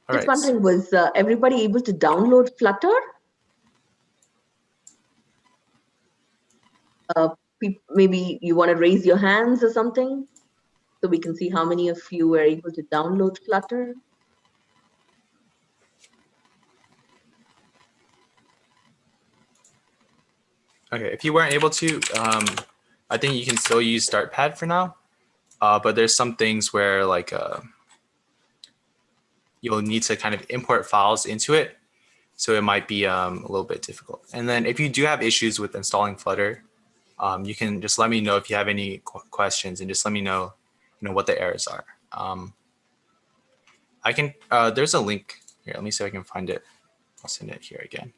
All Just right. wondering, was everybody able to download Flutter? Maybe you want to raise your hands or something so we can see how many of you were able to download Flutter. Okay, if you weren't able to, I think you can still use StartPad for now. But there's some things where like you'll need to kind of import files into it. So it might be a little bit difficult. And then if you do have issues with installing Flutter, you can just let me know if you have any questions and just let me know, what the errors are. I can, there's a link here. Let me see if I can find it. I'll send it here again.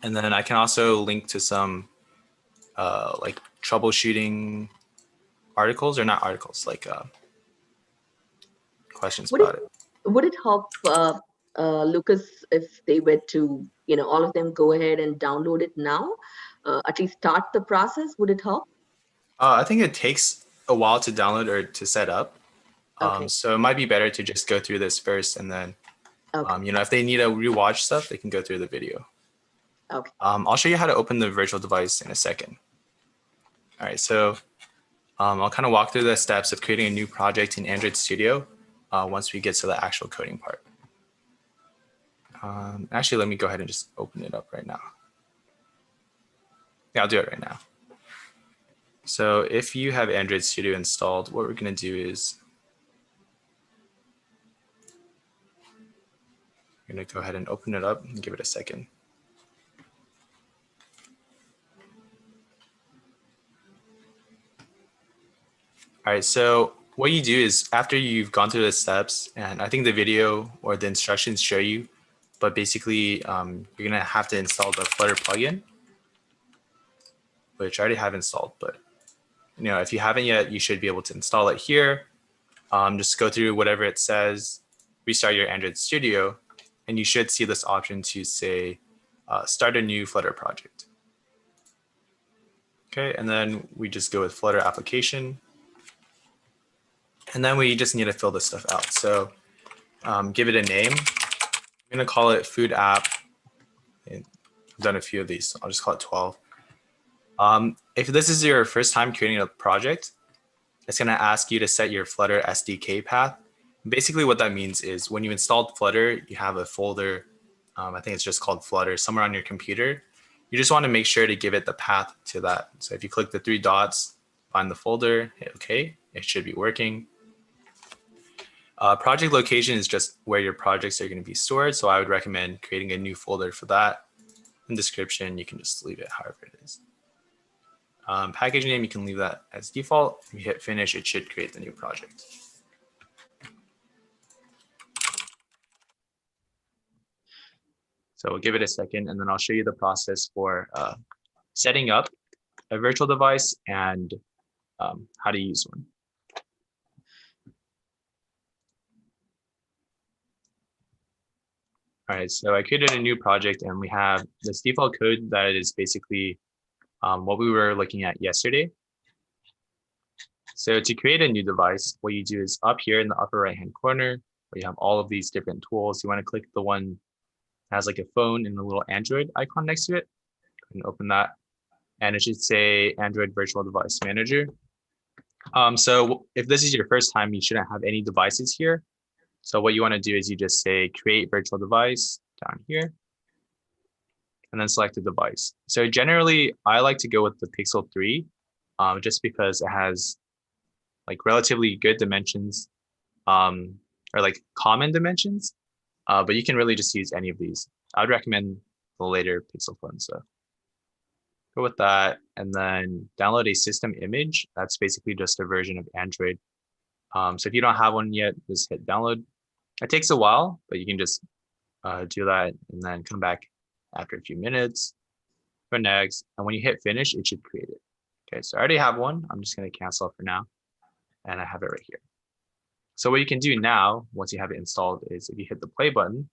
And then I can also link to some like troubleshooting articles, or not articles, like questions about it. Would it help, Lucas, if they were to, all of them go ahead and download it now? At least start the process, would it help? I think it takes a while to download or to set up. Okay. So it might be better to just go through this first, and then, okay. If they need to rewatch stuff, they can go through the video. Okay. I'll show you how to open the virtual device in a second. All right, so I'll kind of walk through the steps of creating a new project in Android Studio once we get to the actual coding part. Actually, let me go ahead and just open it up right now. Yeah, I'll do it right now. So if you have Android Studio installed, what we're going to do is we're going to go ahead and open it up and give it a second. All right, so what you do is after you've gone through the steps, and I think the video or the instructions show you, but basically you're going to have to install the Flutter plugin, which I already have installed, but if you haven't yet, you should be able to install it here. Just go through whatever it says, restart your Android Studio, and you should see this option to say, start a new Flutter project. Okay, and then we just go with Flutter application. And then we just need to fill this stuff out. So give it a name. I'm going to call it food app. I've done a few of these. I'll just call it 12. If this is your first time creating a project, it's going to ask you to set your Flutter SDK path. Basically what that means is when you installed Flutter, you have a folder, I think it's just called Flutter, somewhere on your computer. You just want to make sure to give it the path to that. So if you click the 3 dots, find the folder, hit OK, it should be working. Project location is just where your projects are going to be stored. So I would recommend creating a new folder for that. In description, you can just leave it however it is. Package name, you can leave that as default. If you hit finish, it should create the new project. So we'll give it a second, and then I'll show you the process for setting up a virtual device and how to use one. All right, so I created a new project, and we have this default code that is basically what we were looking at yesterday. So to create a new device, what you do is up here in the upper right-hand corner, where you have all of these different tools. You want to click the one that has like a phone and a little Android icon next to it, and open that. And it should say Android Virtual Device Manager. So if this is your first time, you shouldn't have any devices here. So what you want to do is you just say create virtual device down here, and then select a device. So generally, I like to go with the Pixel 3, just because it has like relatively good dimensions, or like common dimensions, but you can really just use any of these. I would recommend the later Pixel phone. So go with that, and then download a system image. That's basically just a version of Android. So if you don't have one yet, just hit download. It takes a while, but you can just do that and then come back after a few minutes for next. And when you hit finish, it should create it. Okay, so I already have one. I'm just going to cancel it for now. And I have it right here. So what you can do now, once you have it installed, is if you hit the play button,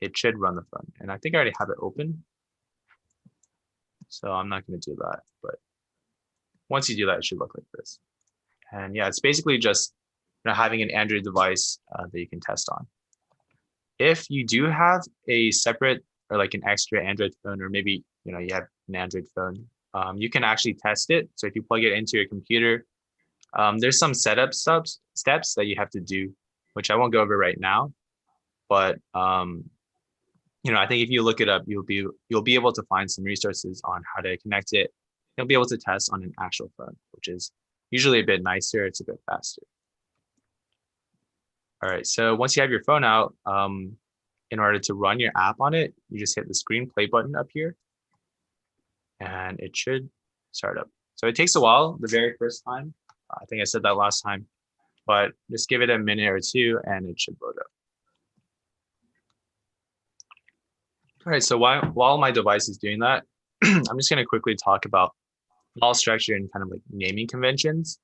it should run the fun. And I think I already have it open. So I'm not going to do that. But once you do that, it should look like this. And yeah, it's basically just having an Android device that you can test on. If you do have a separate or like an extra Android phone, or maybe you have an Android phone, you can actually test it. So if you plug it into your computer, there's some setup steps that you have to do, which I won't go over right now. But I think if you look it up, you'll be able to find some resources on how to connect it. You'll be able to test on an actual phone, which is usually a bit nicer. It's a bit faster. All right, so once you have your phone out, in order to run your app on it, you just hit the screen play button up here, and it should start up. So it takes a while the very first time. I think I said that last time, but just give it a minute or two and it should load up. All right, so while my device is doing that, I'm just going to quickly talk about file structure and kind of like naming conventions.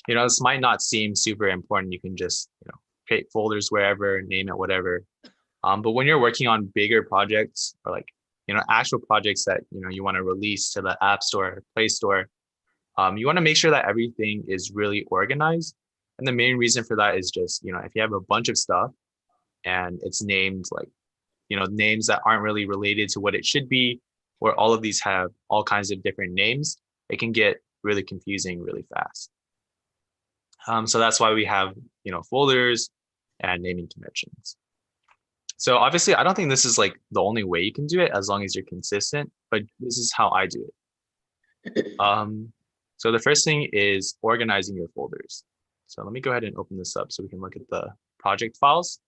This might not seem super important. You can just create folders wherever, name it whatever. But when you're working on bigger projects or like actual projects that you want to release to the App Store, Play Store, you want to make sure that everything is really organized. And the main reason for that is just if you have a bunch of stuff and it's named like names that aren't really related to what it should be, or all of these have all kinds of different names, it can get really confusing really fast. So that's why we have folders and naming conventions. So obviously, I don't think this is like the only way you can do it as long as you're consistent, but this is how I do it. So the first thing is organizing your folders. So let me go ahead and open this up so we can look at the project files.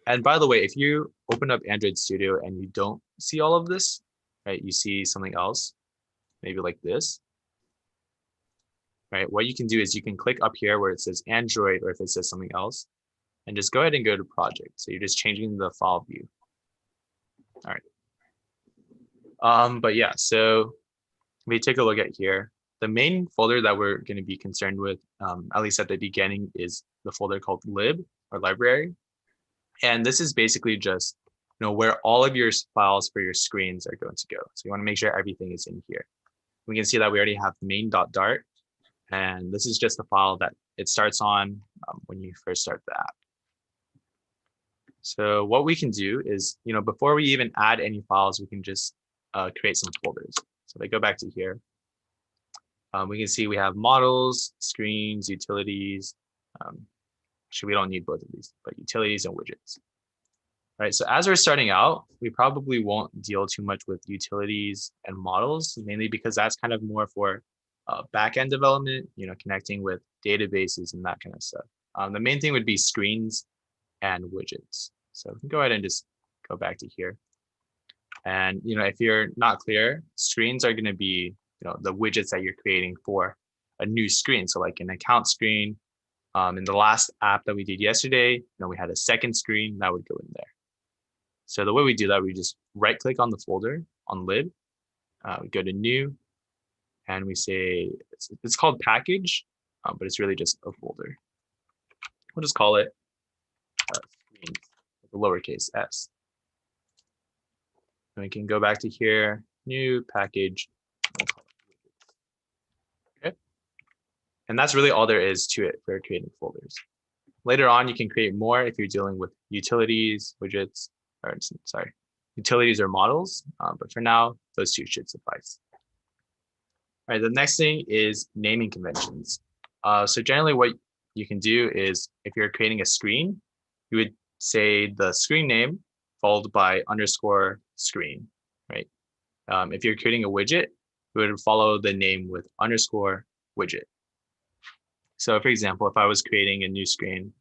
And by the way, if you open up Android Studio and you don't see all of this, right, you see something else, maybe like this, right? What you can do is you can click up here where it says Android, or if it says something else, and just go ahead and go to project. So you're just changing the file view. All right. But yeah, so if we take a look at here, the main folder that we're going to be concerned with, at least at the beginning, is the folder called lib, or library. And this is basically just where all of your files for your screens are going to go. So you want to make sure everything is in here. We can see that we already have main.dart, and this is just the file that it starts on when you first start the app. So what we can do is, before we even add any files, we can just create some folders. So if I go back to here, we can see we have models, screens, utilities. Actually, we don't need both of these, but utilities and widgets. All right, so as we're starting out, we probably won't deal too much with utilities and models, mainly because that's kind of more for back-end development, connecting with databases and that kind of stuff. The main thing would be screens and widgets. So we can go ahead and just go back to here. And if you're not clear, screens are going to be the widgets that you're creating for a new screen. So like an account screen. In the last app that we did yesterday, we had a second screen that would go in there. So the way we do that, we just right click on the folder on lib, we go to new, and we say it's called package, but it's really just a folder. We'll just call it screens with a lowercase s. And we can go back to here, new package. Okay. And that's really all there is to it for creating folders. Later on, you can create more if you're dealing with utilities, widgets, or sorry, utilities or models. But for now, those two should suffice. All right, the next thing is naming conventions. So generally what you can do is if you're creating a screen, you would say the screen name followed by underscore screen, right? If you're creating a widget, you would follow the name with underscore widget. So for example, if I was creating a new screen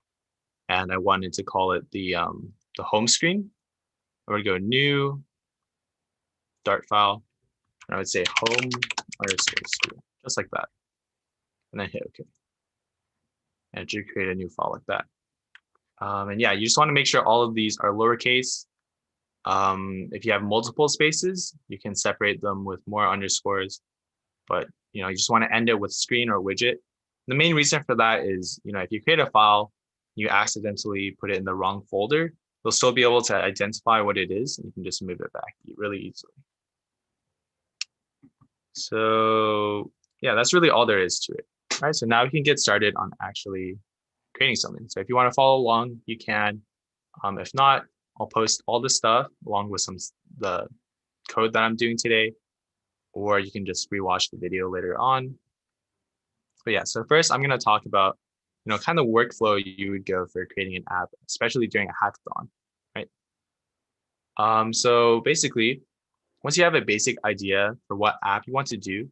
and I wanted to call it the home screen, I would go new Dart file, and I would say home underscore screen, just like that. And then hit OK. And it should create a new file like that. And yeah, you just want to make sure all of these are lowercase. If you have multiple spaces, you can separate them with more underscores. But you just want to end it with screen or widget. The main reason for that is, if you create a file, you accidentally put it in the wrong folder, you'll still be able to identify what it is, and you can just move it back really easily. So yeah, that's really all there is to it. All right, so now we can get started on actually creating something. So if you want to follow along, you can. If not, I'll post all the stuff along with the code that I'm doing today, or you can just rewatch the video later on. But yeah, so first I'm going to talk about, kind of workflow you would go for creating an app, especially during a hackathon, right? So basically, once you have a basic idea for what app you want to do,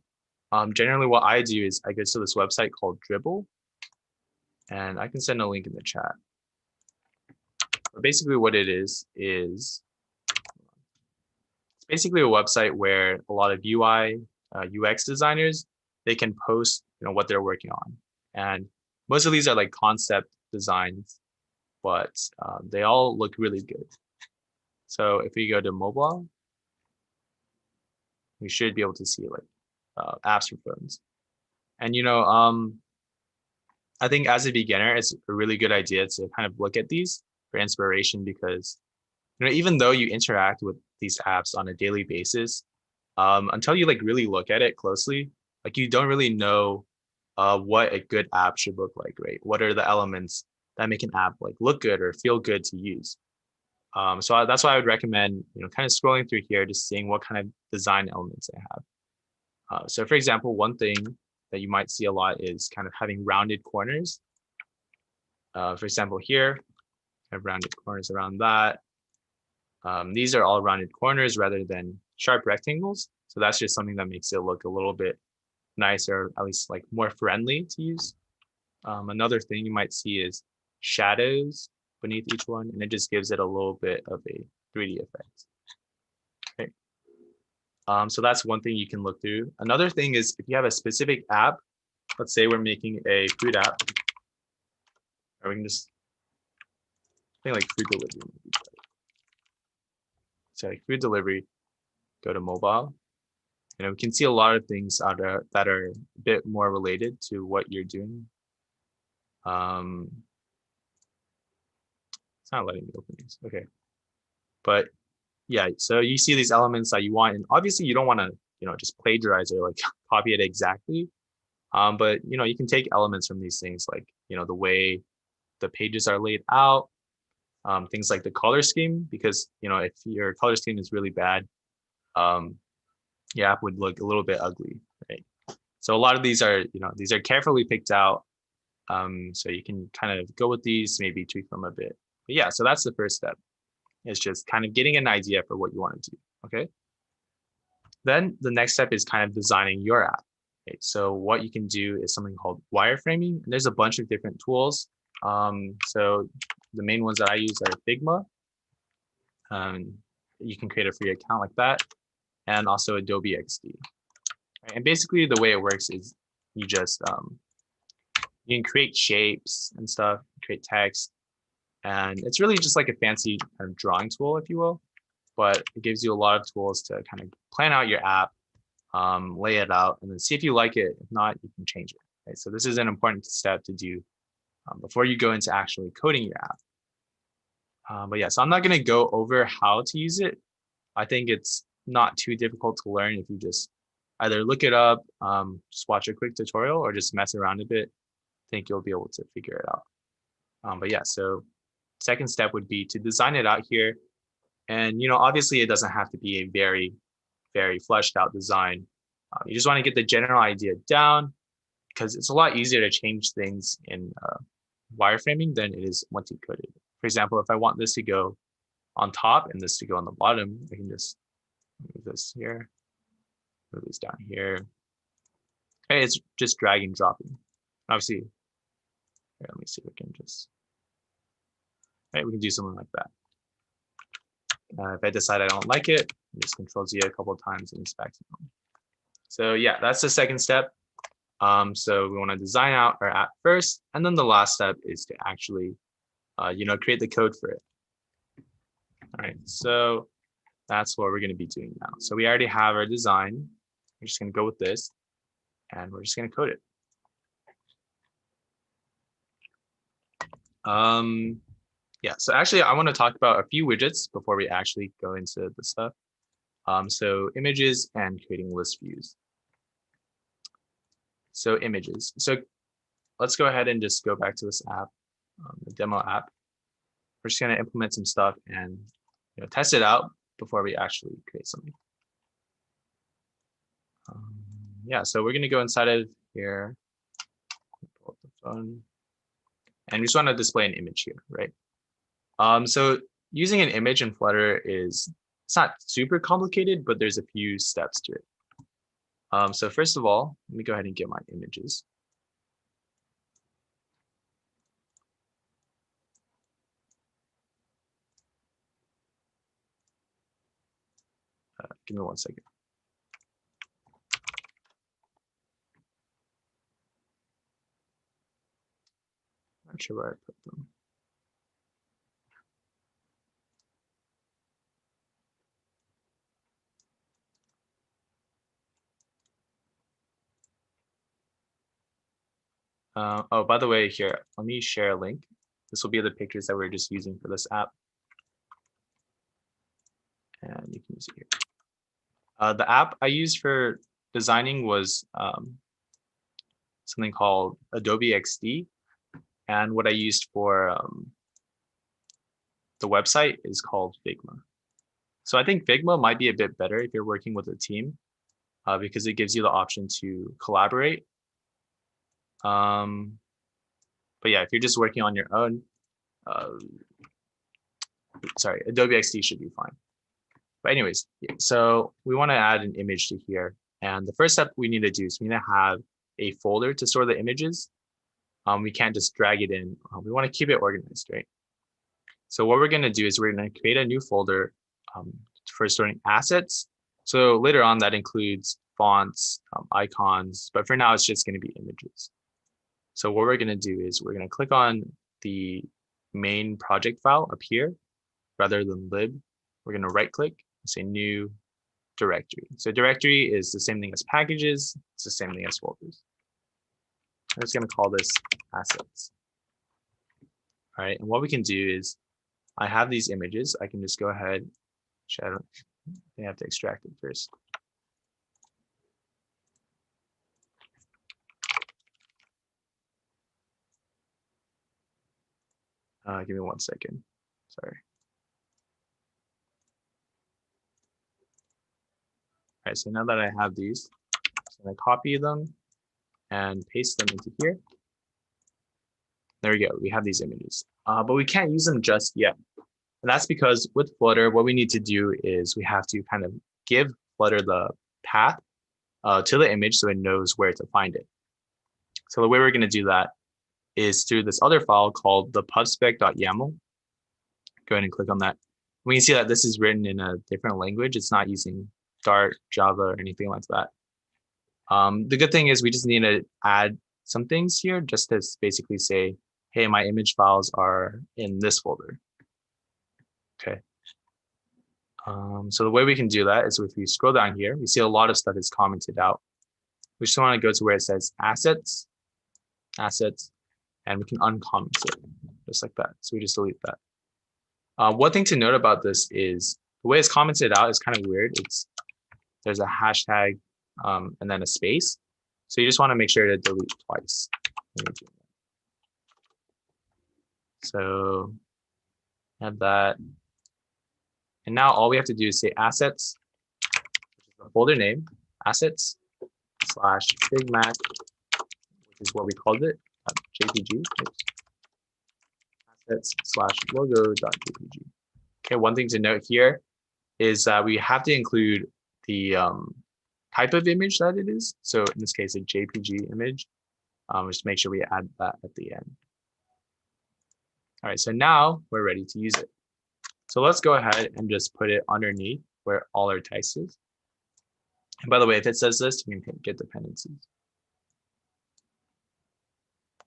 generally what I do is I go to this website called Dribble, and I can send a link in the chat. But basically what it is it's basically a website where a lot of UI, UX designers, they can post, what they're working on. And most of these are like concept designs, but they all look really good. So if we go to mobile, we should be able to see like apps for phones. And, I think as a beginner, it's a really good idea to kind of look at these for inspiration because, even though you interact with these apps on a daily basis, until you like really look at it closely, like you don't really know what a good app should look like, right? What are the elements that make an app like look good or feel good to use? So that's why I would recommend, kind of scrolling through here, just seeing what kind of design elements they have. So for example, one thing that you might see a lot is kind of having rounded corners. For example, here, I have rounded corners around that. These are all rounded corners rather than sharp rectangles. So that's just something that makes it look a little bit nicer, at least like more friendly to use. Another thing you might see is shadows beneath each one, and it just gives it a little bit of a 3D effect. Okay. So that's one thing you can look through. Another thing is if you have a specific app, let's say we're making a food app, or we can just think like food delivery. So like food delivery, go to mobile. We can see a lot of things that are a bit more related to what you're doing. It's not letting me open these. Okay. But yeah, so you see these elements that you want, and obviously you don't want to, just plagiarize or like copy it exactly. But you can take elements from these things, like the way the pages are laid out, things like the color scheme, because if your color scheme is really bad, your app would look a little bit ugly, right? So a lot of these are, these are carefully picked out. So you can kind of go with these, maybe tweak them a bit. But yeah, so that's the first step. It's just kind of getting an idea for what you want to do. Okay. Then the next step is kind of designing your app. Okay, so what you can do is something called wireframing. And there's a bunch of different tools. So the main ones that I use are Figma. You can create a free account like that, and also Adobe Xd. Right? And basically the way it works is you just you can create shapes and stuff, create text, and it's really just like a fancy kind of drawing tool, if you will. But it gives you a lot of tools to kind of plan out your app, lay it out, and then see if you like it. If not, you can change it. Right? So this is an important step to do before you go into actually coding your app. But yeah, so I'm not going to go over how to use it. I think it's not too difficult to learn if you just either look it up, just watch a quick tutorial, or just mess around a bit. I think you'll be able to figure it out. But yeah, so second step would be to design it out here. And, obviously it doesn't have to be a very, very fleshed out design. You just want to get the general idea down because it's a lot easier to change things in wireframing than it is once you code it. For example, if I want this to go on top and this to go on the bottom, I can just move this here, move this down here. Okay, it's just drag and dropping. Obviously, here, let me see if we can just, right, we can do something like that. If I decide I don't like it, just Control Z a couple of times and it's back to normal. So yeah, that's the second step. So we want to design out our app first, and then the last step is to actually, create the code for it. All right, so that's what we're going to be doing now. So we already have our design. We're just going to go with this, and we're just going to code it. Yeah, so actually I want to talk about a few widgets before we actually go into the stuff. So images and creating list views. So images. So let's go ahead and just go back to this app, the demo app. We're just going to implement some stuff and test it out before we actually create something. Yeah, so we're going to go inside of here, pull up the phone, and we just want to display an image here, right? So using an image in Flutter it's not super complicated, but there's a few steps to it. So first of all, let me go ahead and get my images. Give me 1 second. Not sure where I put them. Oh, by the way, here, let me share a link. This will be the pictures that we're just using for this app. And you can use it here. The app I used for designing was something called Adobe Xd. And what I used for the website is called Figma. So I think Figma might be a bit better if you're working with a team because it gives you the option to collaborate. But yeah, if you're just working on your own, sorry, Adobe XD should be fine. But anyways, so we want to add an image to here. And the first step we need to do is we need to have a folder to store the images. We can't just drag it in. We want to keep it organized, right? So what we're going to do is we're going to create a new folder for storing assets. So later on, that includes fonts, icons, but for now, it's just going to be images. So what we're going to do is we're going to click on the main project file up here rather than lib. We're going to right click and say new directory. So directory is the same thing as packages. It's the same thing as folders. I'm just going to call this assets. All right. And what we can do is I have these images. I can just go ahead. They have to extract it first. Give me 1 second. Sorry. All right, so now that I have these, I'm going to copy them and paste them into here. There we go. We have these images, but we can't use them just yet. And that's because with Flutter, what we need to do is we have to kind of give Flutter the path to the image so it knows where to find it. So the way we're going to do that is through this other file called the pubspec.yaml. Go ahead and click on that. We can see that this is written in a different language. It's not using Dart, Java, or anything like that. The good thing is we just need to add some things here just to basically say, hey, my image files are in this folder. Okay. So the way we can do that is if we scroll down here, we see a lot of stuff is commented out. We just want to go to where it says assets, and we can uncomment it just like that. So we just delete that. One thing to note about this is the way it's commented out is kind of weird. There's a hashtag and then a space. So you just want to make sure to delete twice. So have that. And now all we have to do is say assets, which is the folder name, assets / figmac, which is what we called it, JPG. Assets / logo.jpg. Okay, one thing to note here is that we have to include the type of image that it is. So in this case, a JPG image. Just make sure we add that at the end. All right, so now we're ready to use it. So let's go ahead and just put it underneath where all our text is. And by the way, if it says this, you can get dependencies.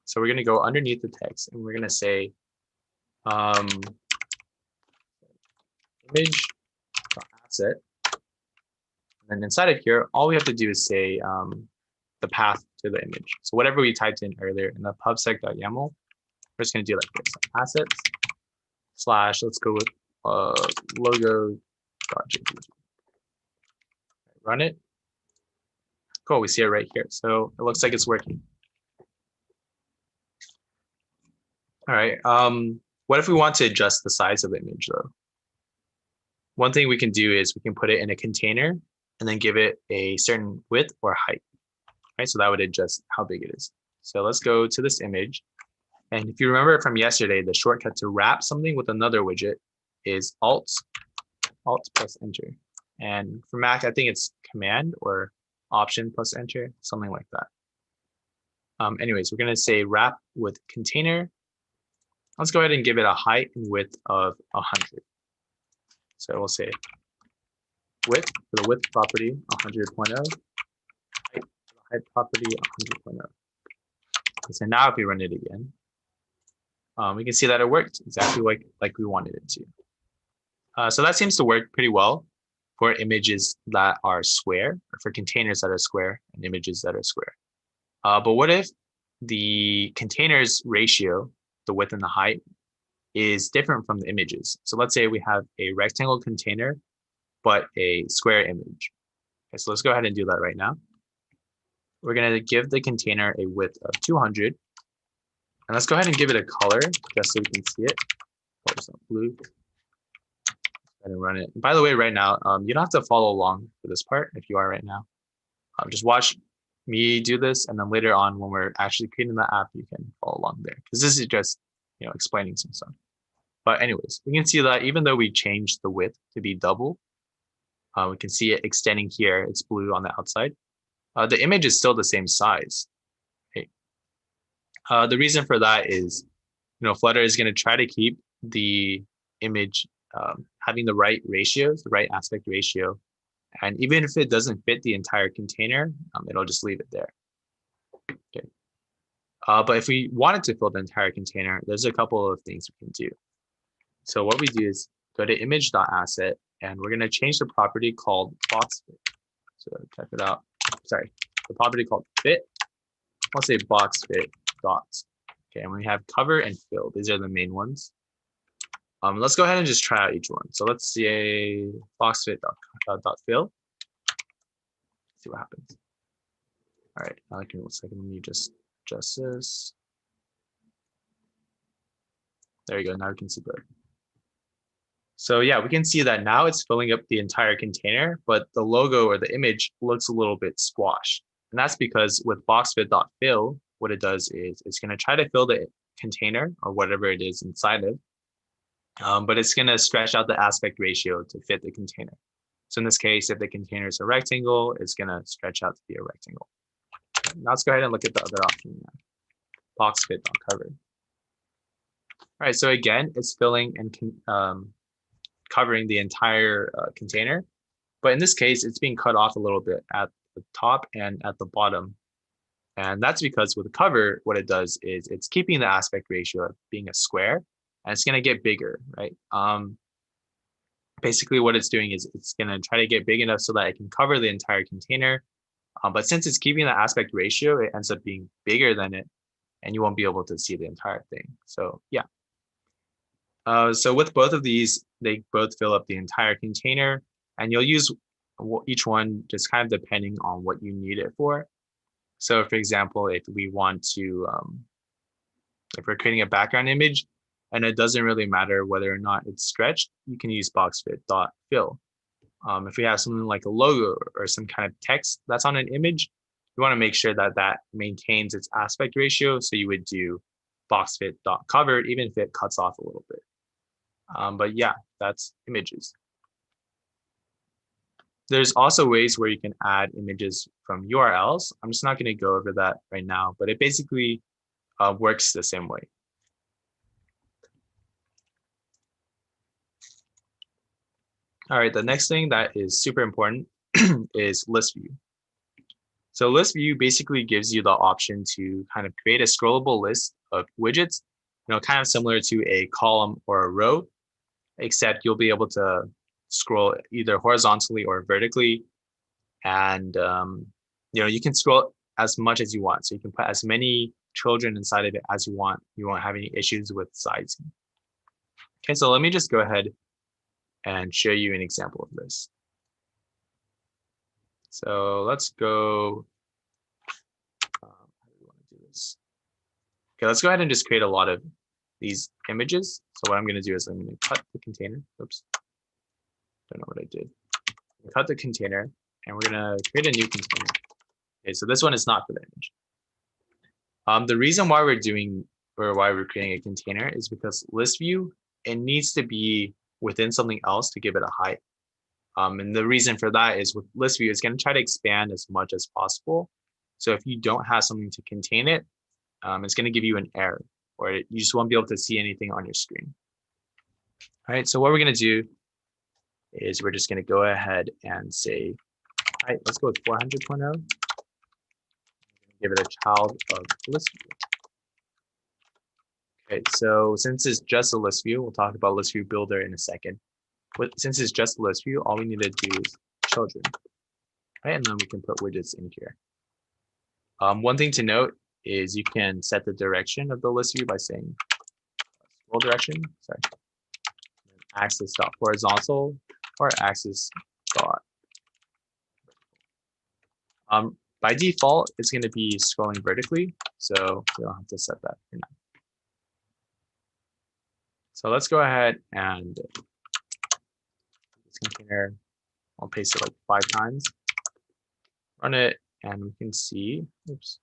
So we're going to go underneath the text and we're going to say image asset. And then inside of here, all we have to do is say the path to the image. So whatever we typed in earlier in the pubspec.yaml, we're just going to do like this: assets / let's go with logo.jpg. Run it. Cool, we see it right here. So it looks like it's working. All right. What if we want to adjust the size of the image though? One thing we can do is we can put it in a container and then give it a certain width or height, right? So that would adjust how big it is. So let's go to this image. And if you remember from yesterday, the shortcut to wrap something with another widget is Alt plus Enter. And for Mac, I think it's Command or Option plus Enter, something like that. Anyways, we're going to say wrap with container. Let's go ahead and give it a height and width of 100. So we'll say width for the width property 100.0, height property 100.0. So now if we run it again, we can see that it worked exactly like we wanted it to. So that seems to work pretty well for images that are square, or for containers that are square and images that are square. But what if the containers ratio, the width and the height, is different from the images? So let's say we have a rectangle container, but a square image. Okay, so let's go ahead and do that right now. We're going to give the container a width of 200. And let's go ahead and give it a color just so we can see it. Color some blue. And run it. By the way, right now, you don't have to follow along for this part if you are right now. Just watch me do this, and then later on when we're actually creating the app, you can follow along there, because this is just explaining some stuff. But anyways, we can see that even though we changed the width to be double, we can see it extending here. It's blue on the outside. The image is still the same size. Okay. The reason for that is, Flutter is going to try to keep the image having the right ratios, the right aspect ratio. And even if it doesn't fit the entire container, it'll just leave it there. Okay. But if we wanted to fill the entire container, there's a couple of things we can do. So what we do is go to image.asset, and we're going to change the property called boxFit. So check it out. Sorry, the property called fit. I'll say boxFit dots. Okay, and we have cover and fill. These are the main ones. Let's go ahead and just try out each one. So let's say boxFit.fill. See what happens. All right, now looks like let me just adjust this. There you go. Now we can see better. So yeah, we can see that now it's filling up the entire container, but the logo or the image looks a little bit squashed. And that's because with boxFit.fill, what it does is it's going to try to fill the container or whatever it is inside it. But it's going to stretch out the aspect ratio to fit the container. So in this case, if the container is a rectangle, it's going to stretch out to be a rectangle. Now let's go ahead and look at the other option now. BoxFit.cover. All right, so again, it's filling and covering the entire container. But in this case, it's being cut off a little bit at the top and at the bottom. And that's because with the cover, what it does is it's keeping the aspect ratio of being a square, and it's going to get bigger, right? Basically, what it's doing is it's going to try to get big enough so that it can cover the entire container. But since it's keeping the aspect ratio, it ends up being bigger than it, and you won't be able to see the entire thing. So yeah. So with both of these, they both fill up the entire container, and you'll use each one just kind of depending on what you need it for. So for example, if we want to, if we're creating a background image and it doesn't really matter whether or not it's stretched, you can use boxFit.fill. If we have something like a logo or some kind of text that's on an image, you want to make sure that that maintains its aspect ratio. So you would do boxFit.cover, even if it cuts off a little bit. But yeah, that's images. There's also ways where you can add images from URLs. I'm just not going to go over that right now, but it basically works the same way. All right, the next thing that is super important is Listview. So Listview basically gives you the option to kind of create a scrollable list of widgets, kind of similar to a column or a row, except you'll be able to scroll either horizontally or vertically. And, you can scroll as much as you want. So you can put as many children inside of it as you want. You won't have any issues with size. Okay, so let me just go ahead and show you an example of this. So let's go, how do we want to do this? Okay, let's go ahead and just create a lot of these images. So what I'm going to do is I'm going to cut the container. Oops. Don't know what I did. Cut the container, and we're going to create a new container. Okay, so this one is not for the image. The reason why we're creating a container is because Listview, it needs to be within something else to give it a height. And the reason for that is with Listview, it's going to try to expand as much as possible. So if you don't have something to contain it, it's going to give you an error, or you just won't be able to see anything on your screen. All right, so what we're going to do is we're just going to go ahead and say, all right, let's go with 400.0. Give it a child of Listview. Okay, so since it's just a Listview, we'll talk about Listview Builder in a second. But since it's just a Listview, all we need to do is children, right? And then we can put widgets in here. One thing to note is you can set the direction of the Listview by saying scroll direction, sorry, axis dot horizontal or axis dot. By default, it's going to be scrolling vertically, so we don't have to set that for now. So let's go ahead and this container, I'll paste it like 5 times, run it, and we can see, oops,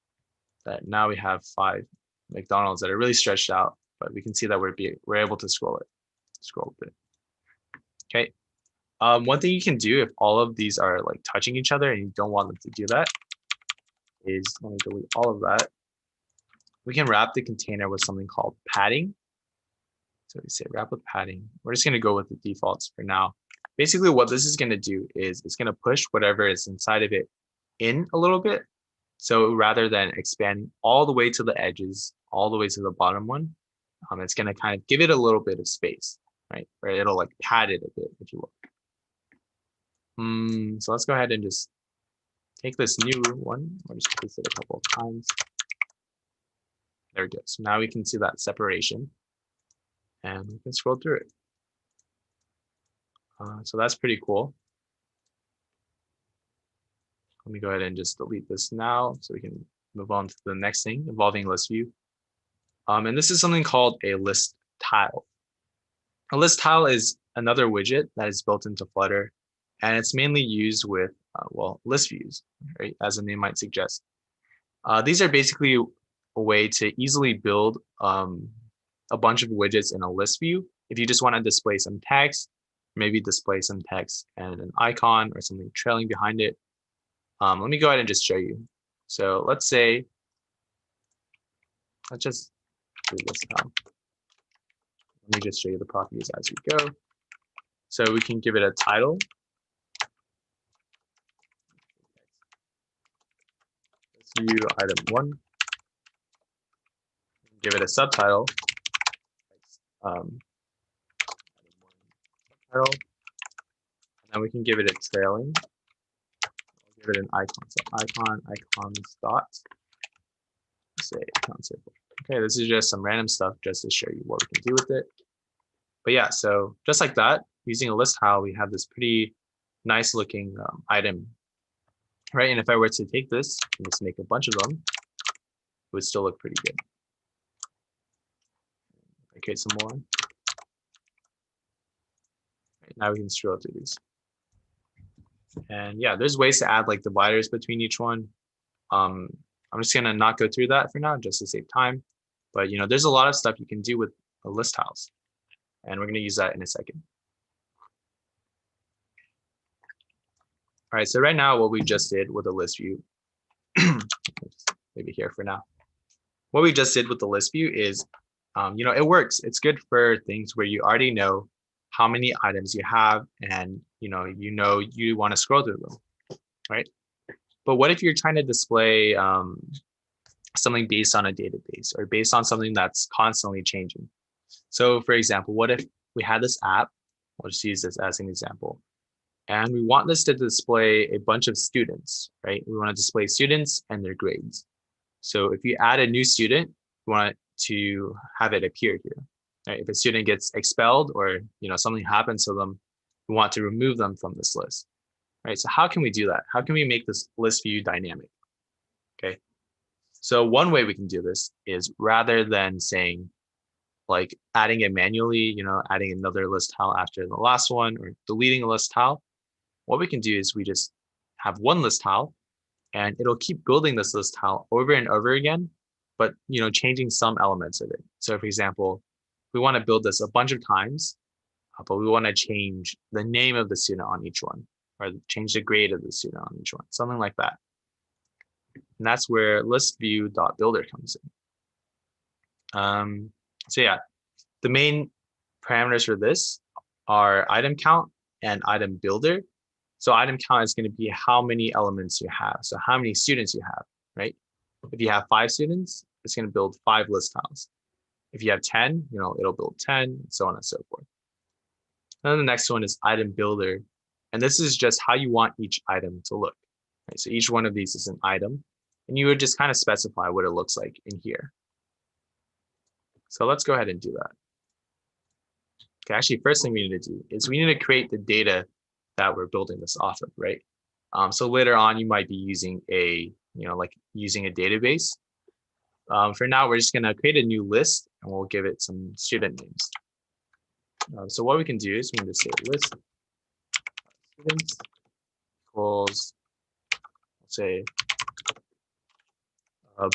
that now we have 5 McDonald's that are really stretched out, but we can see that we're able to scroll a bit. Okay. One thing you can do if all of these are like touching each other and you don't want them to do that is, let me delete all of that. We can wrap the container with something called padding. So we say wrap with padding. We're just going to go with the defaults for now. Basically, what this is going to do is it's going to push whatever is inside of it in a little bit. So rather than expanding all the way to the edges, all the way to the bottom one, it's going to kind of give it a little bit of space, right? Or it'll like pad it a bit, if you will. So let's go ahead and just take this new one. We'll just paste it a couple of times. There we go. So now we can see that separation, and we can scroll through it. So that's pretty cool. Let me go ahead and just delete this now so we can move on to the next thing involving Listview. And this is something called a list tile. A list tile is another widget that is built into Flutter, and it's mainly used with, list views, right, as the name might suggest. These are basically a way to easily build a bunch of widgets in a list view. If you just want to display some text, maybe display some text and an icon or something trailing behind it. Let me go ahead and just show you. So let's say, let's just do this now. Let me just show you the properties as we go. So we can give it a title. Let's view item 1. Give it a subtitle. And then we can give it a trailing. I'll give it an icon. So icons dot. Say icon circle. Okay, this is just some random stuff just to show you what we can do with it. But yeah, so just like that, using a list tile, we have this pretty nice looking item, right? And if I were to take this and just make a bunch of them, it would still look pretty good. Okay, some more. Right, now we can scroll through these. And yeah, there's ways to add like dividers between each one. I'm just gonna not go through that for now, just to save time. But you know, there's a lot of stuff you can do with list tiles, and we're gonna use that in a second. All right, so right now what we just did with the list view, maybe here for now. What we just did with the list view is, you know, it works. It's good for things where you already know how many items you have, and you want to scroll through them, right? But what if you're trying to display something based on a database or based on something that's constantly changing? So for example, what if we had this app? We'll just use this as an example. And we want this to display a bunch of students, right? We want to display students and their grades. So if you add a new student, we want to have it appear here. Right? If a student gets expelled or something happens to them, we want to remove them from this list. Right? So how can we do that? How can we make this list view dynamic? Okay. So one way we can do this is rather than saying like adding it manually, adding another list tile after the last one or deleting a list tile, what we can do is we just have one list tile and it'll keep building this list tile over and over again, but changing some elements of it. So for example, we want to build this a bunch of times, but we want to change the name of the student on each one, or change the grade of the student on each one, something like that. And that's where Listview.builder comes in. So yeah, the main parameters for this are item count and item builder. So item count is going to be how many elements you have. So how many students you have, right? If you have 5 students, it's going to build 5 list tiles. If you have 10, it'll build 10, and so on and so forth. And then the next one is item builder. And this is just how you want each item to look. Right? So each one of these is an item. And you would just kind of specify what it looks like in here. So let's go ahead and do that. Okay, actually, first thing we need to do is we need to create the data that we're building this off of, right? So later on, you might be using using a database. For now, we're just going to create a new list and we'll give it some student names. So what we can do is we can just say list students equals, let's say,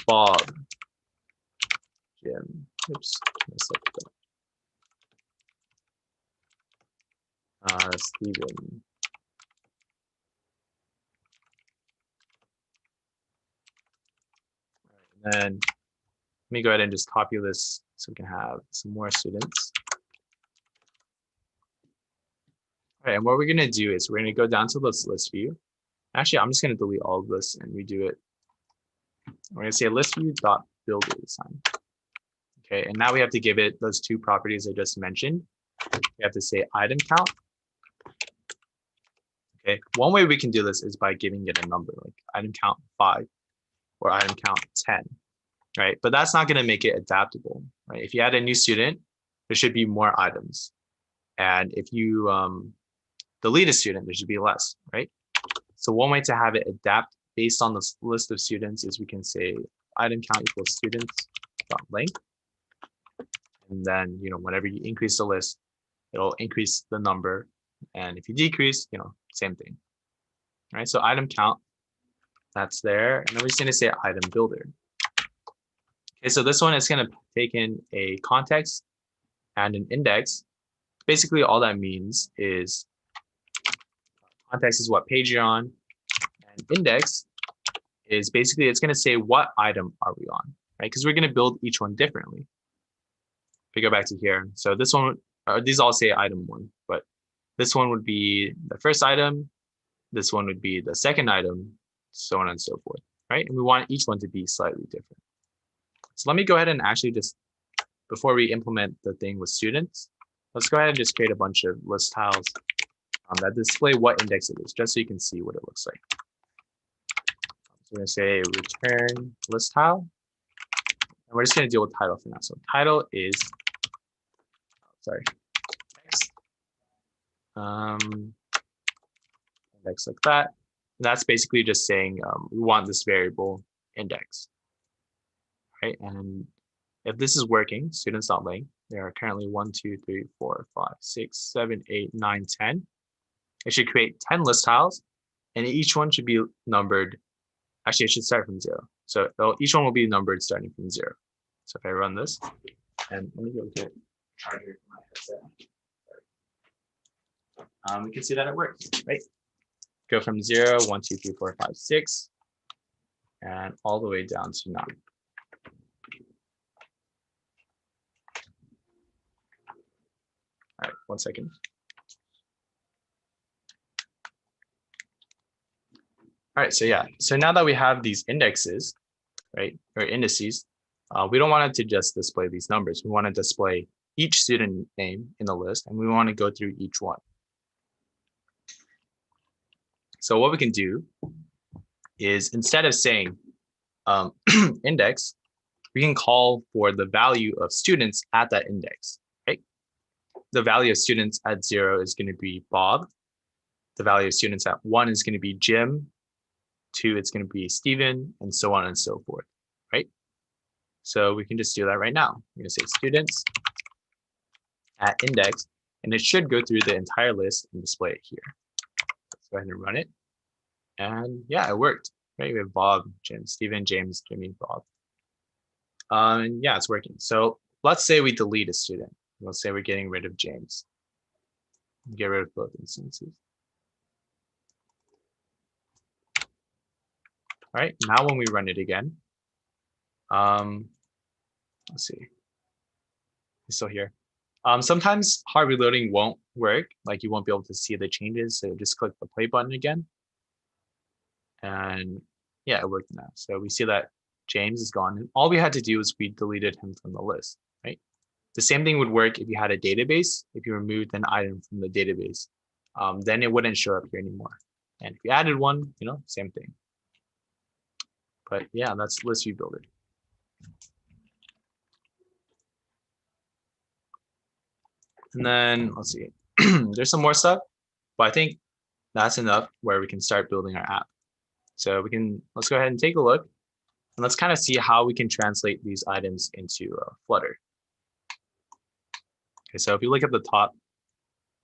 Bob, Jim, Stephen. And then let me go ahead and just copy this so we can have some more students. All right, and what we're going to do is we're going to go down to this list view. Actually, I'm just going to delete all of this and redo it. We're going to say listview.builder this time. Okay, and now we have to give it those 2 properties I just mentioned. We have to say item count. Okay, one way we can do this is by giving it a number, like item count 5 or item count 10, right? But that's not going to make it adaptable, right? If you add a new student, there should be more items. And if you delete a student, there should be less, right? So one way to have it adapt based on this list of students is we can say item count equals students.length. And then, whenever you increase the list, it'll increase the number. And if you decrease, same thing. All right, so item count, that's there. And then we're just going to say item builder. Okay, so this one is going to take in a context and an index. Basically, all that means is context is what page you're on, and index is basically it's going to say what item are we on, right? Because we're going to build each one differently. If we go back to here, so this one, these all say item 1, but this one would be the first item, this one would be the second item, so on and so forth, right? And we want each one to be slightly different. So let me go ahead and actually just, before we implement the thing with students, let's go ahead and just create a bunch of list tiles that display what index it is, just so you can see what it looks like. So we're going to say return list tile. And we're just going to deal with title for now. So title is, text. Index like that. And that's basically just saying we want this variable index, right? And if this is working, students.length, there are currently 1, 2, 3, 4, 5, 6, 7, 8, 9, 10. It should create 10 list tiles, and each one should be numbered. Actually, it should start from 0. So each one will be numbered starting from 0. So if I run this, and let me go get charger for my headset. We can see that it works, right? Go from 0, 1, 2, 3, 4, 5, 6, and all the way down to 9. All right, 1 second. All right, so yeah, so now that we have these indexes, right, or indices, we don't want it to just display these numbers. We want to display each student name in the list, and we want to go through each one. So what we can do is instead of saying index, we can call for the value of students at that index, right? The value of students at 0 is going to be Bob. The value of students at 1 is going to be Jim. 2, it's going to be Stephen, and so on and so forth, right? So we can just do that right now. We're going to say students at index, and it should go through the entire list and display it here. Let's go ahead and run it. And yeah, it worked. Right, we have Bob, Jim, Stephen, James, Jimmy, Bob. And yeah, it's working. So let's say we delete a student. Let's say we're getting rid of James. Get rid of both instances. All right, now when we run it again, let's see, it's still here. Sometimes hard reloading won't work, like you won't be able to see the changes. So just click the play button again. And yeah, it worked now. So we see that James is gone. And all we had to do is we deleted him from the list, right? The same thing would work if you had a database. If you removed an item from the database, then it wouldn't show up here anymore. And if you added one, same thing. But yeah, that's Listview Builder. And then let's see, there's some more stuff, but I think that's enough where we can start building our app. So let's go ahead and take a look, and let's kind of see how we can translate these items into Flutter. Okay, so if you look at the top,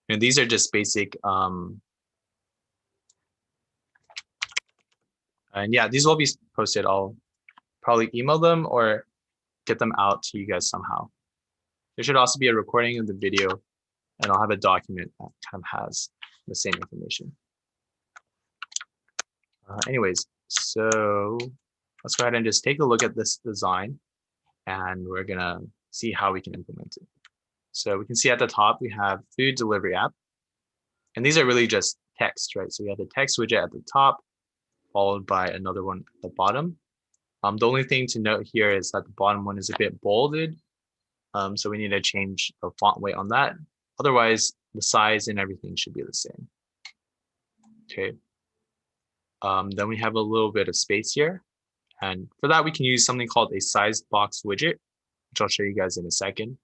these are just basic, and yeah, these will be posted. I'll probably email them or get them out to you guys somehow. There should also be a recording of the video, and I'll have a document that kind of has the same information. Anyways, so let's go ahead and just take a look at this design, and we're gonna see how we can implement it. So we can see at the top, we have food delivery app, and these are really just text, right? So we have the text widget at the top, followed by another one at the bottom. The only thing to note here is that the bottom one is a bit bolded. So we need to change the font weight on that. Otherwise, the size and everything should be the same. Okay. Then we have a little bit of space here. And for that, we can use something called a size box widget, which I'll show you guys in a second.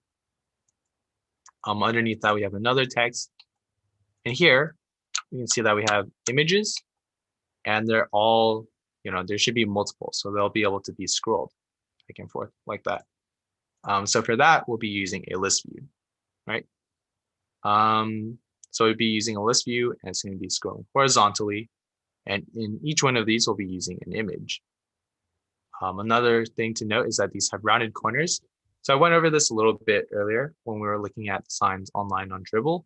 Underneath that, we have another text. And here, you can see that we have images, and they're all, there should be multiple. So they'll be able to be scrolled back and forth like that. So for that, we'll be using a list view, right? So we'll be using a list view, and it's going to be scrolling horizontally. And in each one of these, we'll be using an image. Another thing to note is that these have rounded corners. So I went over this a little bit earlier when we were looking at signs online on Dribble.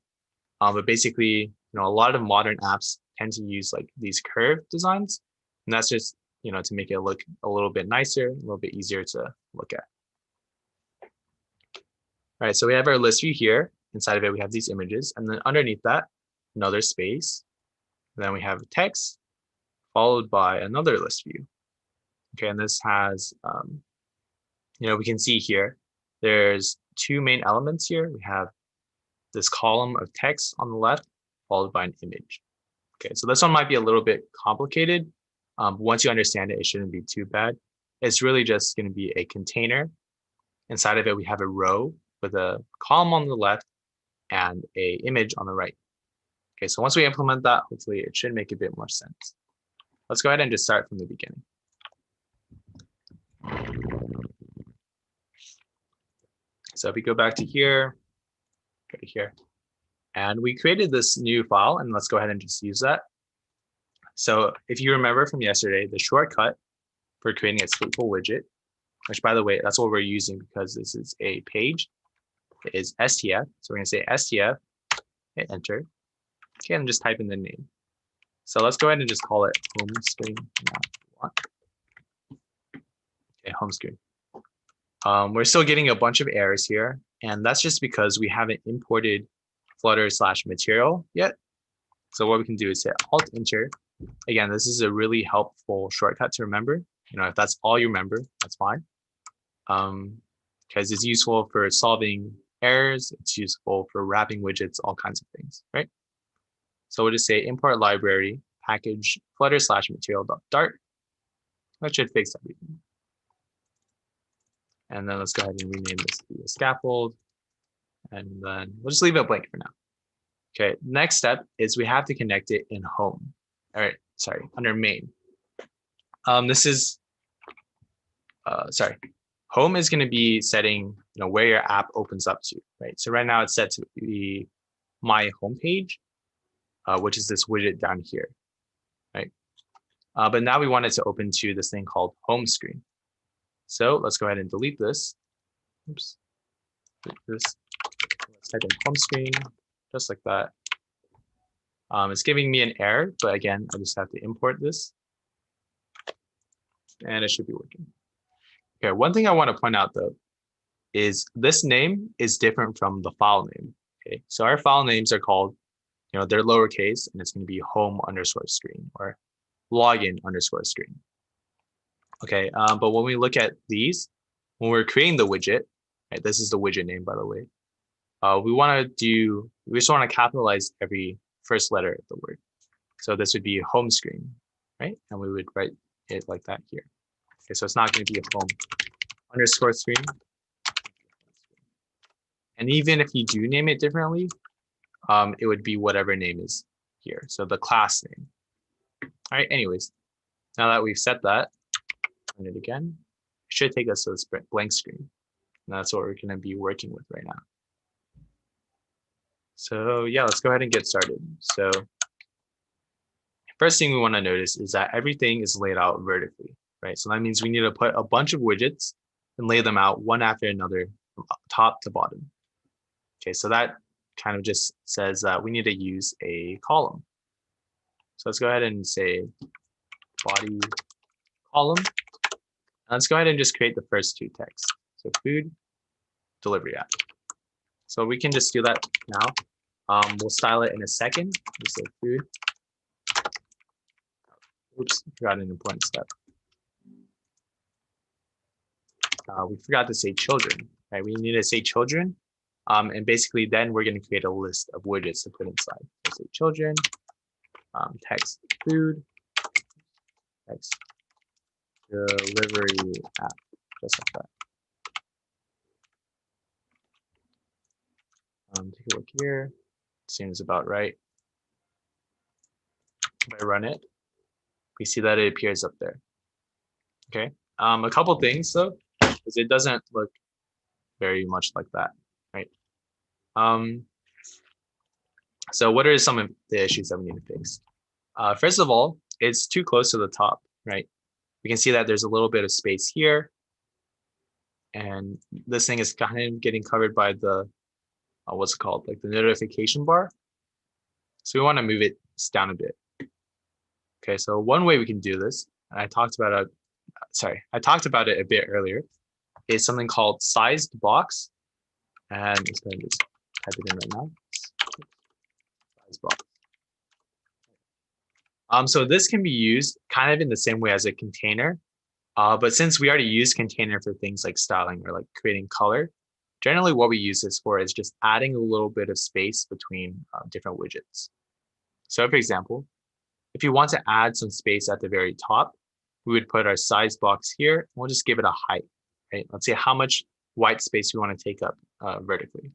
But basically, a lot of modern apps tend to use like these curved designs. And that's just, to make it look a little bit nicer, a little bit easier to look at. All right, so we have our list view here. Inside of it, we have these images. And then underneath that, another space. And then we have text, followed by another list view. Okay, and this has, we can see here, there's two main elements here. We have this column of text on the left, followed by an image. Okay, so this one might be a little bit complicated. But once you understand it, it shouldn't be too bad. It's really just going to be a container. Inside of it, we have a row with a column on the left and an image on the right. Okay, so once we implement that, hopefully it should make a bit more sense. Let's go ahead and just start from the beginning. So if we go back to here, go to here, and we created this new file, and let's go ahead and just use that. So if you remember from yesterday, the shortcut for creating a stateful widget, which by the way, that's what we're using because this is a page, is STF. So we're going to say STF, hit enter. Okay, and just type in the name. So let's go ahead and just call it home screen. Okay, home screen. We're still getting a bunch of errors here, and that's just because we haven't imported Flutter/material yet. So what we can do is hit Alt-Enter. Again, this is a really helpful shortcut to remember. If that's all you remember, that's fine. Because it's useful for solving errors. It's useful for wrapping widgets, all kinds of things, right? So we'll just say import library package Flutter/material.dart. That should fix everything. And then let's go ahead and rename this to a scaffold. And then we'll just leave it blank for now. Okay, next step is we have to connect it in home. All right, sorry, under main. This is, Home is going to be setting, where your app opens up to, right? So right now it's set to be my homepage, which is this widget down here, right? But now we want it to open to this thing called home screen. So let's go ahead and delete this. Oops. Delete this. Let's type in home screen, just like that. It's giving me an error, but again, I just have to import this. And it should be working. Okay, one thing I want to point out though, is this name is different from the file name. Okay, so our file names are called, they're lowercase, and it's going to be home_screen or login_screen. Okay, but when we look at these, when we're creating the widget, right, this is the widget name, by the way. We just want to capitalize every first letter of the word. So this would be home screen, right? And we would write it like that here. Okay, so it's not going to be a home_screen. And even if you do name it differently, it would be whatever name is here. So the class name. All right, anyways, now that we've set that, run it again, it should take us to this blank screen. And that's what we're going to be working with right now. So yeah, let's go ahead and get started. So first thing we want to notice is that everything is laid out vertically, right? So that means we need to put a bunch of widgets and lay them out one after another from top to bottom. Okay, so that kind of just says that we need to use a column. So let's go ahead and say body column. And let's go ahead and just create the first two texts. So food delivery app. So we can just do that now. We'll style it in a second. We say food. Oops, forgot an important step. We forgot to say children, right? We need to say children. And basically then we're going to create a list of widgets to put inside. So say children, text food, text delivery app, just like that. Take a look here. Seems about right. If I run it, we see that it appears up there. Okay. A couple things though, is it doesn't look very much like that, right? So what are some of the issues that we need to fix? First of all, it's too close to the top, right? We can see that there's a little bit of space here. And this thing is kind of getting covered by the, what's it called? Like the notification bar. So we want to move it down a bit. Okay, so one way we can do this, and I talked about it a bit earlier, is something called sized box. And I'm just going to just type it in right now. Size box. So this can be used kind of in the same way as a container. But since we already use container for things like styling or like creating color, generally what we use this for is just adding a little bit of space between different widgets. So for example, if you want to add some space at the very top, we would put our size box here. And we'll just give it a height, right? Let's see how much white space we want to take up vertically.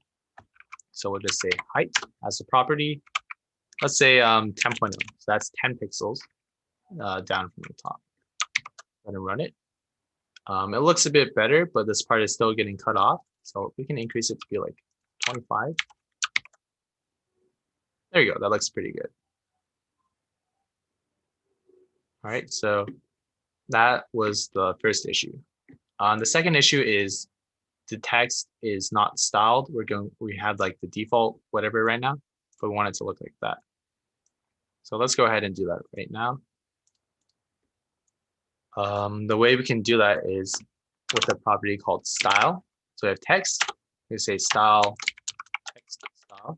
So we'll just say height as a property. Let's say 10.0. So that's 10 pixels down from the top. I'm gonna run it. It looks a bit better, but this part is still getting cut off. So we can increase it to be like 25. There you go. That looks pretty good. All right, so that was the first issue. The second issue is the text is not styled. We have like the default whatever right now, but we want it to look like that. So let's go ahead and do that right now. The way we can do that is with a property called style. So we have text, we say style, text style,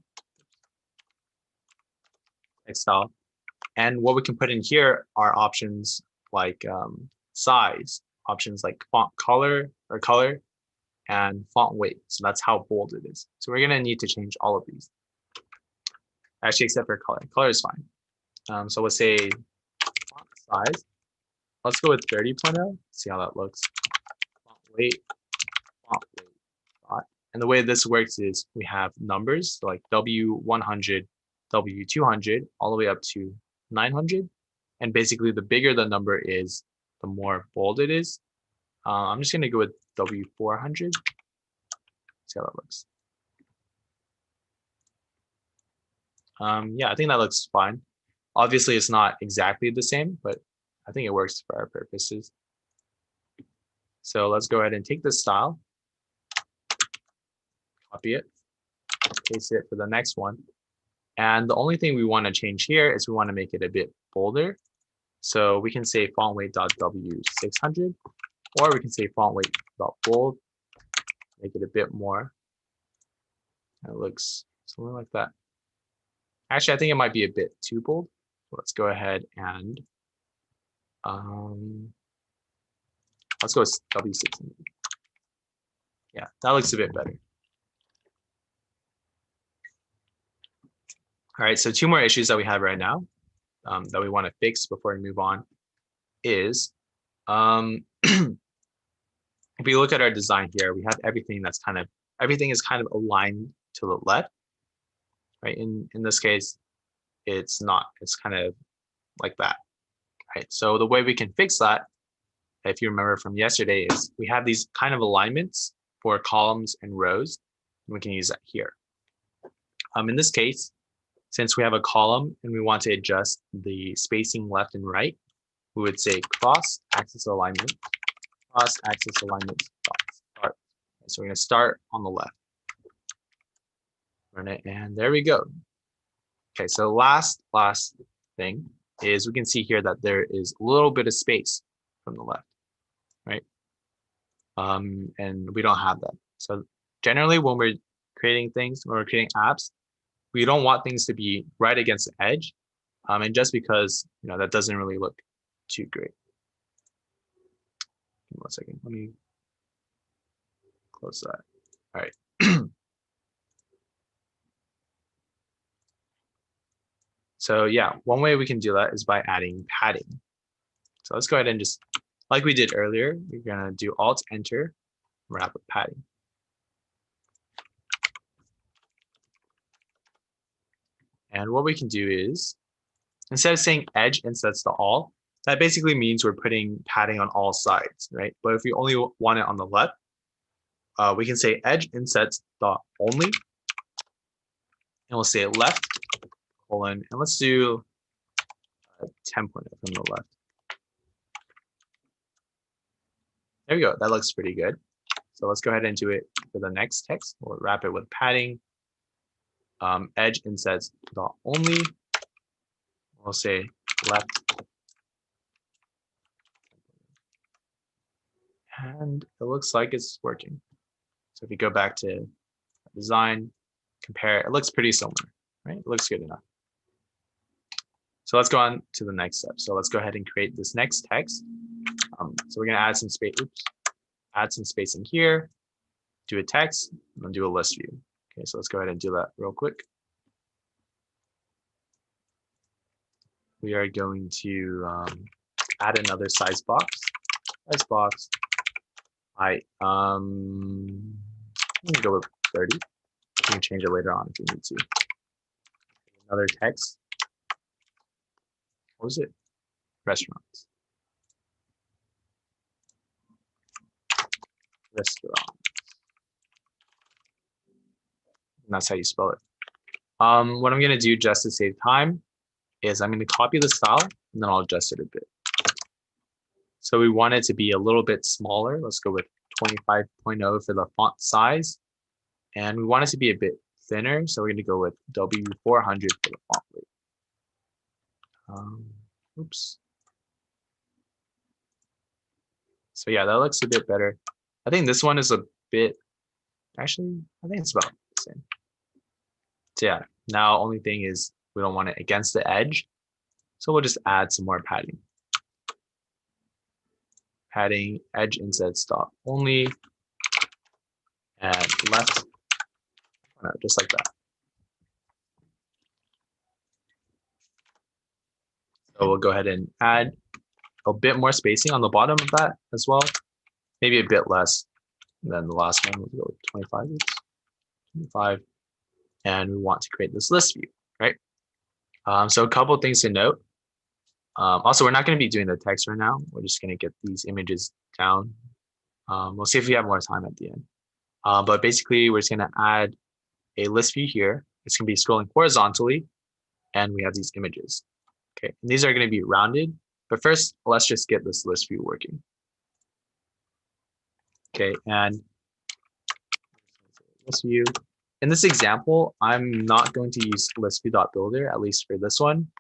text style. And what we can put in here are options like size, options like font color or color, and font weight. So that's how bold it is. So we're gonna need to change all of these. Actually, except for color. Color is fine. So we'll say font size. Let's go with 30.0, see how that looks. Font weight. And the way this works is we have numbers, so like W100, W200, all the way up to 900. And basically the bigger the number is, the more bold it is. I'm just going to go with W400. See how that looks. Yeah, I think that looks fine. Obviously, it's not exactly the same, but I think it works for our purposes. So let's go ahead and take this style, copy it, paste it for the next one. And the only thing we want to change here is we want to make it a bit bolder. So we can say font weight.w600, or we can say font weight.bold, make it a bit more. It looks something like that. Actually, I think it might be a bit too bold. So let's go ahead and let's go with W600. Yeah, that looks a bit better. All right, so two more issues that we have right now that we want to fix before we move on is if we look at our design here, we have everything that's everything is kind of aligned to the left, right? In this case, it's not. It's kind of like that, right? So the way we can fix that, if you remember from yesterday, is we have these kind of alignments for columns and rows, and we can use that here. In this case, since we have a column and we want to adjust the spacing left and right, we would say cross-axis alignment, cross-axis alignment start. So we're going to start on the left. Run it, and there we go. Okay, so last thing is we can see here that there is a little bit of space from the left, right? And we don't have that. So generally, when we're creating things, when we're creating apps, we don't want things to be right against the edge, and just because that doesn't really look too great. Give me 1 second. Let me close that. All right. So yeah, one way we can do that is by adding padding. So let's go ahead and just, like we did earlier, we're gonna do Alt-Enter, wrap with padding. And what we can do is, instead of saying edge insets to all, that basically means we're putting padding on all sides, right? But if we only want it on the left, we can say edge insets dot only, and we'll say left colon, and let's do 10 pointer from the left. There we go. That looks pretty good. So let's go ahead and do it for the next text. We'll wrap it with padding. Edge insets dot only. We'll say left. And it looks like it's working. So if you go back to design, compare, it looks pretty similar, right? It looks good enough. So let's go on to the next step. So let's go ahead and create this next text. So we're gonna add some space, add some spacing here, do a text, and then do a list view. Okay, so let's go ahead and do that real quick. We are going to add another size box. Size box. I'm gonna go with 30. You can change it later on if you need to. Another text. What was it? Restaurants. Restaurants. And that's how you spell it. What I'm gonna do just to save time is I'm gonna copy the style and then I'll adjust it a bit. So we want it to be a little bit smaller. Let's go with 25.0 for the font size. And we want it to be a bit thinner. So we're gonna go with W400 for the font weight. Oops. So yeah, that looks a bit better. I think this one is a bit, actually, I think it's about the same. So yeah, now only thing is we don't want it against the edge. So we'll just add some more padding. Padding edge insets dot only and left, just like that. So we'll go ahead and add a bit more spacing on the bottom of that as well. Maybe a bit less than the last one. We'll go with 25. 25. And we want to create this list view, right? So a couple of things to note. Also, we're not going to be doing the text right now. We're just going to get these images down We'll see if we have more time at the end. But basically, we're just going to add a list view here. It's going to be scrolling horizontally, and we have these images. Okay, and these are going to be rounded. But first, let's just get this list view working. Okay, and list view. In this example, I'm not going to use listview.builder, at least for this one.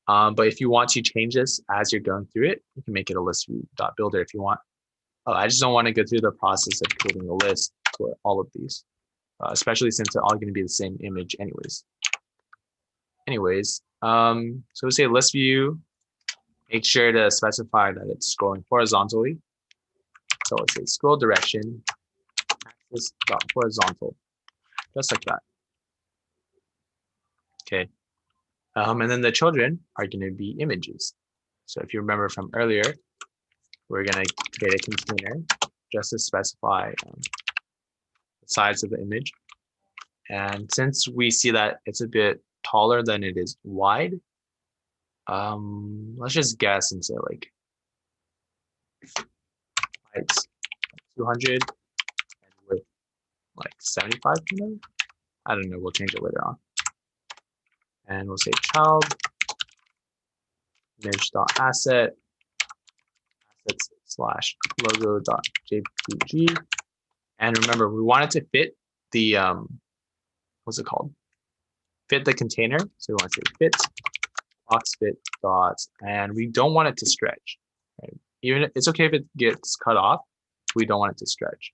But if you want to change this as you're going through it, you can make it a listview.builder if you want. I just don't want to go through the process of creating a list for all of these, especially since they're all going to be the same image anyways. So we'll say list view. Make sure to specify that it's scrolling horizontally. So let's say scroll direction, axis.horizontal, just like that. Okay. And then the children are going to be images. So if you remember from earlier, we're going to create a container just to specify the size of the image. And since we see that it's a bit taller than it is wide, let's just guess and say like heights 200 and width like 75. I don't know. We'll change it later on. And we'll say child image.asset assets/logo.jpg. And remember, we want it to fit the what's it called? Fit the container. So we want to say fit box fit dots, and we don't want it to stretch. Right? Even it's okay if it gets cut off, we don't want it to stretch.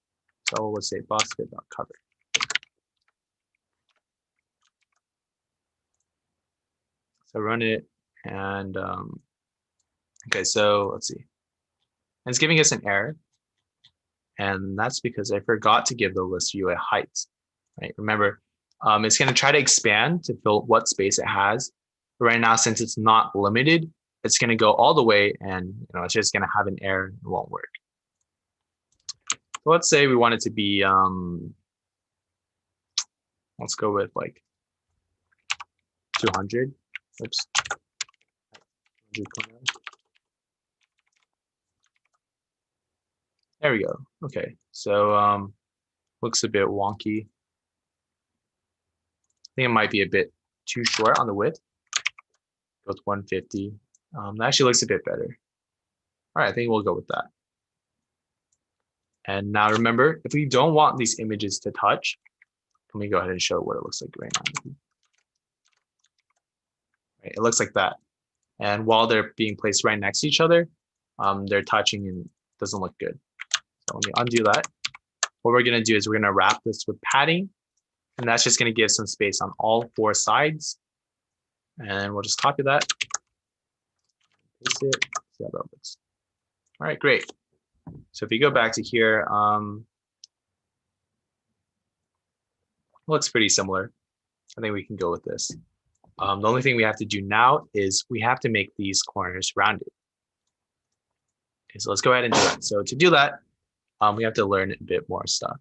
So we'll say box fit dot cover. So run it, and okay, so let's see. And it's giving us an error, and that's because I forgot to give the list view a height. Right? Remember, it's going to try to expand to fill what space it has. But right now, since it's not limited, it's going to go all the way, and it's just going to have an error and it won't work. So let's say we want it to be, let's go with like 200. Oops. There we go. Okay, so looks a bit wonky. I think it might be a bit too short on the width. Go with 150. That actually looks a bit better. All right, I think we'll go with that. And now remember, if we don't want these images to touch, let me go ahead and show what it looks like right now. Right, it looks like that. And while they're being placed right next to each other, they're touching and it doesn't look good. So let me undo that. What we're going to do is we're going to wrap this with padding, and that's just going to give some space on all four sides. And we'll just copy that, paste it, see how that looks. All right, great. So if you go back to here, looks pretty similar. I think we can go with this. The only thing we have to do now is we have to make these corners rounded. Okay, so let's go ahead and do that. So to do that, we have to learn a bit more stuff.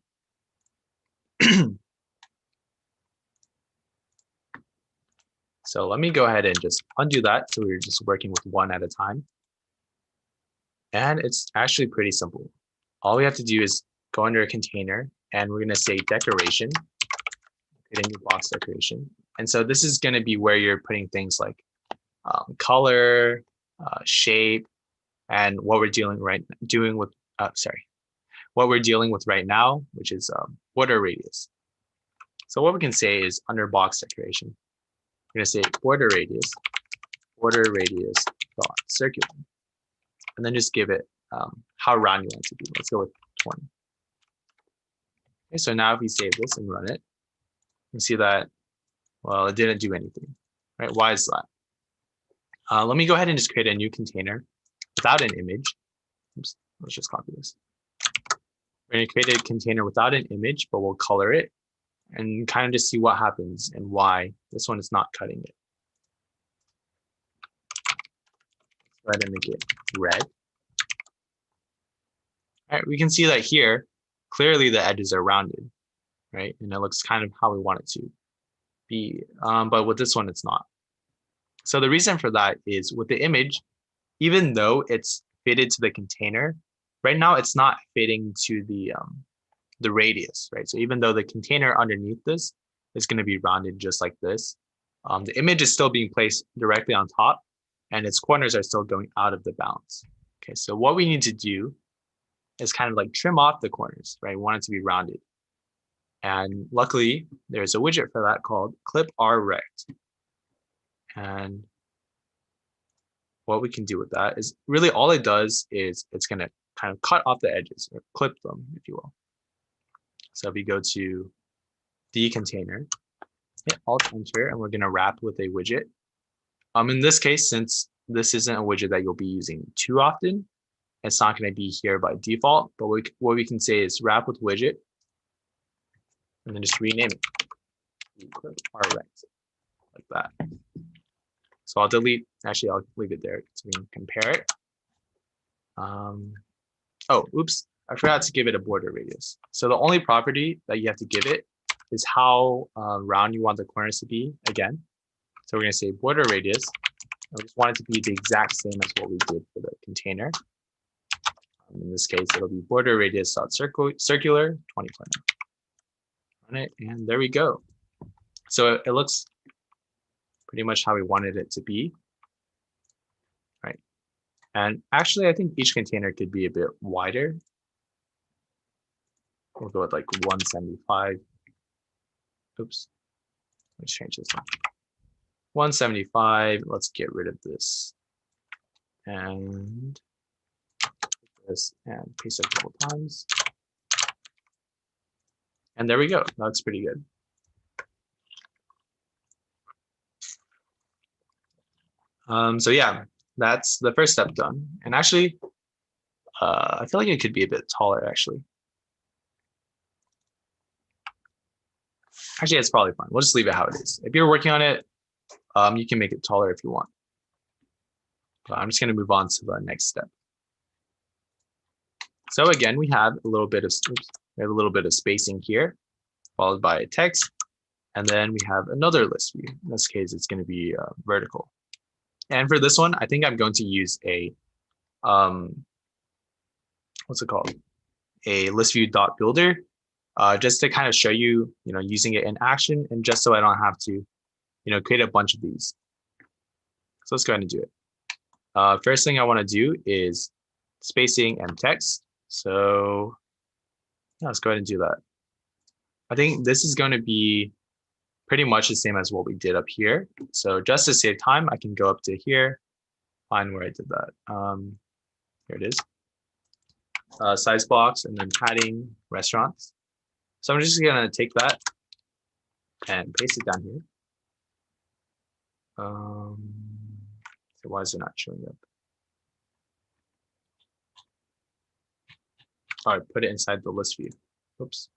So let me go ahead and just undo that. So we're just working with one at a time. And it's actually pretty simple. All we have to do is go under a container, and we're going to say decoration, create a new box decoration. And so this is going to be where you're putting things like color, shape, and what we're dealing with right now, which is border radius. So what we can say is under box decoration, we're going to say border radius dot circular, and then just give it how round you want it to be. Let's go with 20. Okay, so now if we save this and run it, you see that, well, it didn't do anything, right? Why is that? Let me go ahead and just create a new container without an image. Oops, let's just copy this. We're going to create a container without an image, but we'll color it and kind of just see what happens and why this one is not cutting it. Let's go ahead and make it red. All right, we can see that here, clearly the edges are rounded, right? And it looks kind of how we want it to be, but with this one, it's not. So the reason for that is with the image, even though it's fitted to the container, right now it's not fitting to the radius, right? So even though the container underneath this is going to be rounded just like this, the image is still being placed directly on top, and its corners are still going out of the bounds. Okay, so what we need to do is kind of like trim off the corners, right? We want it to be rounded. And luckily, there's a widget for that called Clip R Rect. And what we can do with that is really all it does is it's going to kind of cut off the edges or clip them, if you will. So if we go to the container, hit Alt Enter, and we're going to wrap with a widget. In this case, since this isn't a widget that you'll be using too often, it's not going to be here by default. But what we can say is wrap with widget, and then just rename it. Clip R Rect, like that. So I'll delete. Actually, I'll leave it there so we can compare it. Oh, oops. I forgot to give it a border radius. So the only property that you have to give it is how round you want the corners to be again. So we're going to say border radius. I just want it to be the exact same as what we did for the container. In this case, it'll be border radius dot circular 20 pointer. Run it, and there we go. So it looks pretty much how we wanted it to be. Right. And actually, I think each container could be a bit wider. We'll go with like 175. Oops. Let's change this one. 175. Let's get rid of this. And this and paste it a couple times. And there we go. That looks pretty good. So yeah, that's the first step done. And actually, I feel like it could be a bit taller actually. Actually, it's probably fine. We'll just leave it how it is. If you're working on it, you can make it taller if you want. But I'm just going to move on to the next step. So again, we have a little bit of spacing here, followed by text, and then we have another list view. In this case, it's going to be vertical. And for this one, I think I'm going to use a what's it called? A Listview.builder. Just to kind of show you, using it in action, and just so I don't have to, create a bunch of these. So let's go ahead and do it. First thing I want to do is spacing and text. So yeah, let's go ahead and do that. I think this is going to be pretty much the same as what we did up here. So just to save time, I can go up to here, find where I did that. Here it is. Size box, and then padding, restaurants. So I'm just going to take that and paste it down here. So why is it not showing up? Oh, I put it inside the list view. Oops.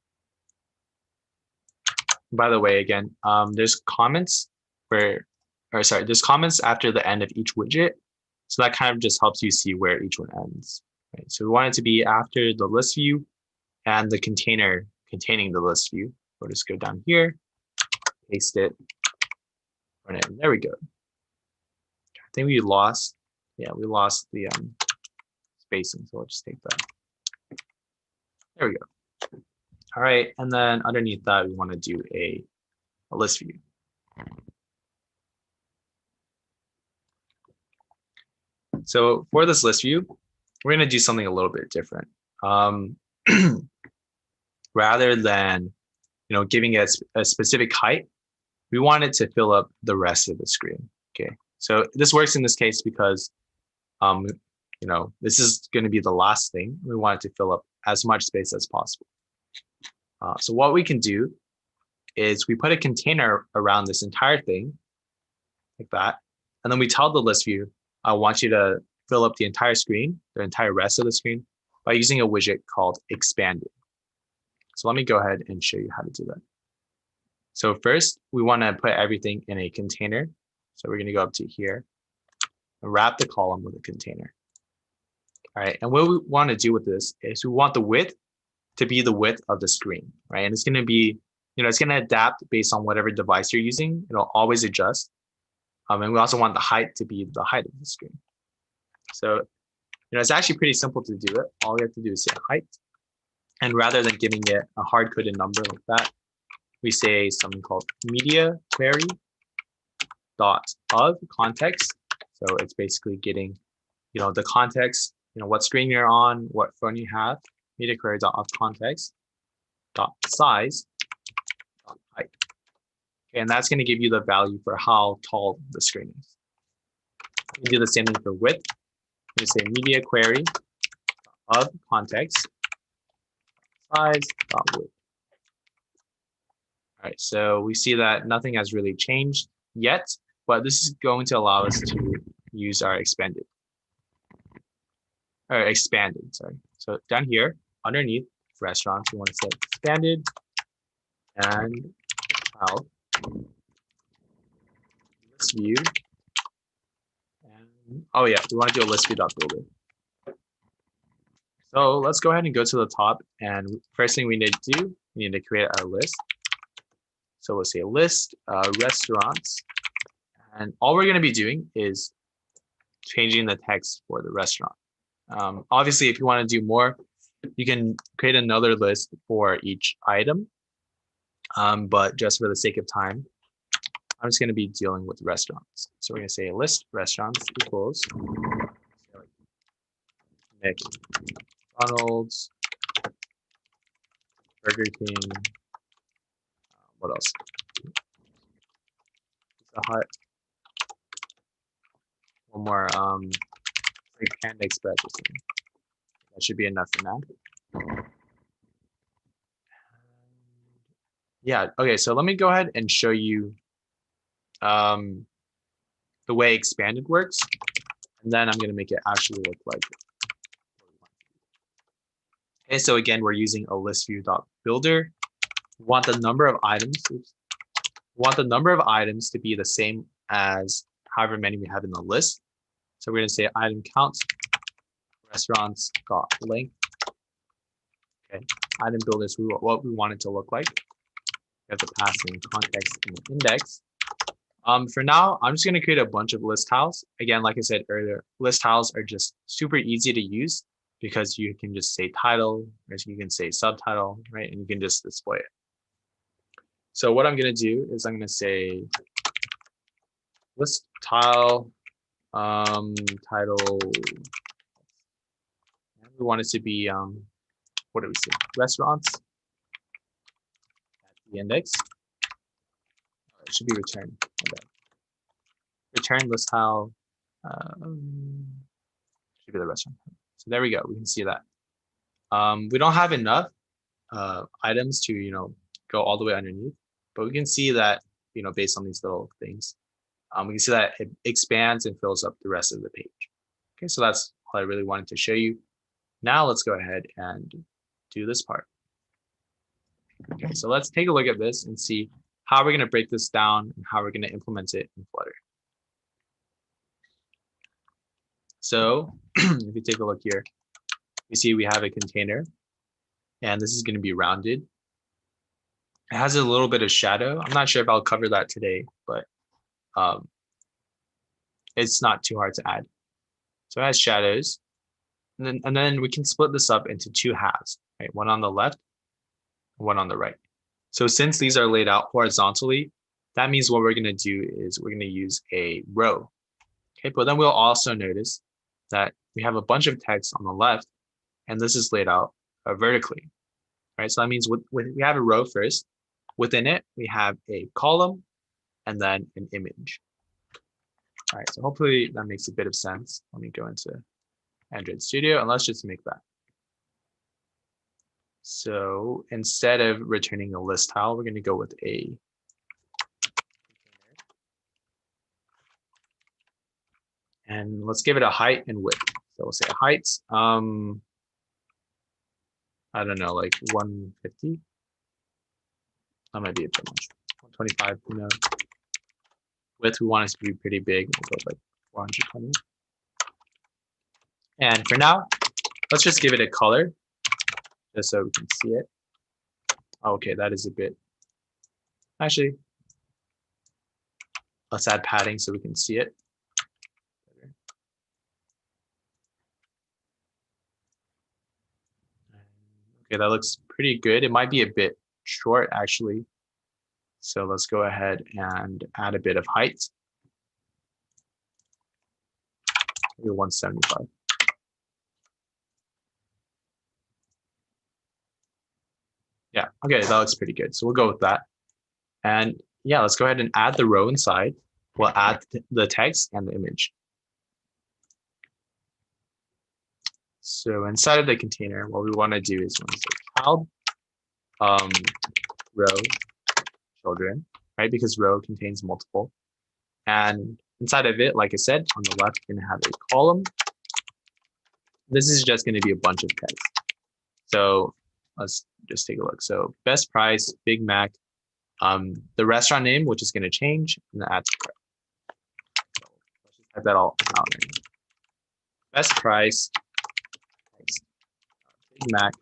By the way, again, there's comments there's comments after the end of each widget. So that kind of just helps you see where each one ends. Right? So we want it to be after the list view and the container containing the list view. We'll just go down here, paste it, run it, and there we go. I think we lost the spacing, so we'll just take that. There we go. All right, and then underneath that, we want to do a list view. So for this list view, we're going to do something a little bit different. Rather than giving it a specific height, we want it to fill up the rest of the screen. Okay, so this works in this case because this is going to be the last thing. We want it to fill up as much space as possible. So what we can do is we put a container around this entire thing, like that, and then we tell the list view, I want you to fill up the entire screen, the entire rest of the screen, by using a widget called expanded. So let me go ahead and show you how to do that. So first, we want to put everything in a container. So we're going to go up to here and wrap the column with a container. All right, and what we want to do with this is we want the width to be the width of the screen, right? And it's going to be, it's going to adapt based on whatever device you're using. It'll always adjust. And we also want the height to be the height of the screen. So it's actually pretty simple to do it. All we have to do is say height. And rather than giving it a hard-coded number like that, we say something called media query dot of context. So it's basically getting, the context, what screen you're on, what phone you have, media query dot of context dot size dot height. Okay, and that's going to give you the value for how tall the screen is. You do the same thing for width. You say media query of context size dot width. All right, so we see that nothing has really changed yet, but this is going to allow us to use our expanded. So down here, underneath restaurants, we want to say expanded and child list view. And oh yeah, we want to do a listview.builder. So let's go ahead and go to the top. And first thing we need to do, we need to create our list. So we'll say list restaurants. And all we're going to be doing is changing the text for the restaurant. Obviously, if you want to do more, you can create another list for each item. But just for the sake of time, I'm just going to be dealing with restaurants. So we're going to say list restaurants equals McDonald's, Burger King, what else? Pizza Hut. One more, like Panda Express or something. That should be enough for now. Yeah, okay, so let me go ahead and show you the way expanded works, and then I'm going to make it actually look like it. Okay, so again, we're using a listview.builder. We want the number of items. To be the same as however many we have in the list. So we're going to say item count restaurants got length. Okay, item builder is what we want it to look like. We have to pass in context and index. For now, I'm just going to create a bunch of list tiles. Again, like I said earlier, list tiles are just super easy to use because you can just say title, or you can say subtitle, right? And you can just display it. So what I'm going to do is I'm going to say list tile title. And we want it to be what do we say? Restaurants at the index. It should be return. Okay. Return list tile should be the restaurant. So there we go. We can see that. We don't have enough items to go all the way underneath, but we can see that based on these little things, we can see that it expands and fills up the rest of the page. Okay, so that's all I really wanted to show you. Now let's go ahead and do this part. Okay, so let's take a look at this and see how we're going to break this down and how we're going to implement it in Flutter. So if you take a look here, you see we have a container, and this is going to be rounded. It has a little bit of shadow. I'm not sure if I'll cover that today, but it's not too hard to add. So it has shadows. And then we can split this up into two halves, right? One on the left, one on the right. So since these are laid out horizontally, that means what we're going to do is we're going to use a row. Okay, but then we'll also notice that we have a bunch of text on the left, and this is laid out vertically, right? So that means we have a row first. Within it, we have a column and then an image. All right, so hopefully that makes a bit of sense. Let me go into Android Studio, and let's just make that. So instead of returning a list tile, we're going to go with a and let's give it a height and width. So we'll say height, I don't know, like 150. That might be a bit much. 125, who knows? Width, we want it to be pretty big. We'll go like 420. And for now, let's just give it a color, just so we can see it. Okay, that is a bit. Actually, let's add padding so we can see it. Okay, that looks pretty good. It might be a bit short actually. So let's go ahead and add a bit of height. Maybe 175. Yeah, okay, that looks pretty good. So we'll go with that. And yeah, let's go ahead and add the row inside. We'll add the text and the image. So inside of the container, what we want to do is want to say child row children, right? Because row contains multiple. And inside of it, like I said, on the left, you're going to have a column. This is just going to be a bunch of text. So let's just take a look. So best price, Big Mac, the restaurant name, which is going to change, and the add to cart. So let's just type that all out. Best price, text, Big Mac.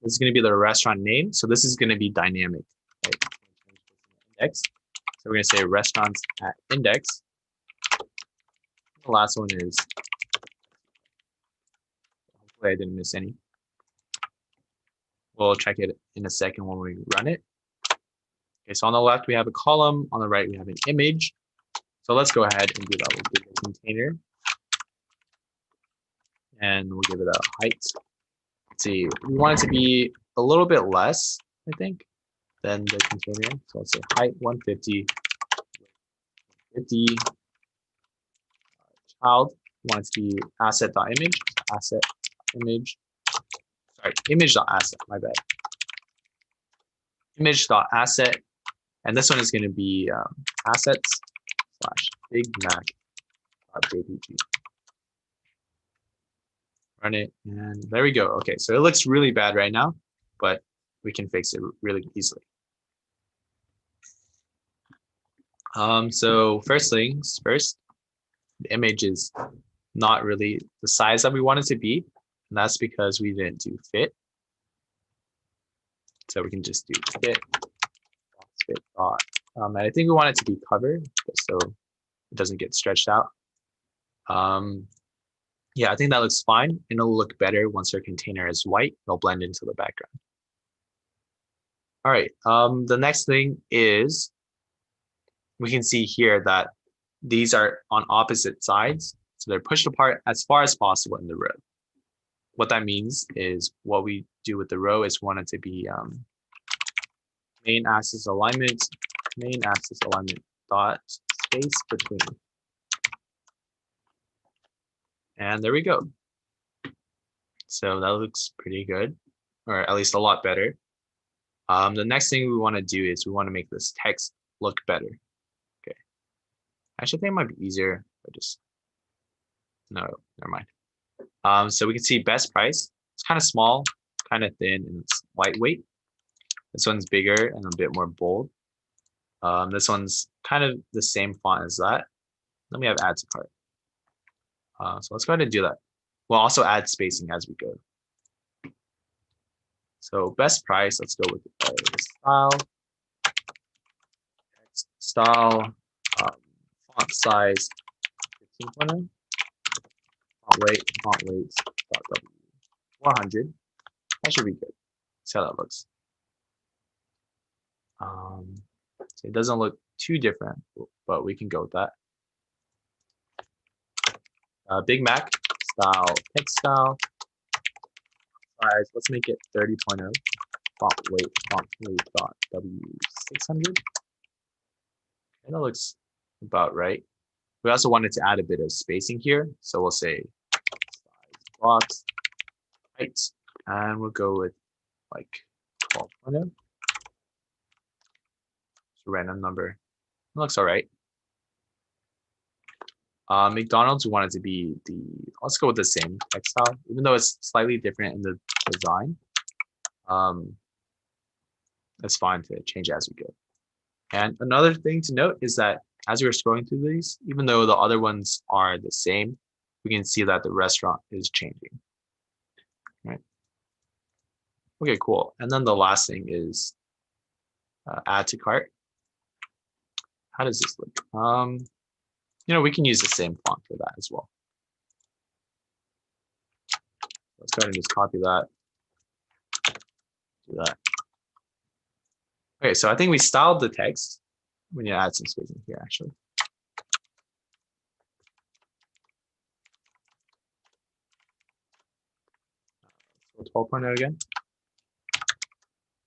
This is going to be the restaurant name. So this is going to be dynamic. Right? Index. So we're going to say restaurants at index. The last one is, hopefully I didn't miss any. We'll check it in a second when we run it. Okay, so on the left, we have a column. On the right, we have an image. So let's go ahead and do that. We'll give it a container. And we'll give it a height. Let's see, we want it to be a little bit less, I think, than the container. So let's say height 150, 50. Child, we want it to be asset.image, asset.image. Sorry, image.asset, my bad. Image.asset, and this one is going to be assets / Big Mac.jpg. Run it, and there we go. Okay, so it looks really bad right now, but we can fix it really easily. So first things first, the image is not really the size that we want it to be, and that's because we didn't do fit. So we can just do fit dot. And I think we want it to be covered so it doesn't get stretched out. Yeah, I think that looks fine, and it'll look better once our container is white. It'll blend into the background. All right, the next thing is we can see here that these are on opposite sides. So they're pushed apart as far as possible in the row. What that means is what we do with the row is want it to be main axis alignment dot space between. And there we go. So that looks pretty good, or at least a lot better. The next thing we want to do is we want to make this text look better. Okay. Actually, I think it might be easier. No, never mind. So we can see best price. It's kind of small, kind of thin, and it's lightweight. This one's bigger and a bit more bold. This one's kind of the same font as that. Then we have add to cart. So let's go ahead and do that. We'll also add spacing as we go. So best price, let's go with style, font size 15 font weight, .w 400. That should be good. See how that looks. So it doesn't look too different, but we can go with that. Big Mac style, text style, size. Let's make it 30.0. Font weight .w 600. Okay, that looks about right. We also wanted to add a bit of spacing here, so we'll say size box height, and we'll go with like 12.0. It's a random number. It looks all right. McDonald's, we want it to be let's go with the same text style, even though it's slightly different in the design. It's fine to change as we go. And another thing to note is that as we're scrolling through these, even though the other ones are the same, we can see that the restaurant is changing. Right? Okay, cool. And then the last thing is add to cart. How does this look? We can use the same font for that as well. Let's go ahead and just copy that, Do that. Okay, so I think we styled the text. We need to add some spacing here, actually. So 12.0 again.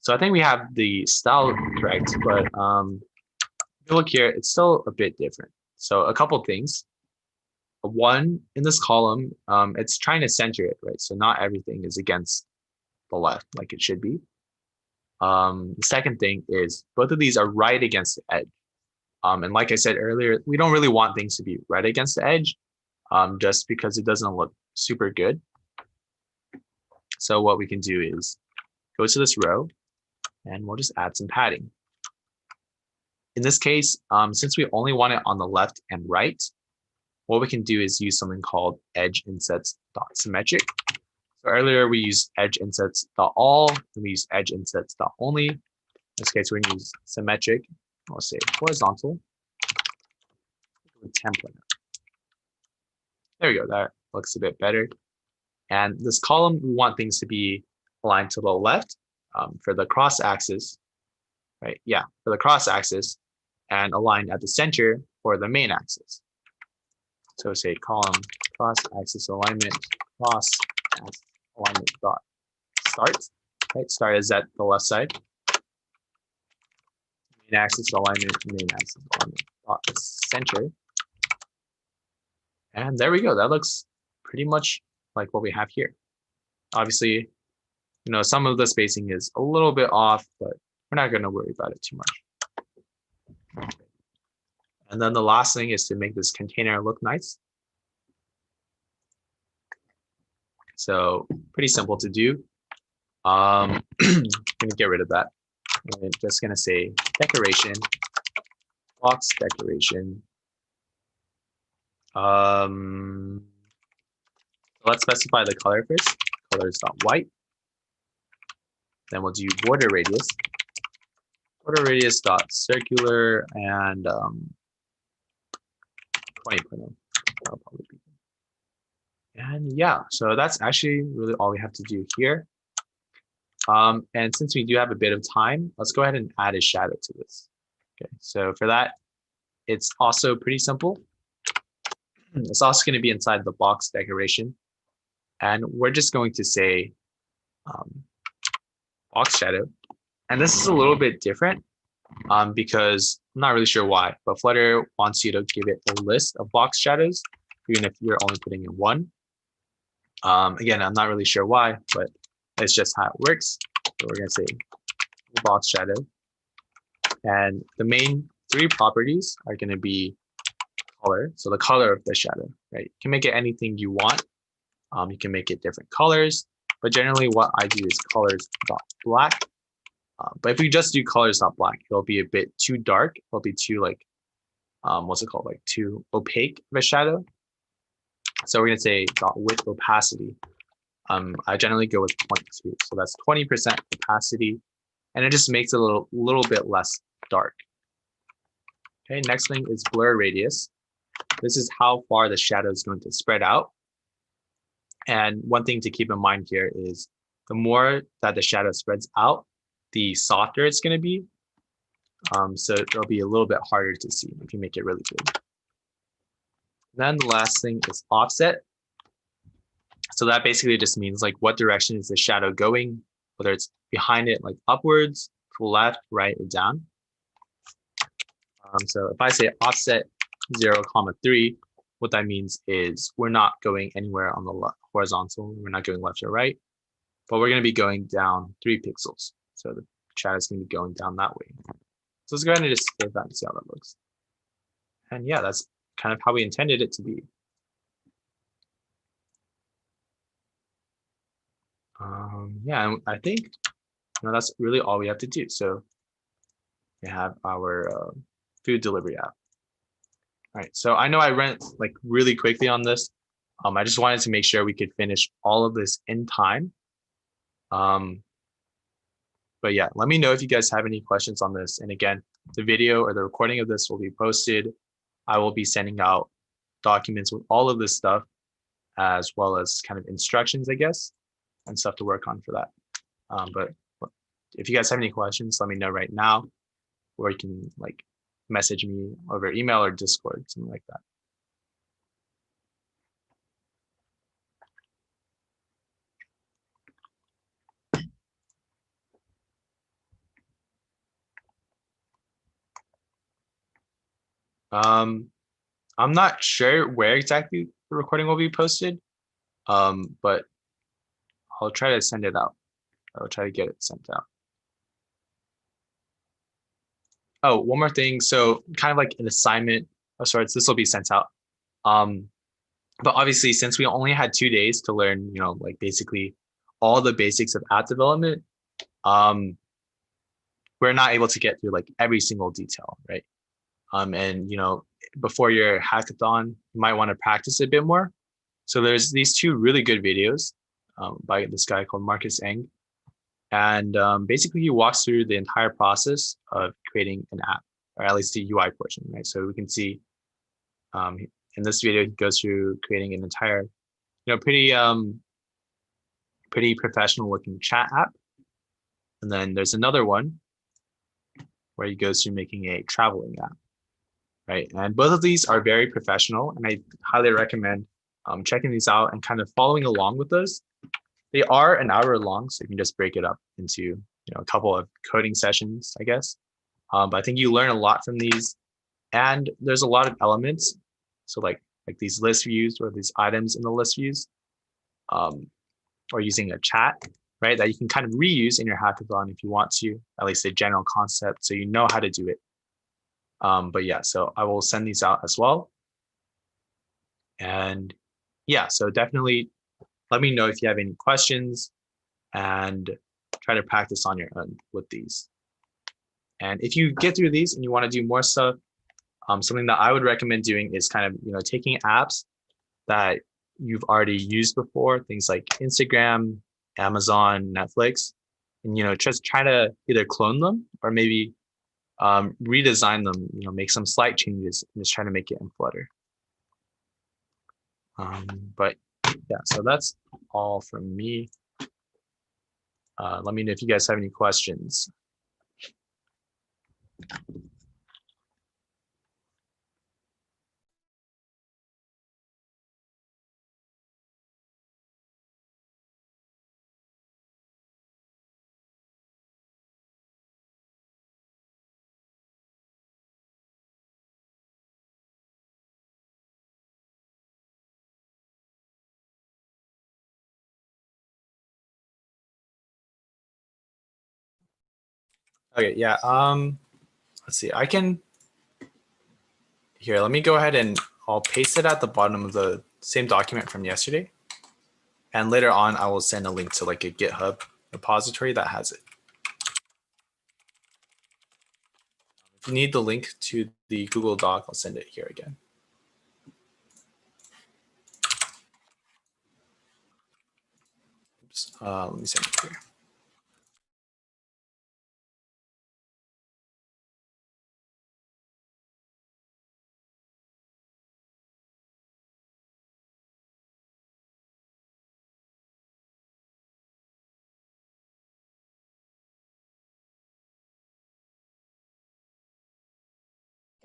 So I think we have the style correct, but if you look here, it's still a bit different. So a couple things. One, in this column, it's trying to center it, right? So not everything is against the left like it should be. The second thing is both of these are right against the edge. And like I said earlier, we don't really want things to be right against the edge just because it doesn't look super good. So what we can do is go to this row and we'll just add some padding. In this case, since we only want it on the left and right, what we can do is use something called edge insets.symmetric. So earlier we used edge insets.all, and we use edge insets.only. In this case, we're going to use symmetric. I'll say horizontal. 10.0. There we go. That looks a bit better. And this column, we want things to be aligned to the left for the cross axis, right? Yeah, for the cross axis, and aligned at the center for the main axis. So say column cross axis alignment cross axis alignment dot start. Right, start is at the left side. Main axis alignment dot center. And there we go. That looks pretty much like what we have here. Obviously, you know, some of the spacing is a little bit off, but we're not going to worry about it too much. And then the last thing is to make this container look nice. So pretty simple to do. I'm going to get rid of that. I'm just going to say decoration, box decoration. Let's specify the color first. Color is white. Then we'll do border radius. Border radius dot circular and 20.0. That'll probably be. And yeah, so that's actually really all we have to do here. And since we do have a bit of time, let's go ahead and add a shadow to this. Okay, so for that, it's also pretty simple. It's also going to be inside the box decoration. And we're just going to say box shadow. And this is a little bit different because I'm not really sure why, but Flutter wants you to give it a list of box shadows, even if you're only putting in one. Again, I'm not really sure why, but it's just how it works. So we're going to say box shadow. And the main three properties are going to be color. So the color of the shadow, right? You can make it anything you want. You can make it different colors, but generally what I do is colors.black. But if we just do colors.black, it'll be a bit too dark. It'll be too like, what's it called? Like too opaque of a shadow. So we're going to say .width opacity. I generally go with 22. So that's 20% opacity. And it just makes it a little bit less dark. Okay, next thing is blur radius. This is how far the shadow is going to spread out. And one thing to keep in mind here is the more that the shadow spreads out, the softer it's going to be. So it'll be a little bit harder to see if you make it really big. Then the last thing is offset. So that basically just means like what direction is the shadow going, whether it's behind it, like upwards, to left, right, or down. So if I say offset 0,3, what that means is we're not going anywhere on the horizontal. We're not going left or right, but we're going to be going down 3 pixels. So the shadow is going to be going down that way. So let's go ahead and just save that and see how that looks. And yeah, that's kind of how we intended it to be. Yeah, and I think that's really all we have to do. So we have our food delivery app. All right, so I know I went like really quickly on this. I just wanted to make sure we could finish all of this in time. But yeah, let me know if you guys have any questions on this. And again, the video or the recording of this will be posted. I will be sending out documents with all of this stuff, as well as kind of instructions, I guess, and stuff to work on for that. But if you guys have any questions, let me know right now, or you can like message me over email or Discord, something like that. I'm not sure where exactly the recording will be posted, but I'll try to send it out. I'll try to get it sent out. Oh, one more thing. So kind of like an assignment of sorts, this will be sent out. But obviously, since we only had 2 days to learn, like basically all the basics of app development, we're not able to get through like every single detail, right? And before your hackathon, you might want to practice a bit more. So there's these two really good videos by this guy called Marcus Eng. And basically he walks through the entire process of creating an app, or at least the UI portion, right? So we can see in this video, he goes through creating an entire, pretty professional looking chat app. And then there's another one where he goes through making a traveling app, right? And both of these are very professional, and I highly recommend checking these out and kind of following along with those. They are an hour long, so you can just break it up into a couple of coding sessions, I guess. But I think you learn a lot from these, and there's a lot of elements. So like these list views or these items in the list views, or using a chat, right? That you can kind of reuse in your hackathon if you want to, at least a general concept, so you know how to do it. But yeah, so I will send these out as well. And yeah, so definitely let me know if you have any questions, and try to practice on your own with these. And if you get through these and you want to do more stuff, something that I would recommend doing is kind of, taking apps that you've already used before, things like Instagram, Amazon, Netflix, and, just try to either clone them or maybe redesign them, make some slight changes and just try to make it in Flutter. But yeah, so that's all from me. Let me know if you guys have any questions. Okay, yeah. Let's see. I can here. Let me go ahead and I'll paste it at the bottom of the same document from yesterday, and later on I will send a link to like a GitHub repository that has it. If you need the link to the Google Doc, I'll send it here again. Oops. Let me send it here.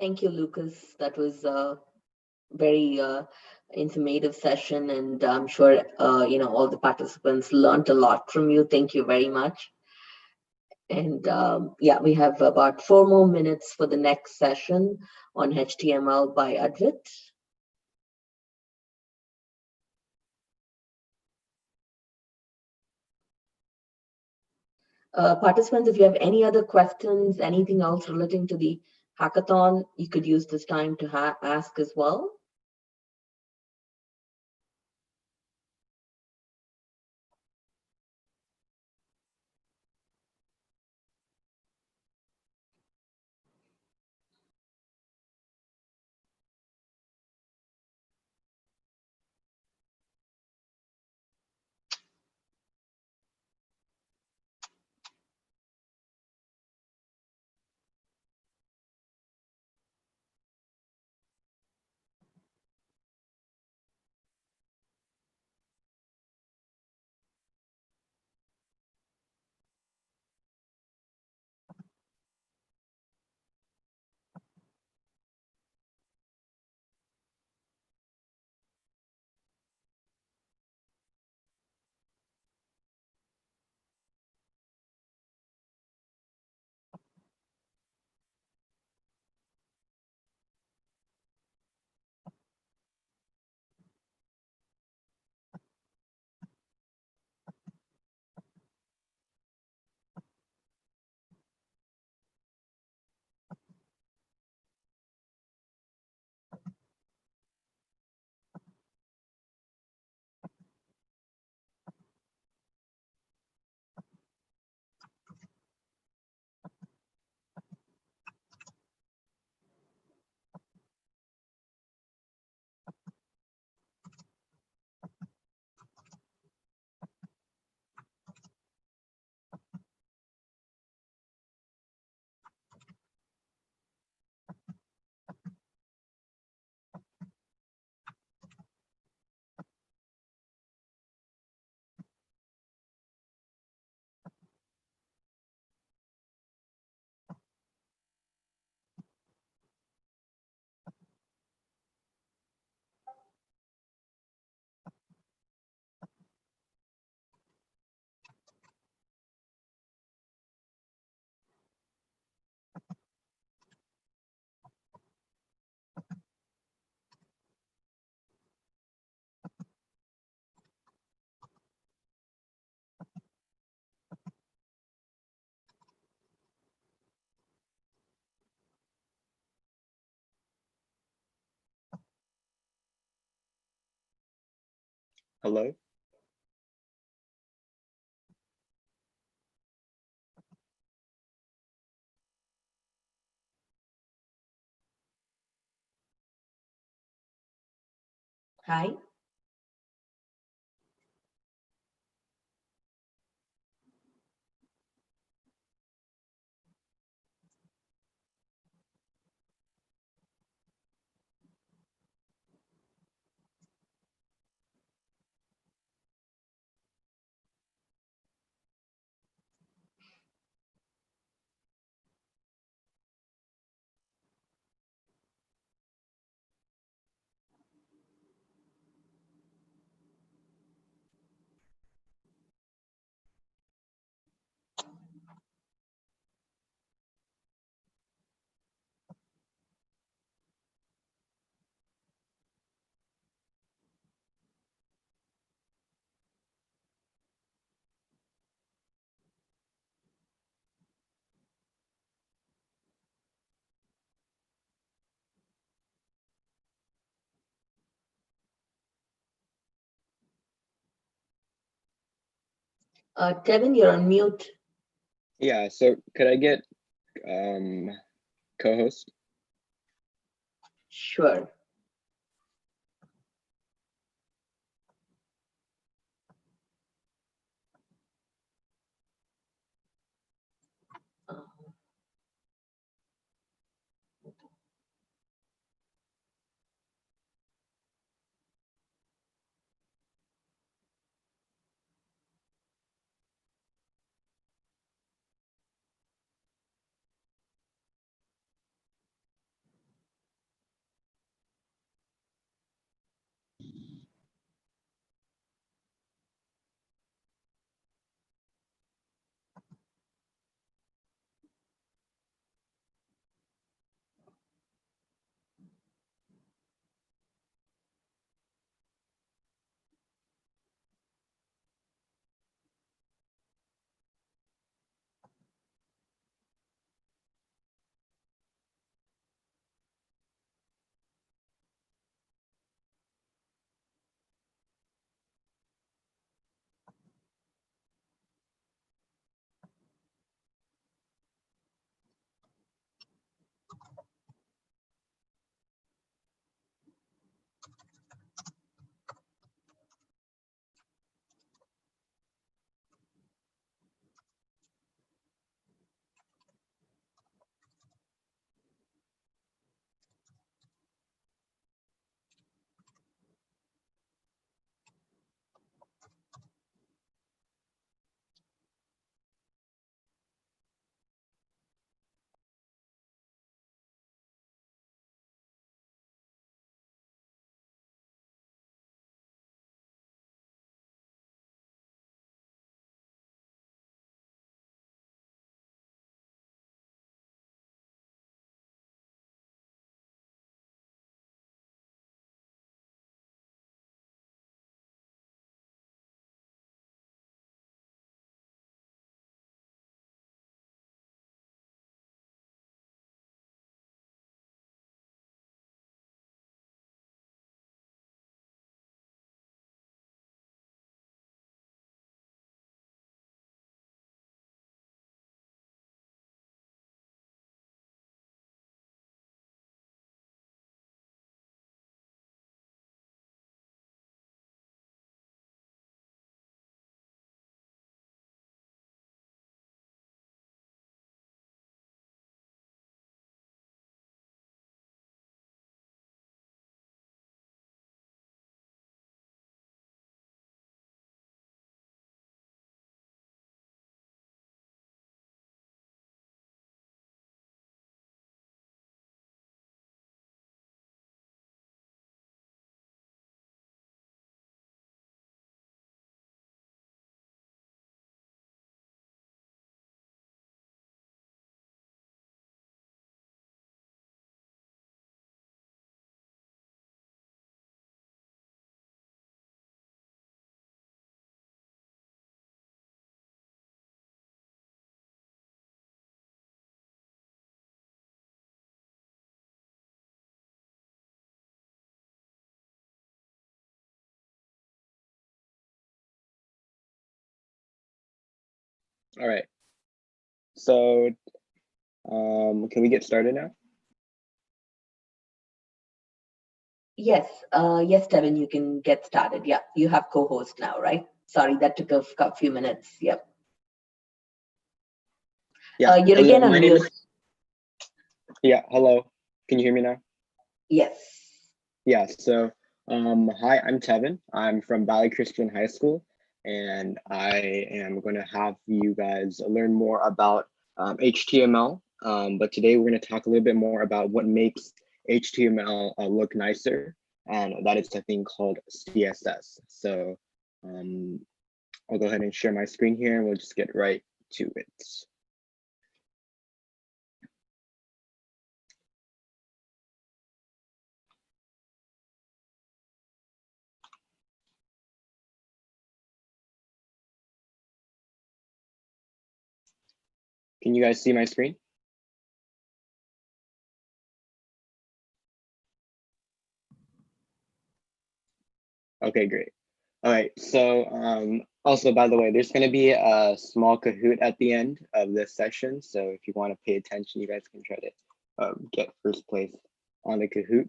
Thank you, Lucas. That was a very informative session, and I'm sure all the participants learned a lot from you. Thank you very much. And yeah, we have about 4 more minutes for the next session on HTML by Advit. Participants, if you have any other questions, anything else relating to the hackathon, you could use this time to ask as well. Hello? Hi. Kevin, you're on mute. Yeah, so could I get co-host? Sure. All right. So can we get started now? Yes, yes, Devin, you can get started. Yeah, you have co-host now, right? Sorry, that took a few minutes. Yep. Yeah. You're Hello, again my on name mute. is. Yeah. Hello. Can you hear me now? Yes. Yeah. So hi, I'm Tevin. I'm from Valley Christian High School, and I am going to have you guys learn more about HTML. But today we're going to talk a little bit more about what makes HTML look nicer, and that is a thing called CSS. So I'll go ahead and share my screen here, and we'll just get right to it. Can you guys see my screen? Okay, great. All right, so also, by the way, there's going to be a small Kahoot at the end of this session. So if you want to pay attention, you guys can try to get first place on the Kahoot.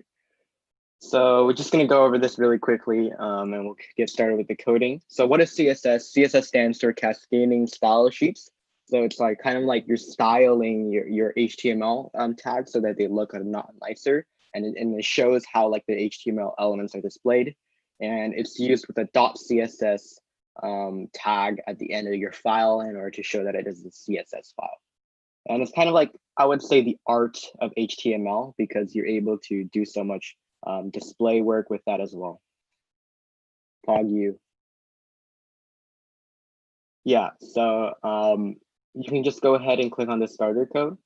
So we're just going to go over this really quickly and we'll get started with the coding. So what is CSS? CSS stands for Cascading Style Sheets. So it's like kind of like you're styling your HTML tags so that they look not nicer. And it shows how like the HTML elements are displayed. And it's used with a .css tag at the end of your file in order to show that it is a CSS file. And it's kind of like, I would say, the art of HTML because you're able to do so much display work with that as well. Fog you. Yeah, so you can just go ahead and click on the starter code.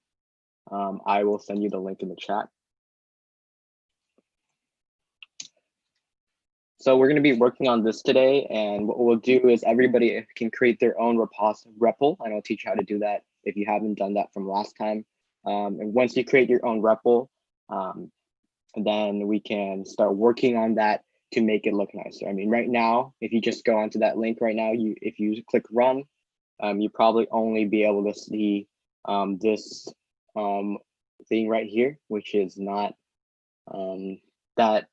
I will send you the link in the chat. So we're going to be working on this today, and what we'll do is everybody can create their own REPL, and I'll teach you how to do that if you haven't done that from last time. And once you create your own REPL, then we can start working on that to make it look nicer. I mean, right now, if you just go onto that link right now, if you click run, you probably only be able to see this thing right here, which is not that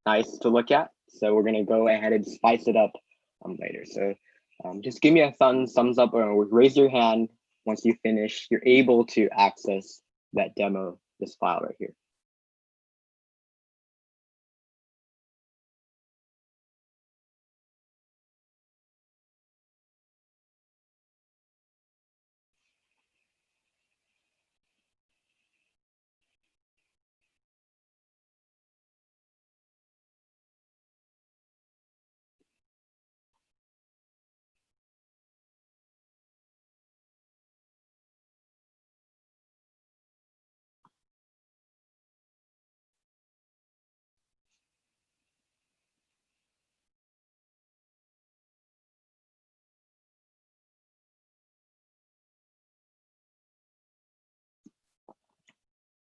nice to look at. So we're gonna go ahead and spice it up later. So just give me a thumbs up or raise your hand once you finish. You're able to access that demo, this file right here.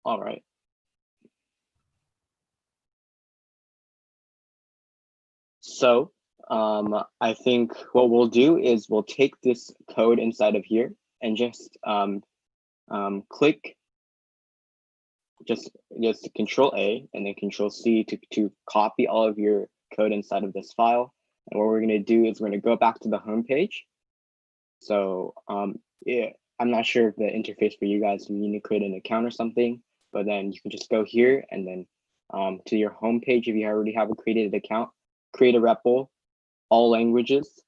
All right. So I think what we'll do is we'll take this code inside of here and just click just Control A and then Control C to copy all of your code inside of this file. And what we're going to do is we're going to go back to the home page. So yeah, I'm not sure if the interface for you guys, you need to create an account or something, but then you can just go here and then to your home page if you already have a created account, create a REPL, all languages,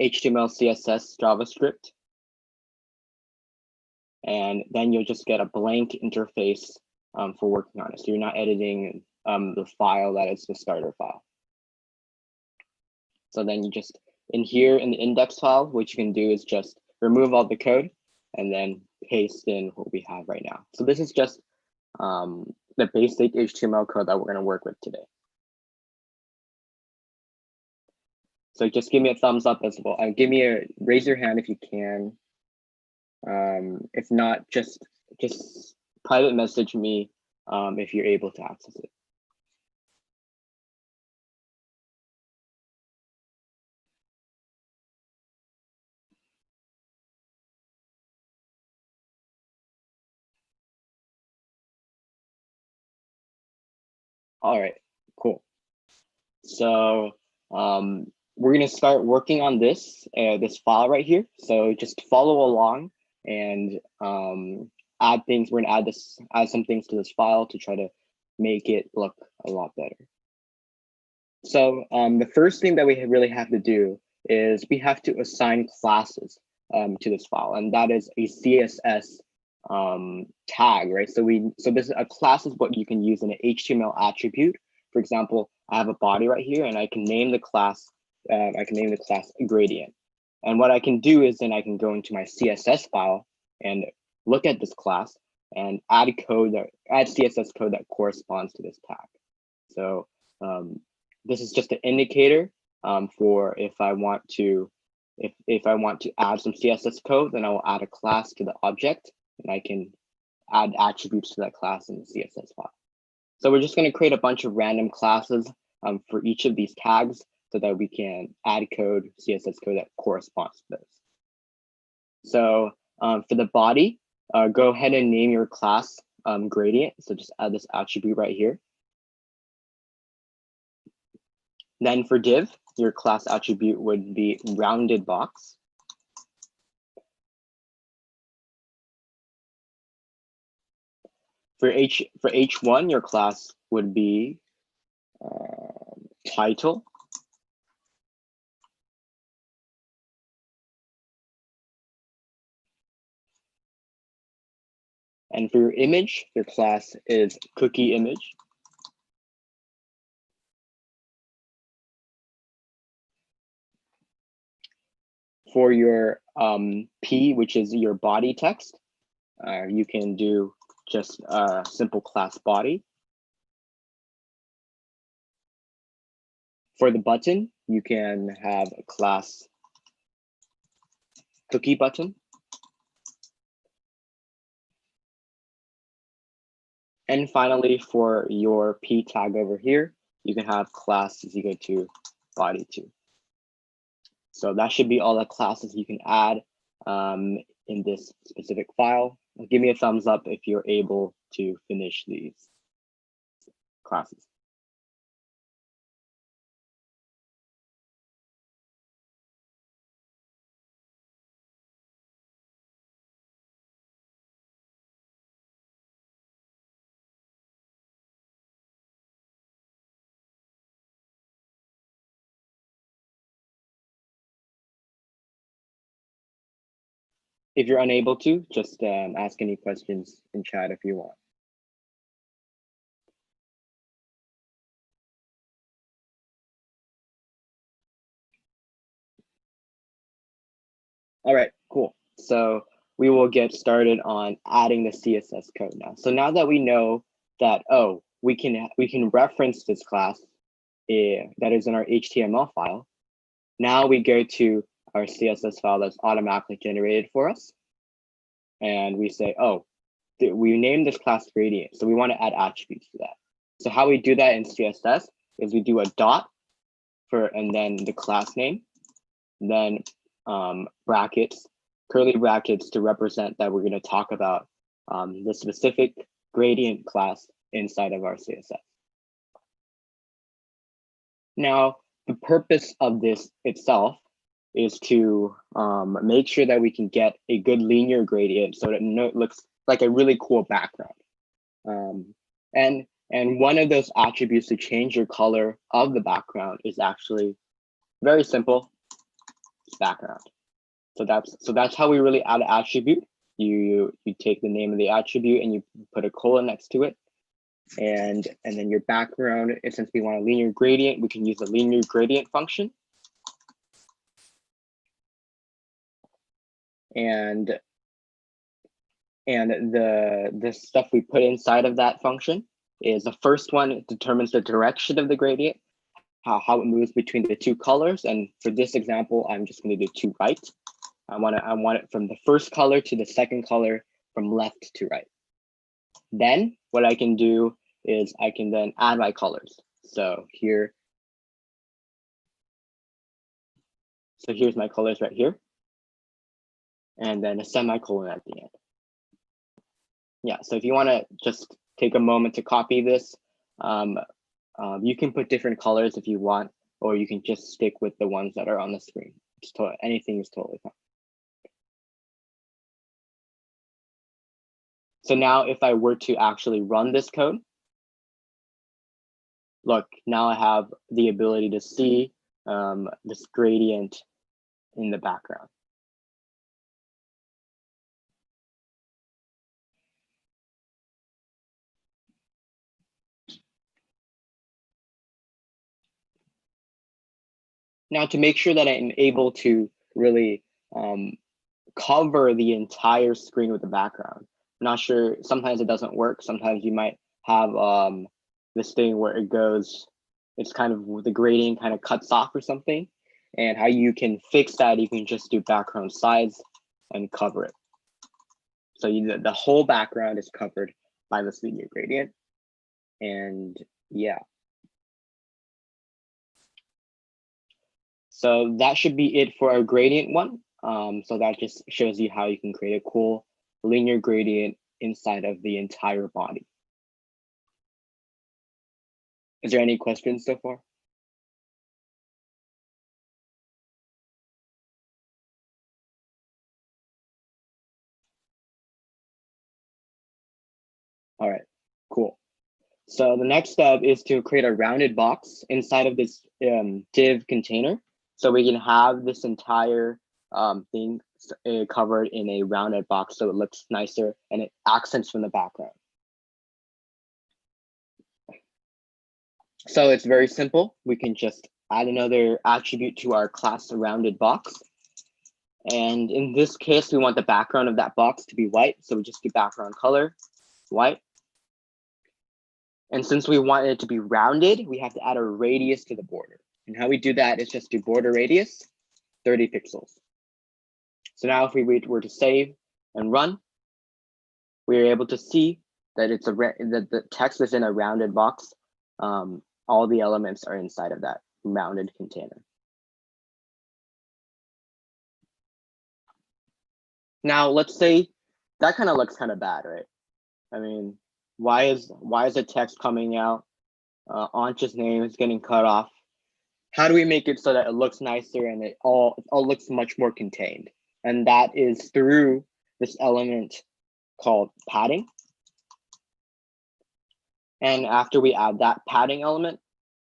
HTML, CSS, JavaScript, and then you'll just get a blank interface for working on it. So you're not editing the file that is the starter file. So then you just, in here in the index file, what you can do is just remove all the code and then paste in what we have right now. So this is just the basic HTML code that we're going to work with today. So just give me a thumbs up as well. Raise your hand if you can. If not, just private message me if you're able to access it. All right, cool. So we're going to start working on this file right here. So just follow along and add things. We're going to add some things to this file to try to make it look a lot better. So the first thing that we really have to do is we have to assign classes to this file, and that is a CSS tag, right? So this is a class is what you can use in an HTML attribute. For example, I have a body right here, and I can name the class. Gradient. And what I can do is then I can go into my CSS file and look at this class and add CSS code that corresponds to this tag. So this is just an indicator for if I want to add some CSS code, then I will add a class to the object, and I can add attributes to that class in the CSS file. So we're just going to create a bunch of random classes for each of these tags so that we can add CSS code that corresponds to those. So for the body, go ahead and name your class gradient. So just add this attribute right here. Then for div, your class attribute would be rounded box. For H1, your class would be title. And for your image, your class is cookie image. For your P, which is your body text, you can do just a simple class body. For the button, you can have a class cookie button. And finally, for your P tag over here, you can have class is equal to body2. So that should be all the classes you can add in this specific file. Give me a thumbs up if you're able to finish these classes. If you're unable to, just ask any questions in chat if you want. All right, cool. So we will get started on adding the CSS code now. So now that we know that, oh, we can reference this class that is in our HTML file, now we go to our CSS file that's automatically generated for us. And we say, oh, we named this class gradient, so we want to add attributes to that. So how we do that in CSS is we do a dot and then the class name, then brackets, curly brackets to represent that we're going to talk about the specific gradient class inside of our CSS. Now, the purpose of this itself is to make sure that we can get a good linear gradient so that it looks like a really cool background. And one of those attributes to change your color of the background is actually very simple, it's background. So that's how we really add an attribute. You take the name of the attribute and you put a colon next to it. And then your background, since we want a linear gradient, we can use the linear gradient function. And the stuff we put inside of that function is the first one. It determines the direction of the gradient, how it moves between the two colors. And for this example, I'm just going to do to right. I want it from the first color to the second color, from left to right. Then what I can do is I can then add my colors. So here's my colors right here. And then a semicolon at the end. Yeah, so if you want to just take a moment to copy this, You can put different colors if you want, or you can just stick with the ones that are on the screen. Anything is totally fine. So now if I were to actually run this code, look, now I have the ability to see this gradient in the background. Now to make sure that I'm able to really cover the entire screen with the background, I'm not sure, sometimes it doesn't work. Sometimes you might have this thing where it goes, it's kind of the gradient kind of cuts off or something. And how you can fix that, you can just do background size and cover it. So the whole background is covered by this linear gradient. And yeah. So that should be it for our gradient one. So that just shows you how you can create a cool linear gradient inside of the entire body. Is there any questions so far? All right, cool. So the next step is to create a rounded box inside of this div container. So we can have this entire thing covered in a rounded box so it looks nicer and it accents from the background. So it's very simple. We can just add another attribute to our class rounded box. And in this case, we want the background of that box to be white. So we just do background color, white. And since we want it to be rounded, we have to add a radius to the border. And how we do that is just do border radius, 30 pixels. So now if we were to save and run, we are able to see that that the text is in a rounded box. All the elements are inside of that rounded container. Now let's say that kind of looks kind of bad, right? I mean, why is the text coming out? Ansh's name is getting cut off. How do we make it so that it looks nicer and it all looks much more contained? And that is through this element called padding. And after we add that padding element,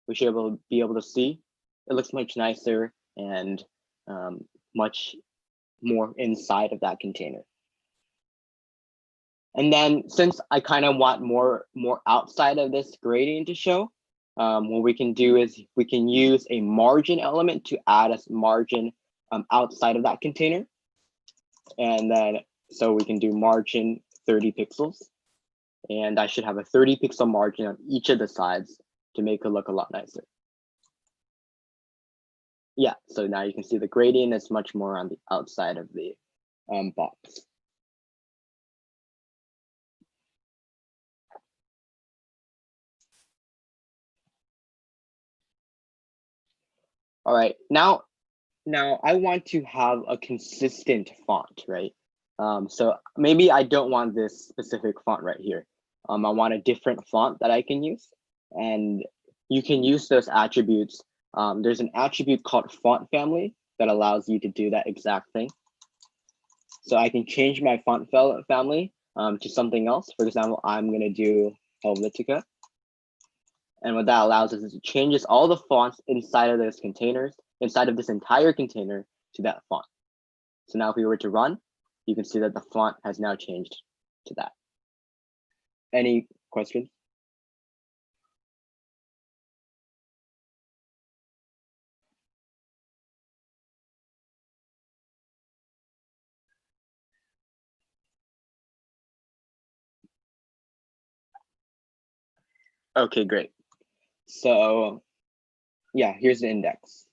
we should be able to see it looks much nicer and much more inside of that container. And then since I kind of want more outside of this gradient to show, what we can do is we can use a margin element to add a margin outside of that container. And then so we can do margin 30 pixels. And I should have a 30 pixel margin on each of the sides to make it look a lot nicer. Yeah, so now you can see the gradient is much more on the outside of the box. All right, now I want to have a consistent font, right? So maybe I don't want this specific font right here. I want a different font that I can use, and you can use those attributes. There's an attribute called font family that allows you to do that exact thing. So I can change my font family to something else. For example, I'm going to do Helvetica. And what that allows us is it changes all the fonts inside of those containers, inside of this entire container to that font. So now if we were to run, you can see that the font has now changed to that. Any questions? Okay, great. So yeah, here's the index.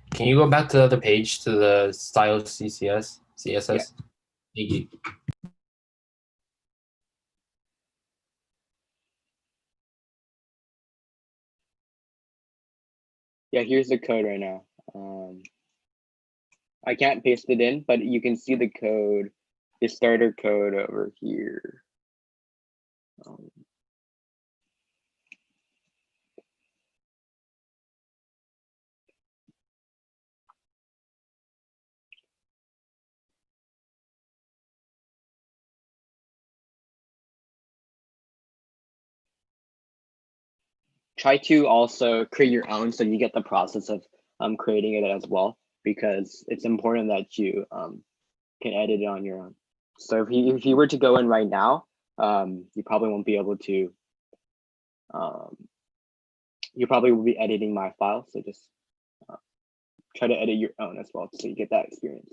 Can you go back to the other page to the style CSS? Yeah. Thank you. Yeah, here's the code right now. I can't paste it in, but you can see the code, the starter code over here. Try to also create your own so you get the process of creating it as well, because it's important that you can edit it on your own. So if you were to go in right now, you probably won't be able to, you probably will be editing my file. So just try to edit your own as well so you get that experience.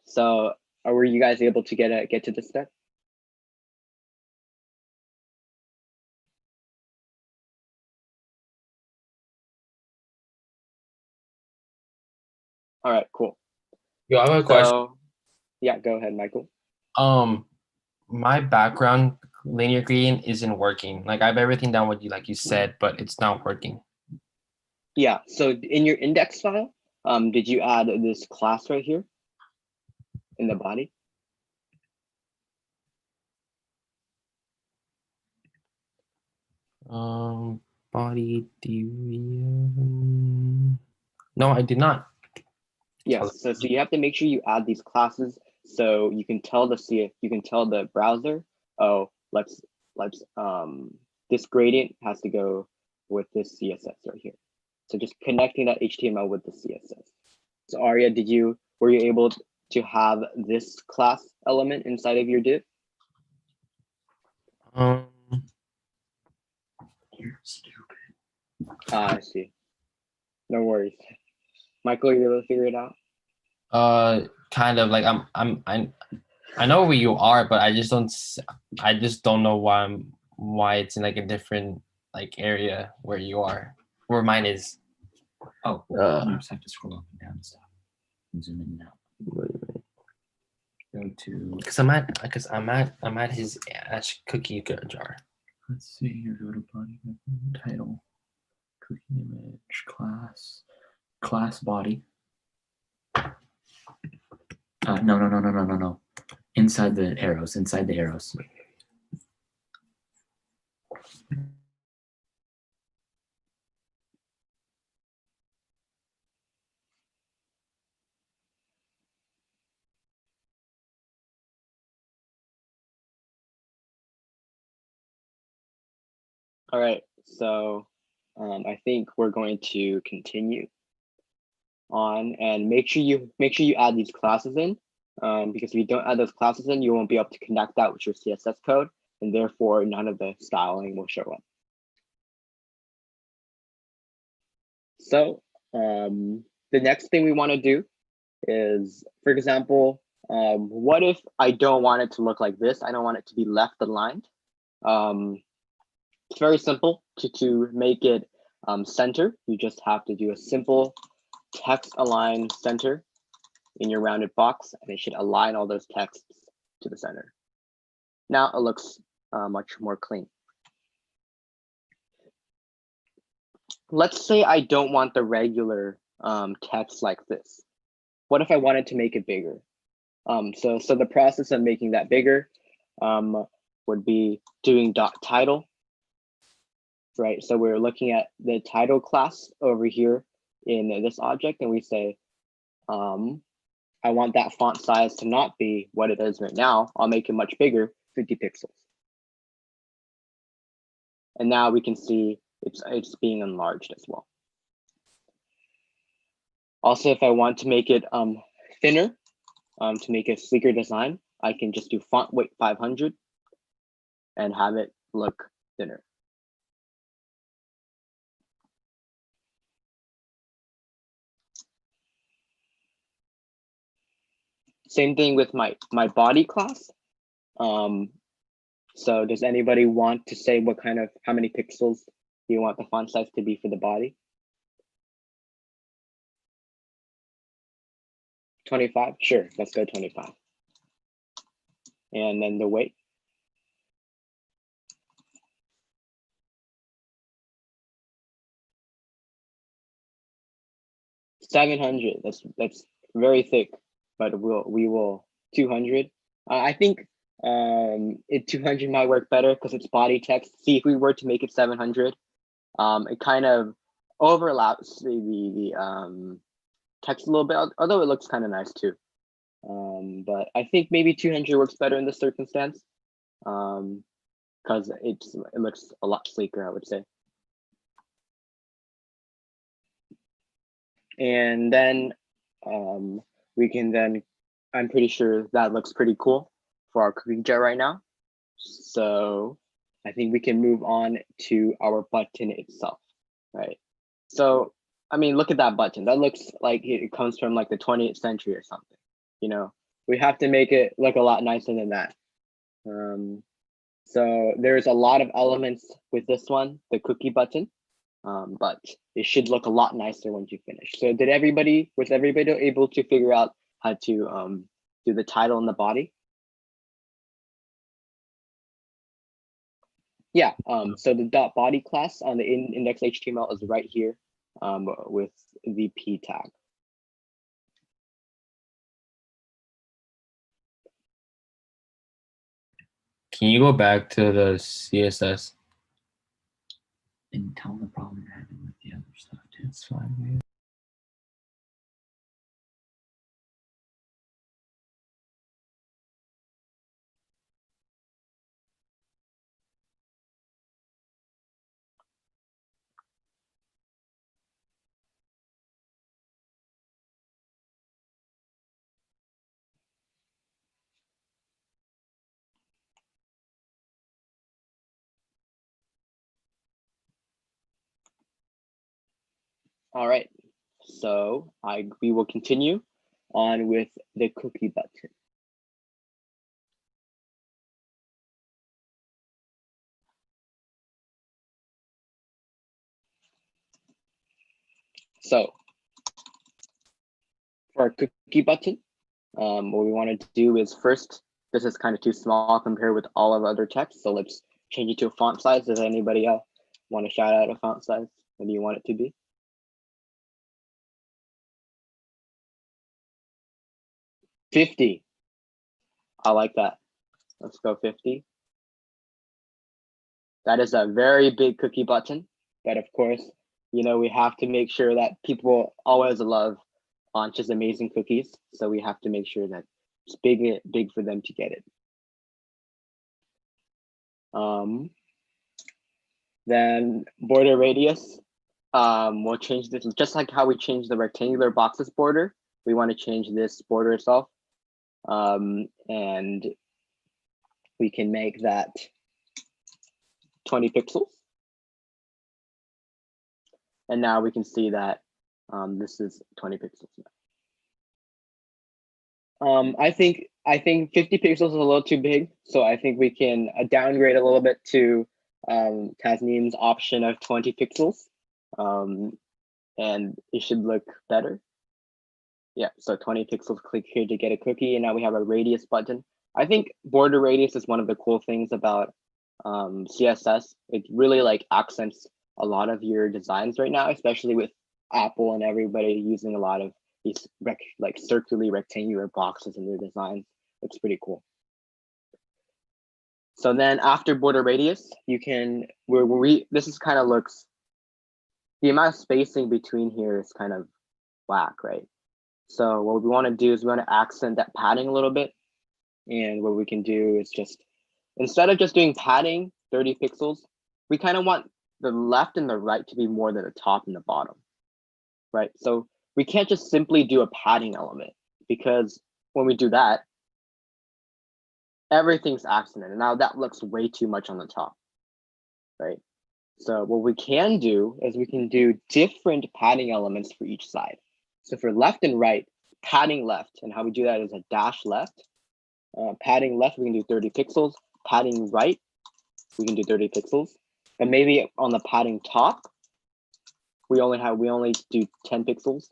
So were you guys able to get to this step? All right, cool. Yo, I have a question. So yeah, go ahead, Michael. My background linear gradient isn't working. Like I have everything down what you like you said, but it's not working. Yeah, so in your index file, did you add this class right here in the body? Body deviation. No, I did not. Yes, so you have to make sure you add these classes so you can tell the browser, oh, this gradient has to go with this CSS right here. So just connecting that HTML with the CSS. So Arya, were you able to have this class element inside of your div? You're stupid. I see. No worries. Michael, are you able to figure it out? Kind of like I know where you are, but I just don't know why it's in like a different like area where you are, where mine is. Oh, you just have to scroll up and down and stuff. And zoom in and out. Go to. Because I'm at his Ash cookie jar. Let's see here. Go to body title, cookie image, class body. No. Inside the arrows. All right, so I think we're going to continue on and make sure you add these classes in, because if you don't add those classes in, you won't be able to connect that with your CSS code, and therefore none of the styling will show up. So the next thing we want to do is, for example, what if I don't want it to look like this? I don't want it to be left aligned. It's very simple to make it center. You just have to do a simple text align center in your rounded box, and it should align all those texts to the center. Now it looks much more clean. Let's say I don't want the regular text like this. What if I wanted to make it bigger? So the process of making that bigger would be doing .title. Right, so we're looking at the title class over here in this object, and we say, I want that font size to not be what it is right now. I'll make it much bigger, 50 pixels. And now we can see it's being enlarged as well. Also, if I want to make it thinner, to make a sleeker design, I can just do font weight 500 and have it look thinner. Same thing with my body class. So does anybody want to say how many pixels you want the font size to be for the body? 25? Sure, let's go 25. And then the weight. 700. That's very thick, but we will 200. I think 200 might work better because it's body text. See, if we were to make it 700, it kind of overlaps the text a little bit, although it looks kind of nice too. But I think maybe 200 works better in this circumstance, because it looks a lot sleeker, I would say. And then we can then, I'm pretty sure that looks pretty cool for our cookie jar right now. So I think we can move on to our button itself, right? So, I mean, look at that button. That looks like it comes from like the 20th century or something. You know, we have to make it look a lot nicer than that. So there's a lot of elements with this one, the cookie button, but it should look a lot nicer once you finish. So was everybody able to figure out how to do the title and the body? Yeah, so the .body class on the index HTML is right here with the p tag. Can you go back to the CSS? And tell them the problem you're having with the other stuff too. It's fine. Man. All right, so we will continue on with the cookie button. So for our cookie button, what we want to do is first, this is kind of too small compared with all of other text. So let's change it to a font size. Does anybody else want to shout out a font size? What do you want it to be? 50. I like that. Let's go 50. That is a very big cookie button, but of course, you know, we have to make sure that people always love Launch's amazing cookies. So we have to make sure that it's big for them to get it. Then border radius, we'll change this just like how we changed the rectangular boxes border. We want to change this border itself. And we can make that 20 pixels. And now we can see that this is 20 pixels now. I think 50 pixels is a little too big, so I think we can downgrade a little bit to Tasneem's option of 20 pixels, and it should look better. Yeah, so 20 pixels, click here to get a cookie, and now we have a radius button. I think border radius is one of the cool things about CSS. It really like accents a lot of your designs right now, especially with Apple and everybody using a lot of these like circularly rectangular boxes in their designs. Looks pretty cool. So then after border radius, you can, this is kind of looks, the amount of spacing between here is kind of whack, right? So what we want to do is we want to accent that padding a little bit. And what we can do is just, instead of just doing padding 30 pixels, we kind of want the left and the right to be more than the top and the bottom, right? So we can't just simply do a padding element, because when we do that, everything's accented. And now that looks way too much on the top, right? So what we can do is we can do different padding elements for each side. So for left and right, padding left, and how we do that is a dash left. Padding left, we can do 30 pixels. Padding right, we can do 30 pixels. But maybe on the padding top, we only do 10 pixels.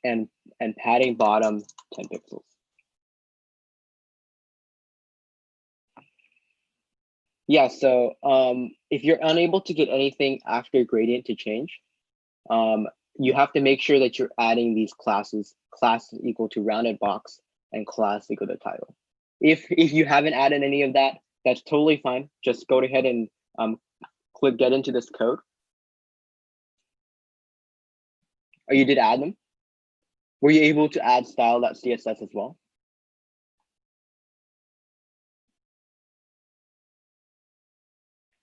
And padding bottom, 10 pixels. Yeah, so if you're unable to get anything after gradient to change, you have to make sure that you're adding these classes, class equal to rounded box and class equal to title. If you haven't added any of that, that's totally fine. Just go ahead and click get into this code. Or you did add them? Were you able to add style.css as well?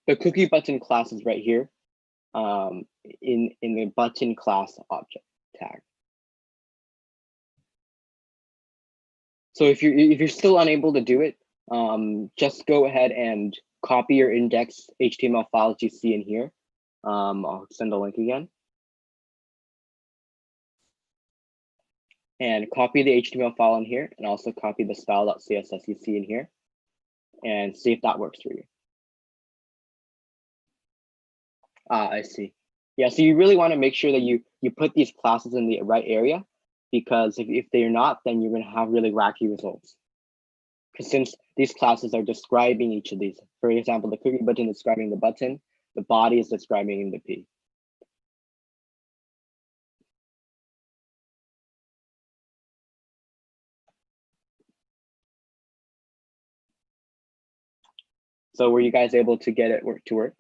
The cookie button class is right here in the button class object tag. So if you're still unable to do it, just go ahead and copy your index HTML files you see in here. I'll send a link again. And copy the HTML file in here, and also copy the style.css you see in here, and see if that works for you. I see. Yeah, so you really want to make sure that you put these classes in the right area, because if they're not, then you're going to have really wacky results. Because since these classes are describing each of these, for example, the cookie button is describing the button, the body is describing the P. So were you guys able to get it to work?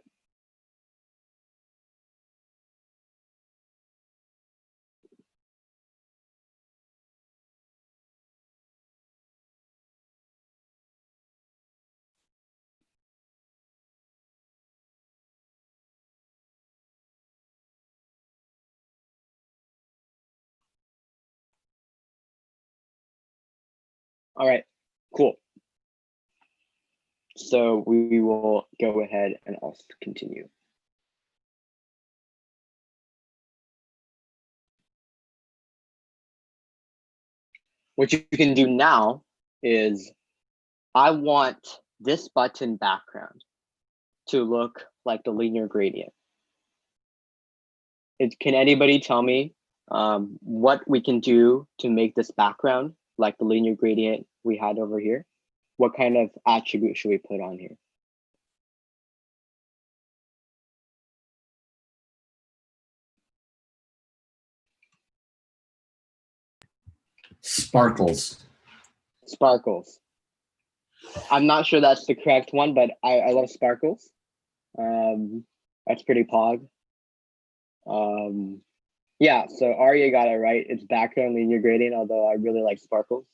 All right, cool. So we will go ahead and also continue. What you can do now is, I want this button background to look like the linear gradient. Can anybody tell me what we can do to make this background like the linear gradient we had over here? What kind of attribute should we put on here? Sparkles. Sparkles. I'm not sure that's the correct one, but I love sparkles. That's pretty pog. Yeah, so Arya got it right. It's background linear gradient, although I really like sparkles.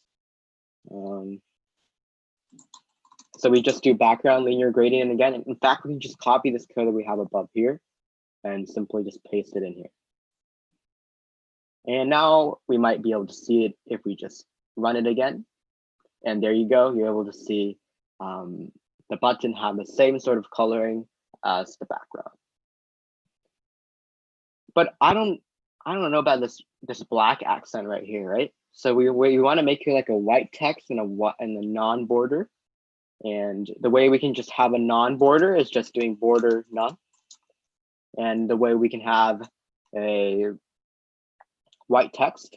So we just do background linear gradient again. In fact, we can just copy this code that we have above here and simply just paste it in here. And now we might be able to see it if we just run it again. And there you go. You're able to see the button have the same sort of coloring as the background. But I don't know about this black accent right here, right? So we want to make it like a white text and a non-border. And the way we can just have a non-border is just doing border none. And the way we can have a white text,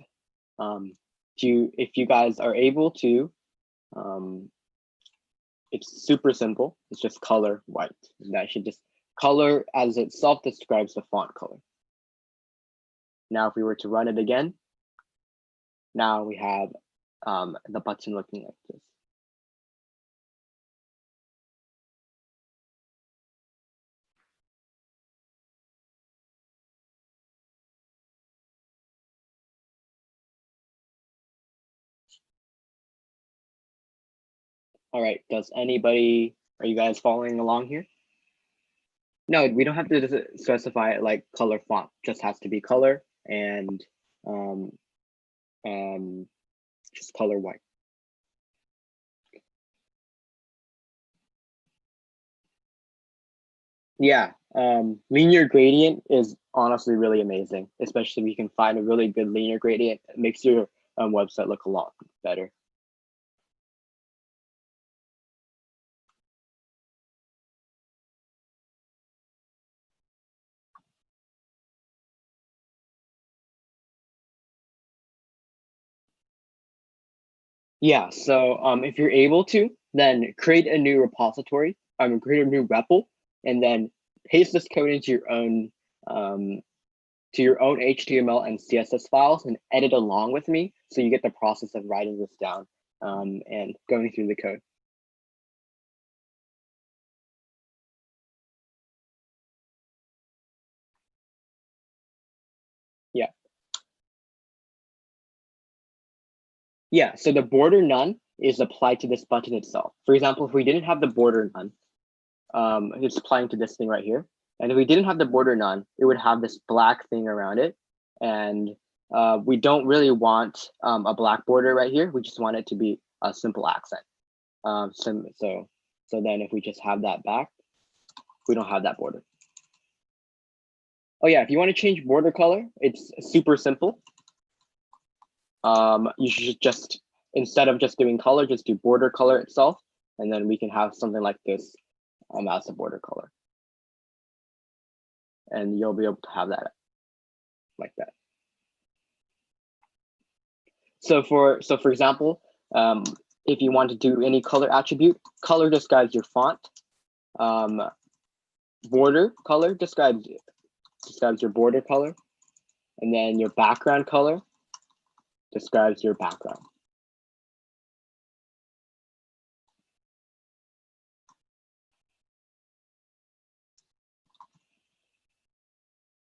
if you guys are able to, it's super simple. It's just color white. And that should just color as itself describes the font color. Now, if we were to run it again, now we have the button looking like this. All right, are you guys following along here? No, we don't have to specify it like color font, just has to be color and just color white. Yeah, linear gradient is honestly really amazing, especially if you can find a really good linear gradient. It makes your website look a lot better. Yeah, so if you're able to, then create a new repository, create a new REPL, and then paste this code into your own to your own HTML and CSS files and edit along with me, so you get the process of writing this down and going through the code. Yeah, so the border none is applied to this button itself. For example, if we didn't have the border none, it's applying to this thing right here. And if we didn't have the border none, it would have this black thing around it. And we don't really want a black border right here. We just want it to be a simple accent. So then if we just have that back, we don't have that border. Oh yeah, if you want to change border color, it's super simple. You should just, instead of just doing color, just do border color itself. And then we can have something like this as a border color. And you'll be able to have that like that. So for example, if you want to do any color attribute, color describes your font. Border color describes your border color. And then your background color describes your background.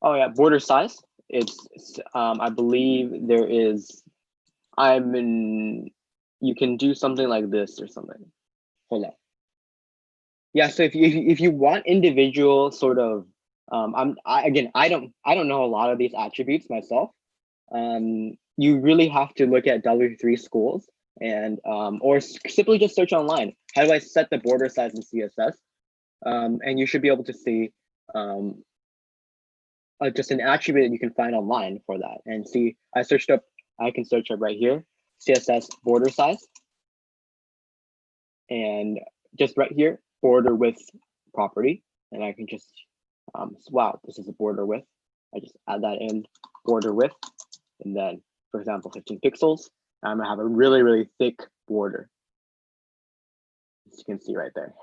Oh yeah, border size. It's I believe there is. You can do something like this or something. Hold on. Yeah, so if you want individual sort of, again, I don't know a lot of these attributes myself. You really have to look at W3 schools and or simply just search online. How do I set the border size in CSS? And you should be able to see just an attribute that you can find online for that. And see, I can search up right here, CSS border size. And just right here, border width property. And I can just, wow, this is a border width. I just add that in, border width. And then, for example, 15 pixels. I'm gonna have a really, really thick border. As you can see right there.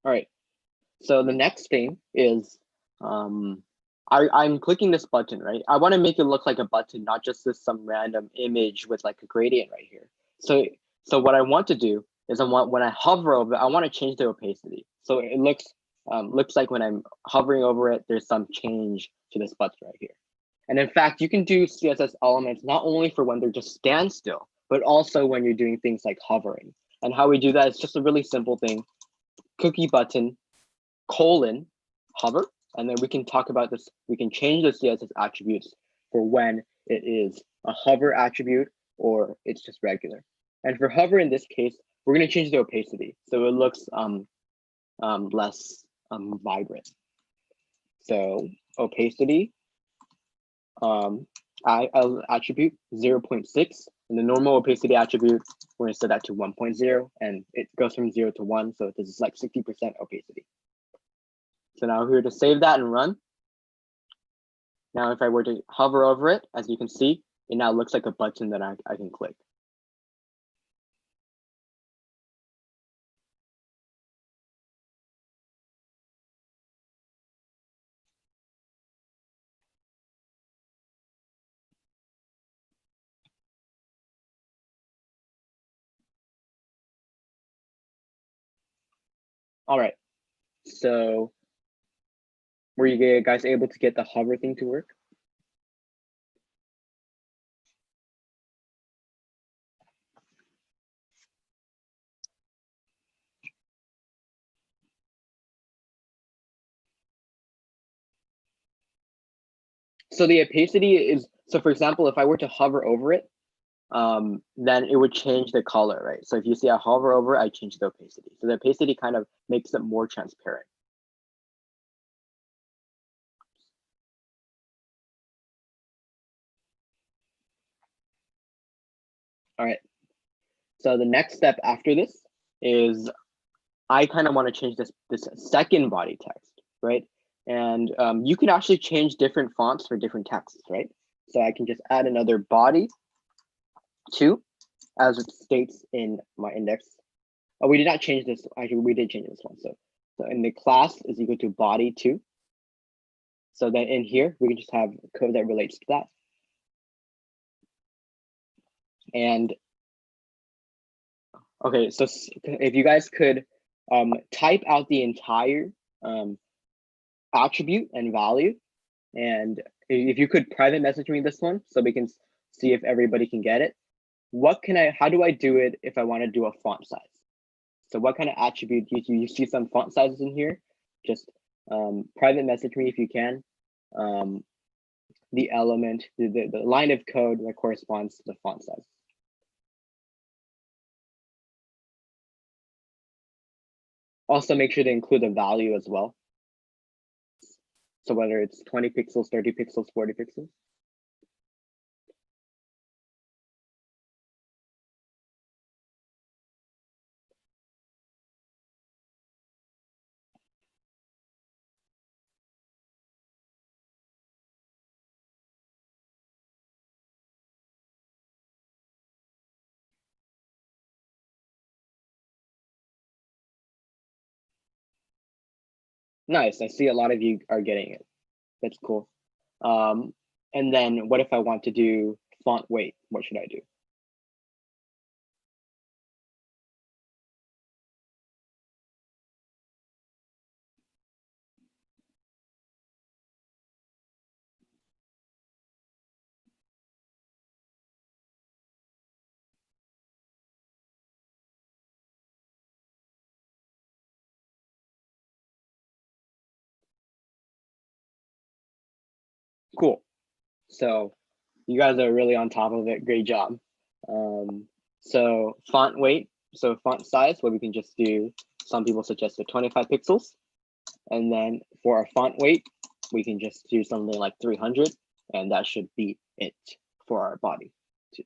All right, so the next thing is, I'm clicking this button, right? I want to make it look like a button, not just this some random image with like a gradient right here. So what I want to do is when I hover over it, I want to change the opacity. So it looks like when I'm hovering over it, there's some change to this button right here. And in fact, you can do CSS elements not only for when they're just standstill, but also when you're doing things like hovering. And how we do that is just a really simple thing. Cookie button, colon, hover. And then we can talk about this. We can change the CSS attributes for when it is a hover attribute or it's just regular. And for hover in this case, we're going to change the opacity so it looks less vibrant. So opacity attribute 0.6, and the normal opacity attribute we're going to set that to 1.0, and it goes from 0 to 1, so this is like 60% opacity. So now we're to save that and run. Now, if I were to hover over it, as you can see, it now looks like a button that I can click. All right, so were you guys able to get the hover thing to work? So the opacity is, so for example, if I were to hover over it, then it would change the color, right? So if you see I hover over it, I change the opacity. So the opacity kind of makes it more transparent. All right. So the next step after this is I kind of want to change this second body text, right? And you can actually change different fonts for different texts, right? So I can just add another body 2, as it states in my index. Oh, we did not change this. Actually, we did change this one. So in the class is equal to body 2. So then in here, we can just have code that relates to that. And okay, so if you guys could type out the entire attribute and value, and if you could private message me this one so we can see if everybody can get it. How do I do it if I want to do a font size? So what kind of attribute you see some font sizes in here? Just private message me if you can. The element, the line of code that corresponds to the font size. Also make sure to include the value as well. So whether it's 20 pixels, 30 pixels, 40 pixels. Nice, I see a lot of you are getting it. That's cool. And then what if I want to do font weight? What should I do? Cool. So you guys are really on top of it. Great job. So font weight, so font size, what we can just do, some people suggested 25 pixels. And then for our font weight, we can just do something like 300, and that should be it for our body too.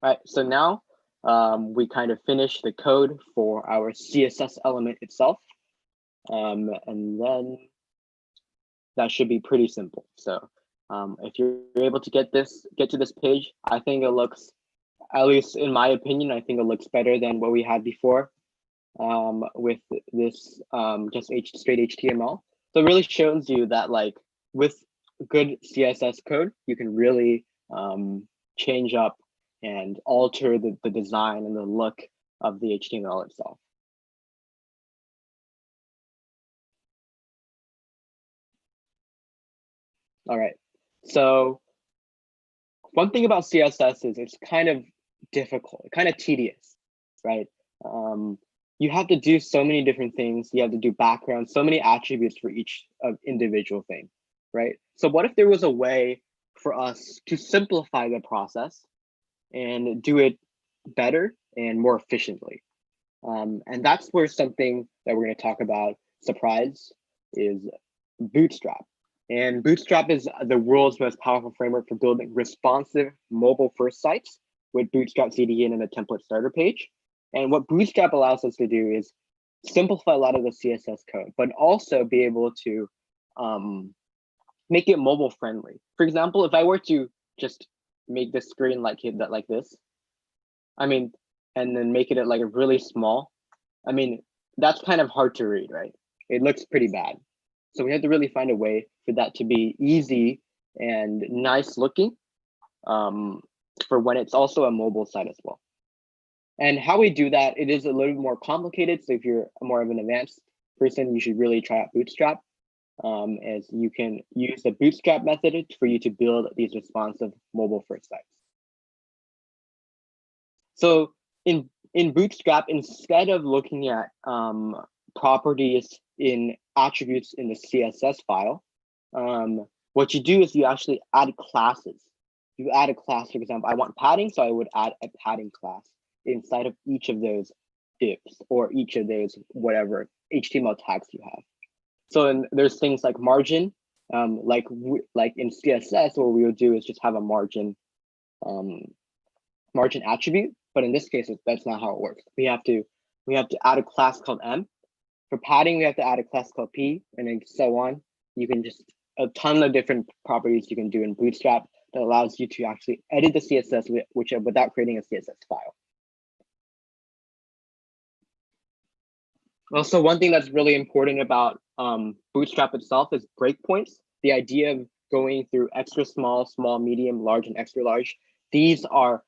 All right, so now we kind of finished the code for our CSS element itself. And then that should be pretty simple. So if you're able to get to this page, I think it looks, at least in my opinion, I think it looks better than what we had before with this just straight HTML. So it really shows you that like with good CSS code, you can really change up and alter the design and the look of the HTML itself. All right, so one thing about CSS is it's kind of difficult, kind of tedious, right? You have to do so many different things. You have to do background, so many attributes for each individual thing, right? So what if there was a way for us to simplify the process and do it better and more efficiently? And that's where something that we're going to talk about, surprise, is Bootstrap. And Bootstrap is the world's most powerful framework for building responsive mobile-first sites with Bootstrap CDN and a template starter page. And what Bootstrap allows us to do is simplify a lot of the CSS code, but also be able to make it mobile-friendly. For example, if I were to just make the screen like this, I mean, and then make it like a really small, I mean, that's kind of hard to read, right? It looks pretty bad. So we have to really find a way for that to be easy and nice looking for when it's also a mobile site as well. And how we do that, it is a little more complicated. So if you're more of an advanced person, you should really try out Bootstrap, as you can use the Bootstrap method for you to build these responsive mobile first sites. So in Bootstrap, instead of looking at properties in attributes in the CSS file, what you do is you actually add classes. You add a class, for example, I want padding, so I would add a padding class inside of each of those divs or each of those whatever HTML tags you have. So there's things like margin, like in CSS, what we would do is just have a margin attribute, But in this case, that's not how it works. We have to add a class called M. For padding, we have to add a class called P, and then so on. You can just a ton of different properties you can do in Bootstrap that allows you to actually edit the CSS without creating a CSS file. Also, one thing that's really important about Bootstrap itself is breakpoints. The idea of going through extra small, small, medium, large, and extra large. These are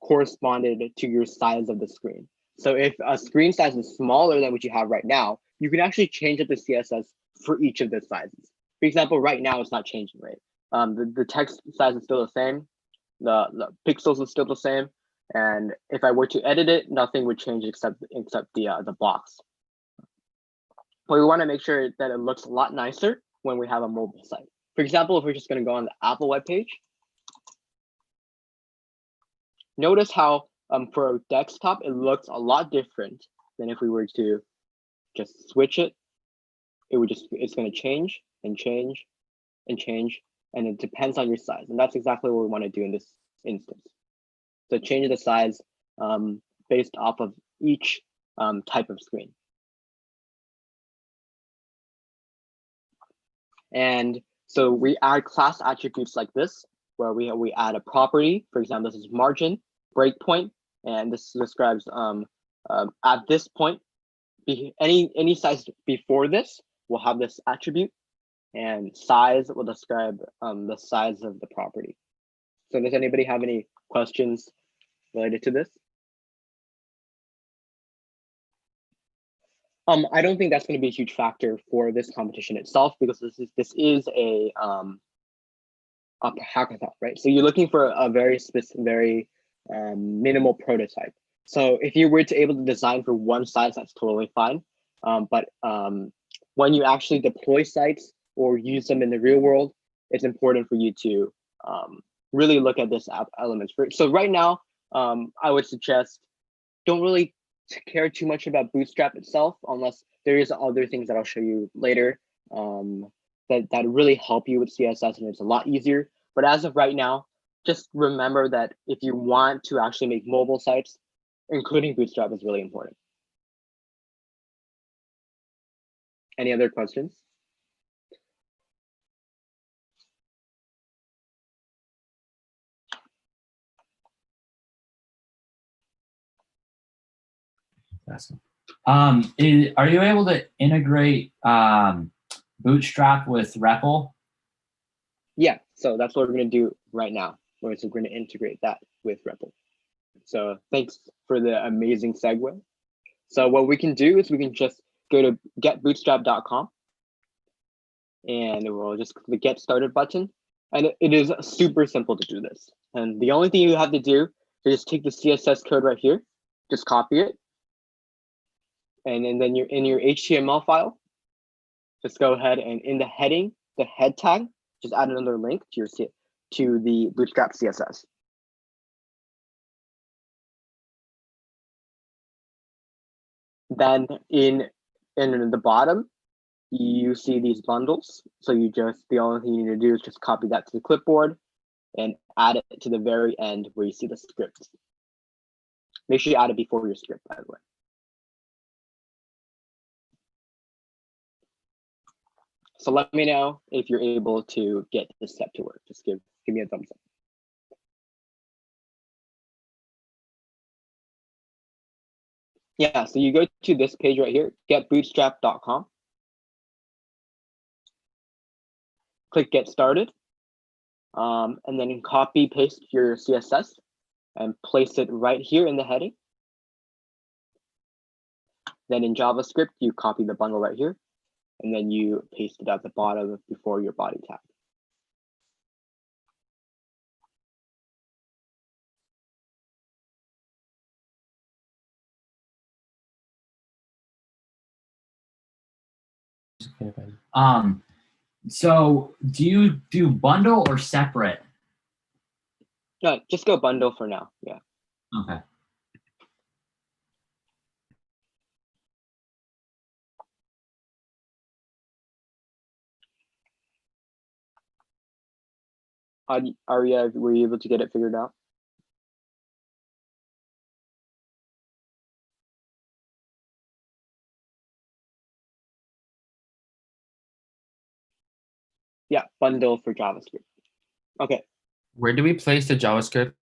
corresponded to your size of the screen. So if a screen size is smaller than what you have right now, you can actually change up the CSS for each of the sizes. For example, right now it's not changing, right? The text size is still the same. The pixels is still the same. And if I were to edit it, nothing would change except the box. But we want to make sure that it looks a lot nicer when we have a mobile site. For example, if we're just going to go on the Apple webpage, notice how for a desktop, it looks a lot different than if we were to just switch it. It's going to change and change and change, and it depends on your size. And that's exactly what we want to do in this instance. So change the size based off of each type of screen. And so we add class attributes like this, where we add a property. For example, this is margin, breakpoint, and this describes at this point, any size before this will have this attribute, and size will describe the size of the property. So does anybody have any questions related to this? I don't think that's going to be a huge factor for this competition itself, because this is a hackathon, right? So you're looking for a very specific, minimal prototype. So if you were to able to design for one size, that's totally fine. But when you actually deploy sites or use them in the real world, it's important for you to really look at this app elements. So right now, I would suggest don't really care too much about Bootstrap itself, unless there is other things that I'll show you later that really help you with CSS, and it's a lot easier. But as of right now, just remember that if you want to actually make mobile sites, including Bootstrap is really important. Any other questions? Awesome. Are you able to integrate Bootstrap with REPL? Yeah, so that's what we're going to do right now. We're going to integrate that with REPL. So thanks for the amazing segue. So what we can do is we can just go to getbootstrap.com, and we'll just click the Get Started button. And it is super simple to do this. And the only thing you have to do is just take the CSS code right here, just copy it. And then you're in your HTML file, just go ahead and in the heading, the head tag, just add another link to the Bootstrap CSS. Then in the bottom, you see these bundles. So the only thing you need to do is just copy that to the clipboard and add it to the very end where you see the script. Make sure you add it before your script, by the way. So let me know if you're able to get this step to work. Just give me a thumbs up. Yeah, so you go to this page right here, getbootstrap.com. Click Get Started. And then copy paste your CSS and place it right here in the heading. Then in JavaScript, you copy the bundle right here, and then you paste it at the bottom before your body tag. So do you do bundle or separate? No, just go bundle for now. Yeah. Okay. Aria, were you able to get it figured out? Yeah, bundle for JavaScript. Okay, Where do we place the JavaScript?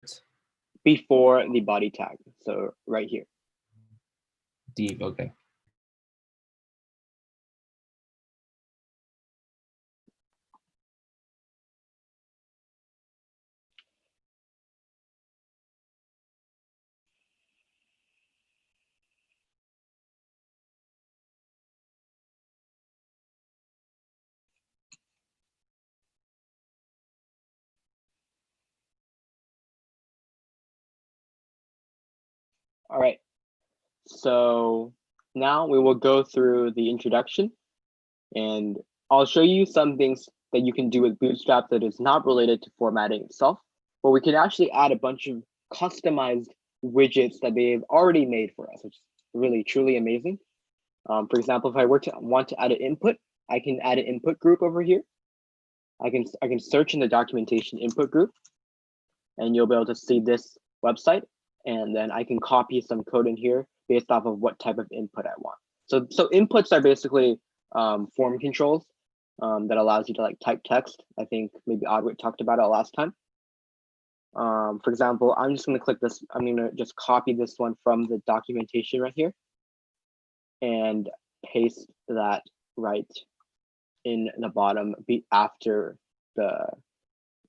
before the body tag. So right here. Deep, okay. All right. So now we will go through the introduction, and I'll show you some things that you can do with Bootstrap that is not related to formatting itself, but we can actually add a bunch of customized widgets that they've already made for us, which is really, truly amazing. For example, if I were to want to add an input, I can add an input group over here. I can search in the documentation input group, and you'll be able to see this website. And then I can copy some code in here based off of what type of input I want. So inputs are basically form controls that allows you to like type text. I think maybe Adwit talked about it last time. For example, I'm just going to click this. I'm going to just copy this one from the documentation right here and paste that right in the bottom after the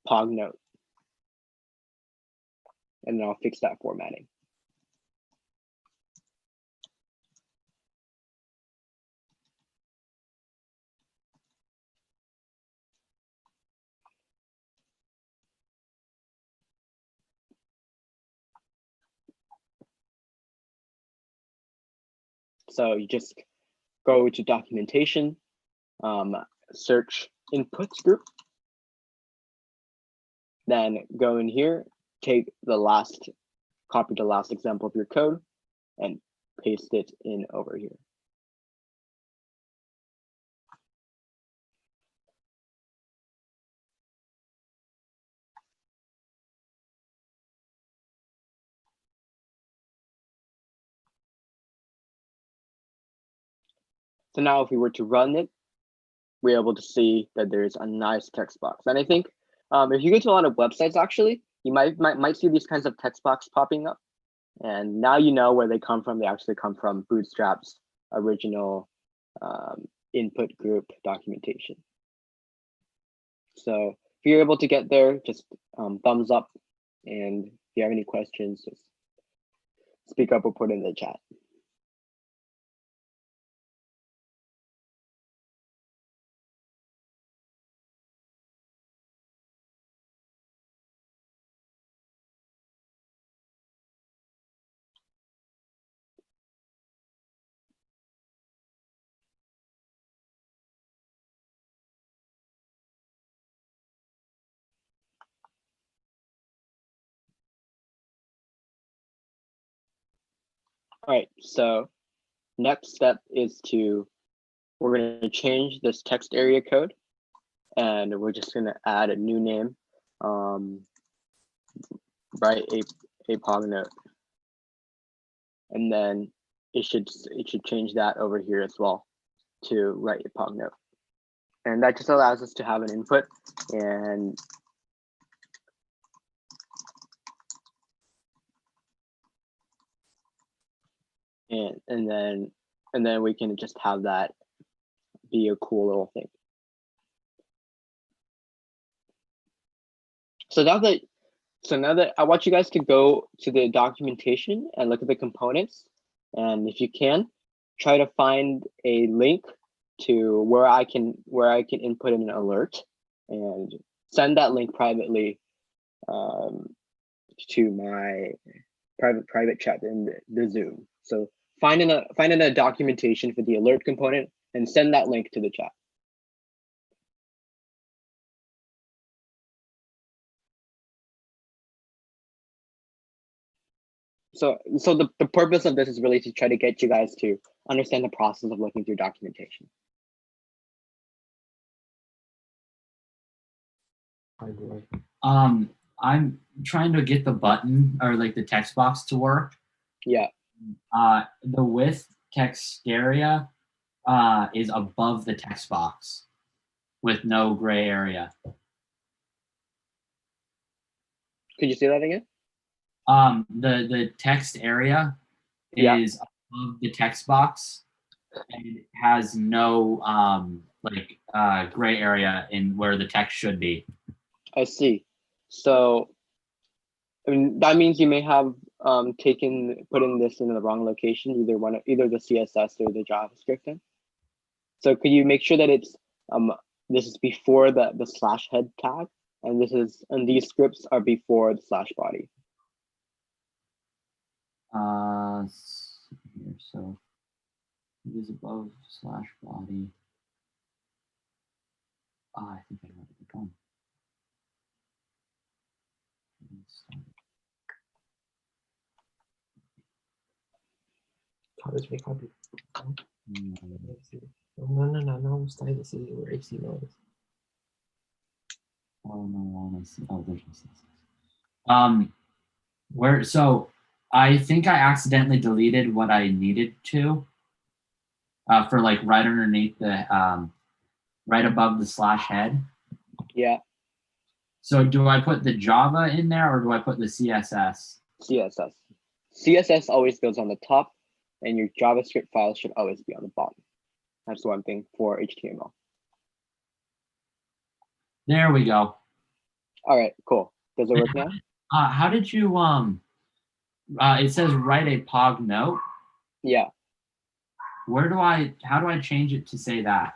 pog note. And then I'll fix that formatting. So you just go to documentation, search inputs group, then go in here, copy the last example of your code and paste it in over here. So now if we were to run it, we're able to see that there's a nice text box. And I think if you go to a lot of websites, actually, you might see these kinds of text box popping up. And now you know where they come from. They actually come from Bootstrap's original input group documentation. So if you're able to get there, just thumbs up. And if you have any questions, just speak up or put in the chat. All right, so next step is we're going to change this text area code, and we're just going to add a new name, write a pog note, and then it should change that over here as well to write a pog note, and that just allows us to have an input and then we can just have that be a cool little thing. So now that I want you guys to go to the documentation and look at the components, and if you can, try to find a link to where I can input an alert and send that link privately to my private chat in the Zoom. So find in a documentation for the alert component and send that link to the chat. So the purpose of this is really to try to get you guys to understand the process of looking through documentation. I'm trying to get the button or like the text box to work. Yeah. The width text area is above the text box. with no gray area. Could you say that again? The text area Yeah. is above the text box and it has no gray area in where the text should be. I see. So I mean, that means you may have putting this in the wrong location, either the CSS or the JavaScript then. So could you make sure that it's this is before the slash head tag, and these scripts are before the slash body. Here, so it is above slash body. I think I know where it's going. Copy, copy. No, style this is where HTML is. Oh no, I see. Oh, there's no. So I think I accidentally deleted what I needed to for like right underneath the right above the slash head. Yeah. So do I put the Java in there or do I put the CSS? CSS. CSS always goes on the top, and your JavaScript file should always be on the bottom. That's one thing for HTML. There we go. All right, cool. Does it work now? How did you it says write a pog note. Yeah. How do I change it to say that?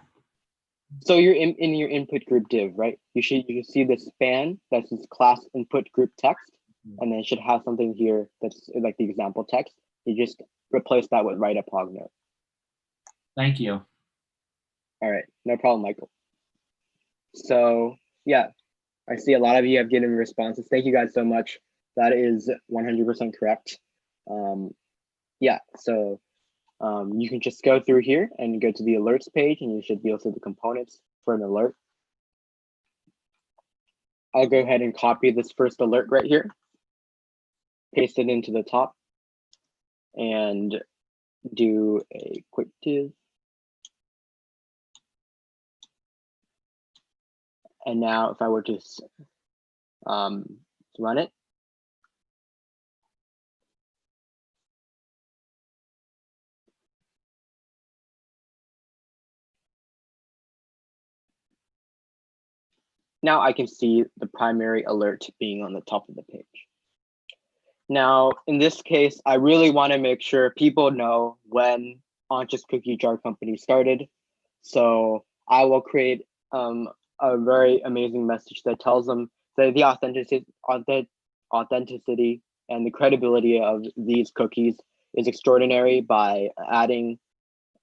So you're in your input group div, right? You should see the span that's this class input group text, and then it should have something here that's like the example text. You just replace that with write a pog note. Thank you. All right, no problem, Michael. So yeah, I see a lot of you have given responses. Thank you guys so much. That is 100% correct. Yeah, so you can just go through here and go to the alerts page, and you should be able to see the components for an alert. I'll go ahead and copy this first alert right here, paste it into the top, and do a quick div. And now if I were to run it, now I can see the primary alert being on the top of the page. Now, in this case, I really want to make sure people know when Onch's Cookie Jar Company started. So I will create a very amazing message that tells them that the authenticity and the credibility of these cookies is extraordinary by adding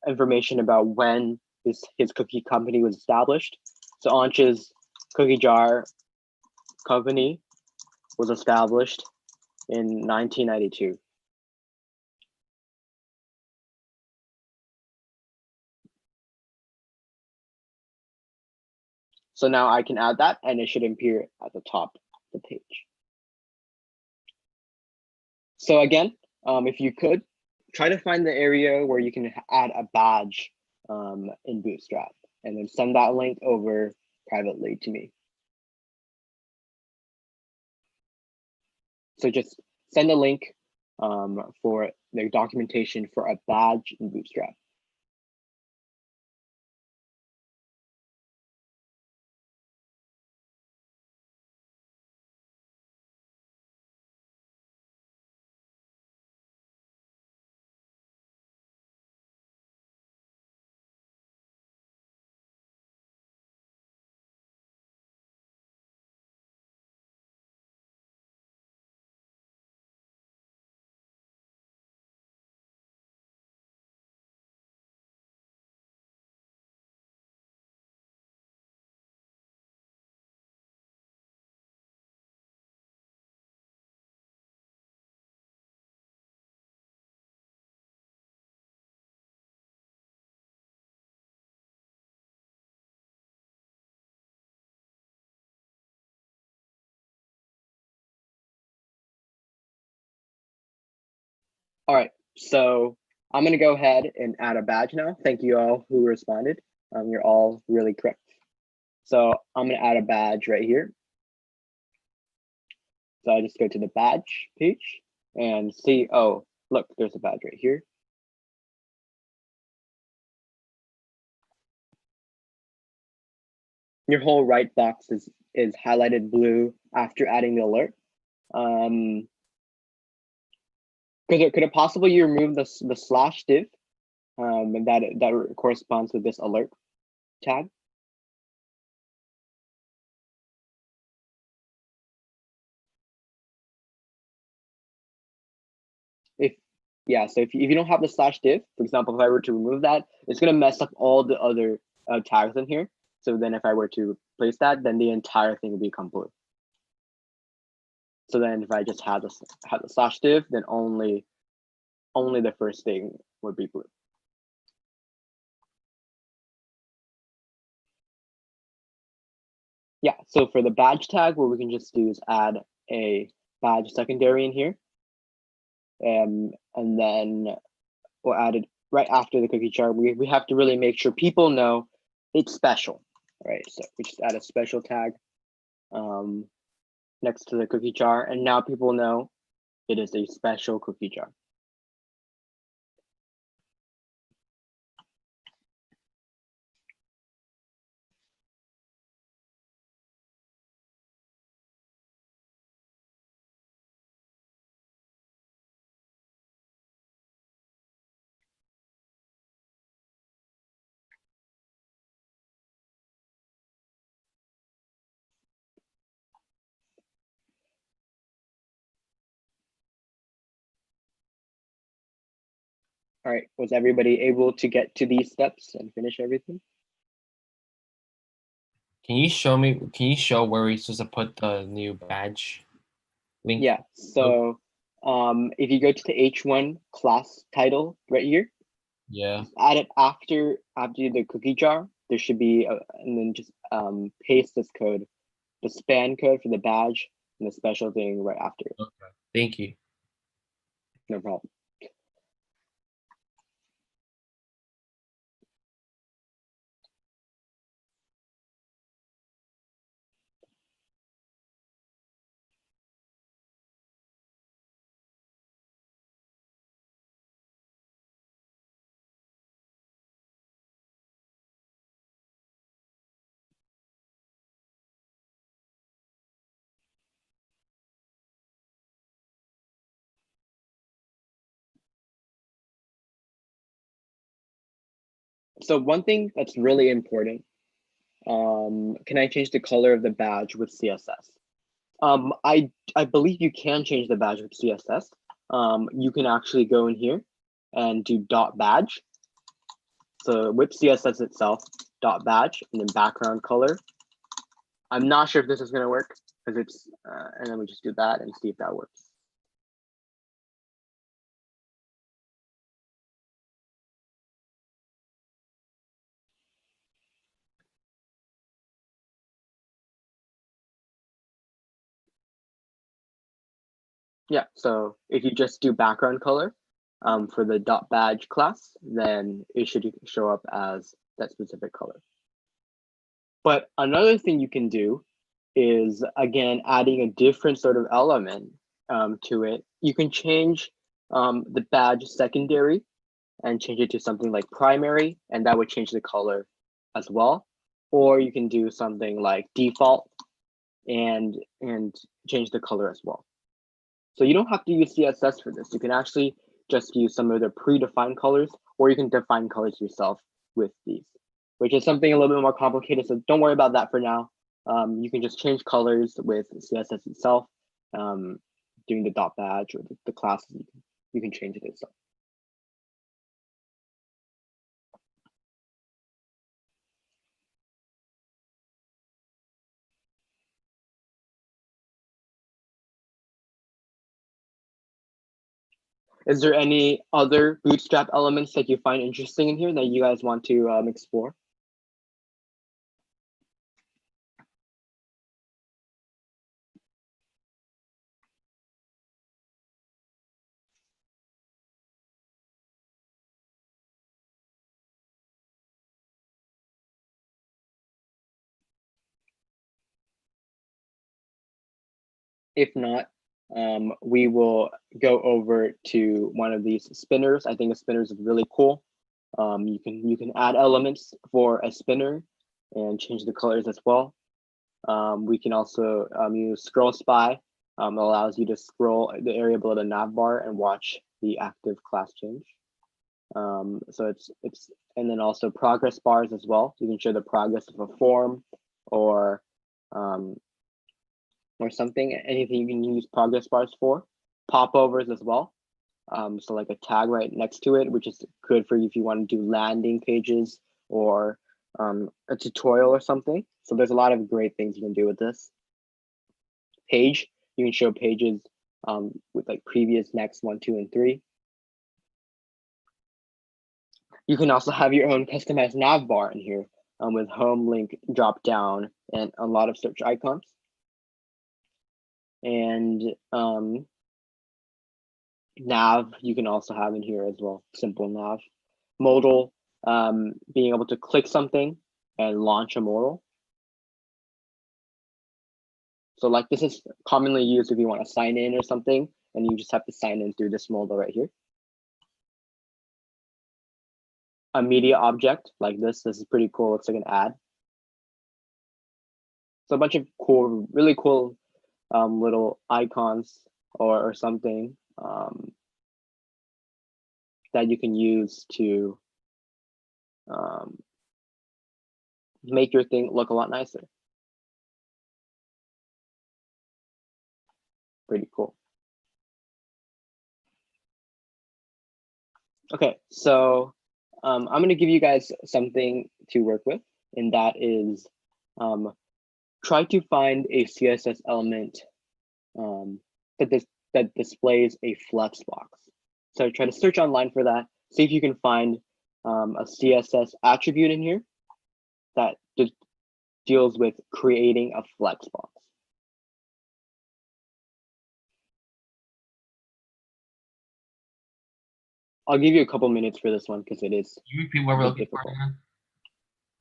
information about when his cookie company was established. So Onch's Cookie Jar Company was established in 1992. So now I can add that, and it should appear at the top of the page. So again, if you could, try to find the area where you can add a badge in Bootstrap, and then send that link over privately to me. So just send a link for the documentation for a badge in Bootstrap. All right, so I'm going to go ahead and add a badge now. Thank you all who responded. You're all really correct. So I'm going to add a badge right here. So I just go to the badge page and see, oh, look, there's a badge right here. Your whole right box is highlighted blue after adding the alert. Could it possibly you remove the slash div and that corresponds with this alert tag? So if you don't have the slash div, for example, if I were to remove that, it's going to mess up all the other tags in here. So then if I were to replace that, then the entire thing would become blue. So then if I just had the slash div, then only the first thing would be blue. Yeah, so for the badge tag, what we can just do is add a badge secondary in here. And then we'll add it right after the cookie jar. We have to really make sure people know it's special, right? So we just add a special tag next to the cookie jar, and now people know it is a special cookie jar. All right, was everybody able to get to these steps and finish everything? Can you show where we're supposed to put the new badge link? Yeah, so if you go to the H1 class title right here, Yeah. add it after the cookie jar. There should be, and then just paste this code, the span code for the badge and the special thing right after it. Okay. Thank you. No problem. So one thing that's really important, can I change the color of the badge with CSS? I believe you can change the badge with CSS. You can actually go in here and do dot badge. So with CSS itself, dot badge, and then background color. I'm not sure if this is going to work because it's, and then we just do that and see if that works. Yeah, so if you just do background color for the dot badge class, then it should show up as that specific color. But another thing you can do is, again, adding a different sort of element to it. You can change the badge secondary and change it to something like primary, and that would change the color as well. Or you can do something like default and change the color as well. So you don't have to use CSS for this. You can actually just use some of the predefined colors, or you can define colors yourself with these, which is something a little bit more complicated. So don't worry about that for now. You can just change colors with CSS itself. Doing the dot badge or the classes, you can change it itself. Is there any other Bootstrap elements that you find interesting in here that you guys want to explore? If not, we will go over to one of these spinners. I think a spinner is really cool. You can add elements for a spinner and change the colors as well. We can also use scroll spy. It allows you to scroll the area below the nav bar and watch the active class change. So it's and then also progress bars as well. You can show the progress of a form or something, anything you can use progress bars for. Popovers as well. So like a tag right next to it, which is good for you if you want to do landing pages or a tutorial or something. So there's a lot of great things you can do with this. Page, you can show pages with like previous, next, 1, 2, and 3. You can also have your own customized nav bar in here with home link drop down and a lot of search icons. And nav you can also have in here as well, simple nav. Modal, being able to click something and launch a modal. So like this is commonly used if you want to sign in or something, and you just have to sign in through this modal right here. A media object like this is pretty cool. Looks like an ad. So a bunch of cool, really cool little icons or something that you can use to make your thing look a lot nicer. Pretty cool. Okay, so I'm going to give you guys something to work with, and that is try to find a CSS element that displays a Flexbox. So try to search online for that. See if you can find a CSS attribute in here that deals with creating a Flexbox. I'll give you a couple minutes for this one because it is. Can you repeat what we're looking for difficult. again?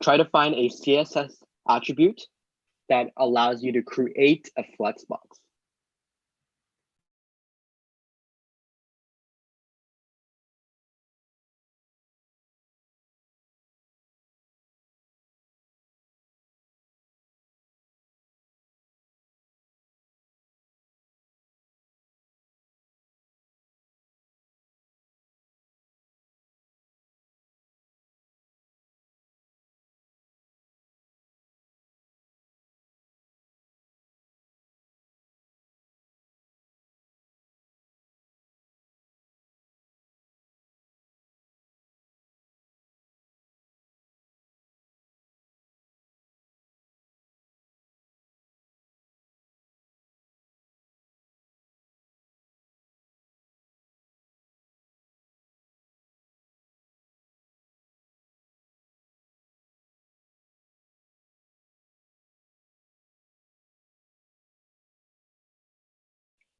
Try to find a CSS attribute that allows you to create a Flexbox.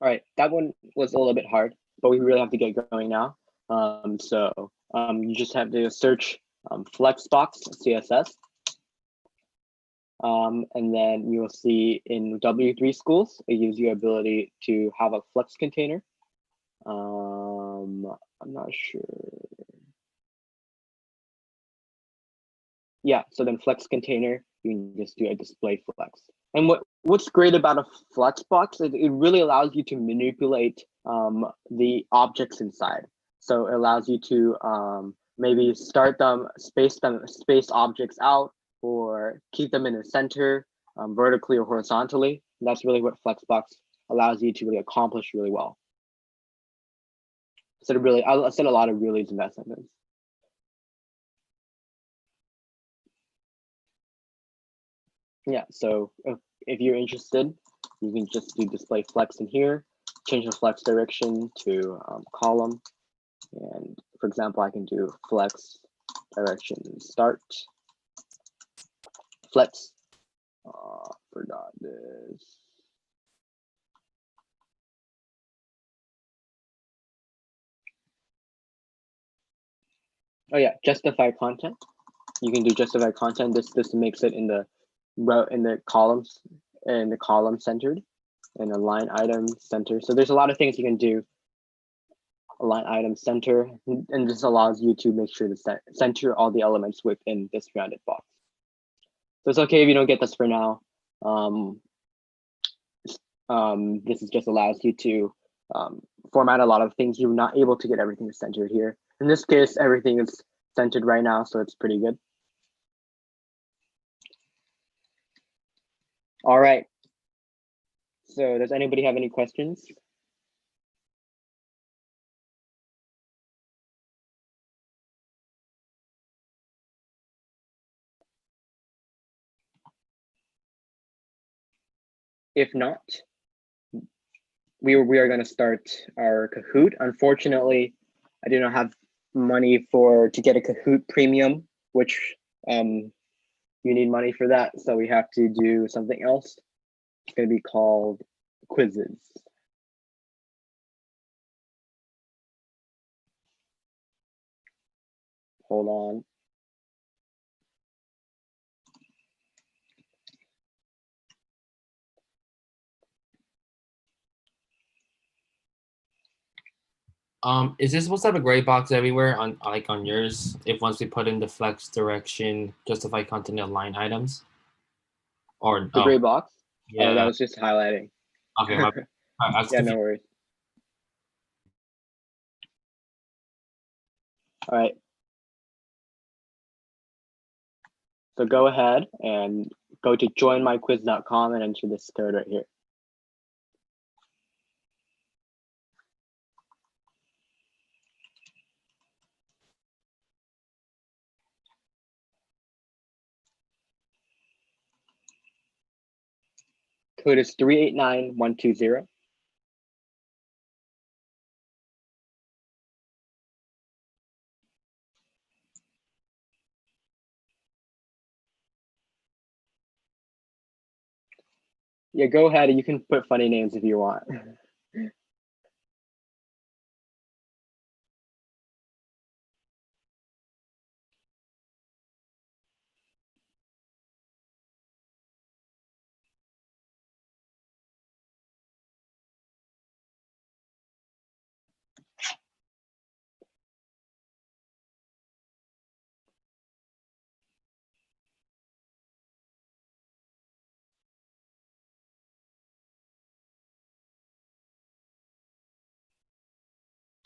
All right, that one was a little bit hard, but we really have to get going now. So you just have to search Flexbox CSS. And then you will see in W3 schools, it gives you ability to have a Flex container. I'm not sure. Yeah, so then Flex container, you can just do a display Flex. And what's great about a Flexbox is it really allows you to manipulate the objects inside. So it allows you to maybe space objects out, or keep them in the center, vertically or horizontally. And that's really what Flexbox allows you to really accomplish really well. So I said a lot of reallys in that sentence. Yeah, so if you're interested, you can just do display flex in here, change the flex direction to column. And for example, I can do flex direction start. Flex. Forgot this. Oh yeah, justify content. You can do justify content. This makes it in the row, in the columns, and the column centered. and align item center. So there's a lot of things you can do. Align item center, and this allows you to make sure to center all the elements within this rounded box. So it's okay if you don't get this for now. This is just allows you to format a lot of things. You're not able to get everything centered here. In this case, everything is centered right now, so it's pretty good. All right. So does anybody have any questions? If not, we are going to start our Kahoot. Unfortunately, I do not have money to get a Kahoot premium, which you need money for that. So we have to do something else. It's going to be called quizzes. Hold on. Is this supposed to have a gray box everywhere on yours? If once we put in the flex direction, justify content align items, or The gray box? Yeah, Oh, that was just highlighting. Okay. Yeah, no worries. All right. So go ahead and go to joinmyquiz.com and enter this code right here. Code is 389120. Yeah, go ahead and you can put funny names if you want.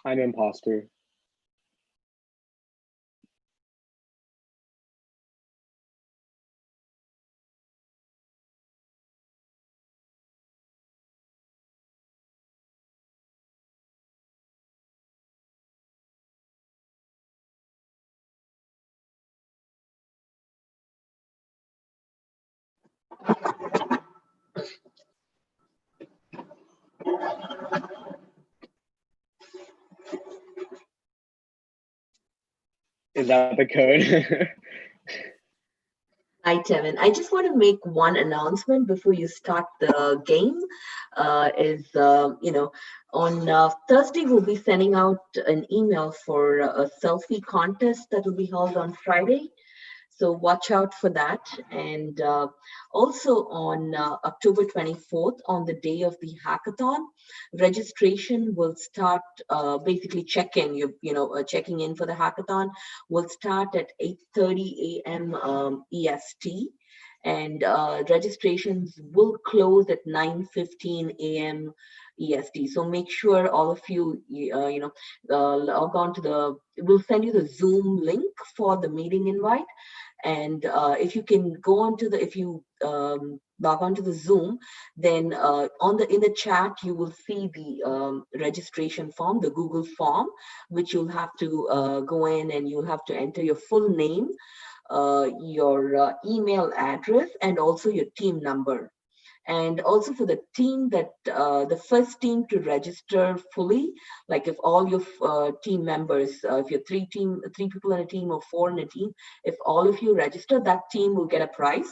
I'm imposter. Is that the code? Hi, Tevin. I just want to make one announcement before you start the game. On Thursday, we'll be sending out an email for a selfie contest that will be held on Friday. So watch out for that. And also on October 24th, on the day of the hackathon, registration will start, basically checking in for the hackathon will start at 8:30 a.m. EST. And registrations will close at 9:15 a.m. EST. So make sure all of you, log on to we'll send you the Zoom link for the meeting invite. And if you can go onto log onto the Zoom, then in the chat you will see the registration form, the Google form, which you'll have to go in and you'll have to enter your full name, your email address, and also your team number. And also for the team the first team to register fully, like if all your team members, if you're three people in a team or four in a team, if all of you register, that team will get a prize.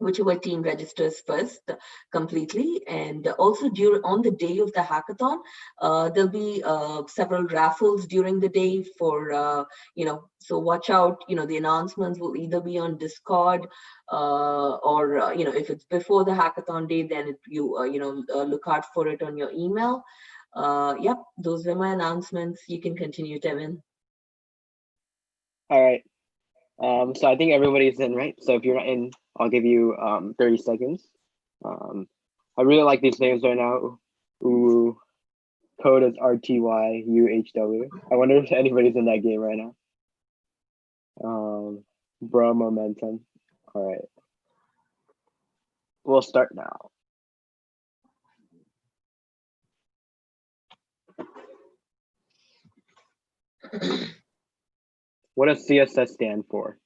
whichever team registers first completely. And also on the day of the hackathon, there'll be several raffles during the day for, so watch out, the announcements will either be on Discord or, if it's before the hackathon day, then look out for it on your email. Yep, those were my announcements. You can continue, Tevin. All right. So I think everybody's in, right? So if you're not in, I'll give you 30 seconds. I really like these names right now. Ooh, code is RTYUHW. I wonder if anybody's in that game right now. Bro momentum. All right. We'll start now. What does CSS stand for?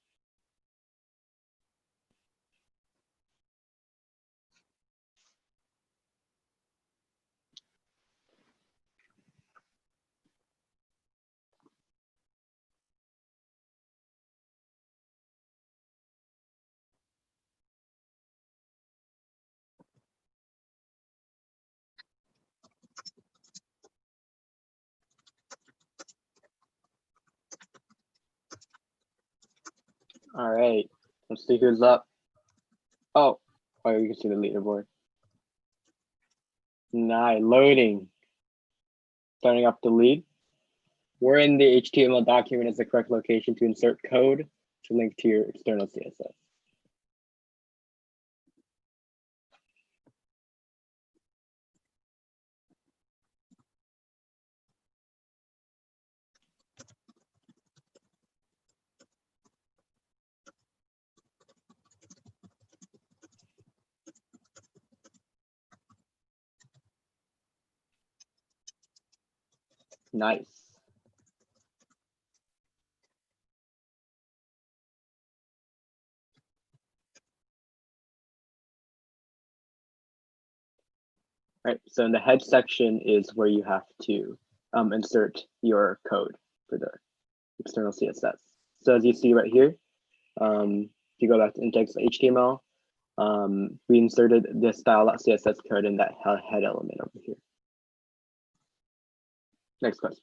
All right, let's see who's up. Oh, you can see the leaderboard. Nice, loading. Starting up the lead. Where in the HTML document is the correct location to insert code to link to your external CSS? Nice. Right, so in the head section is where you have to insert your code for the external CSS. So as you see right here, if you go back to index.html, we inserted the style.css code in that head element over here. Next question.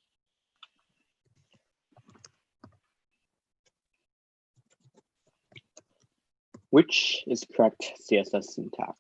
Which is correct CSS syntax?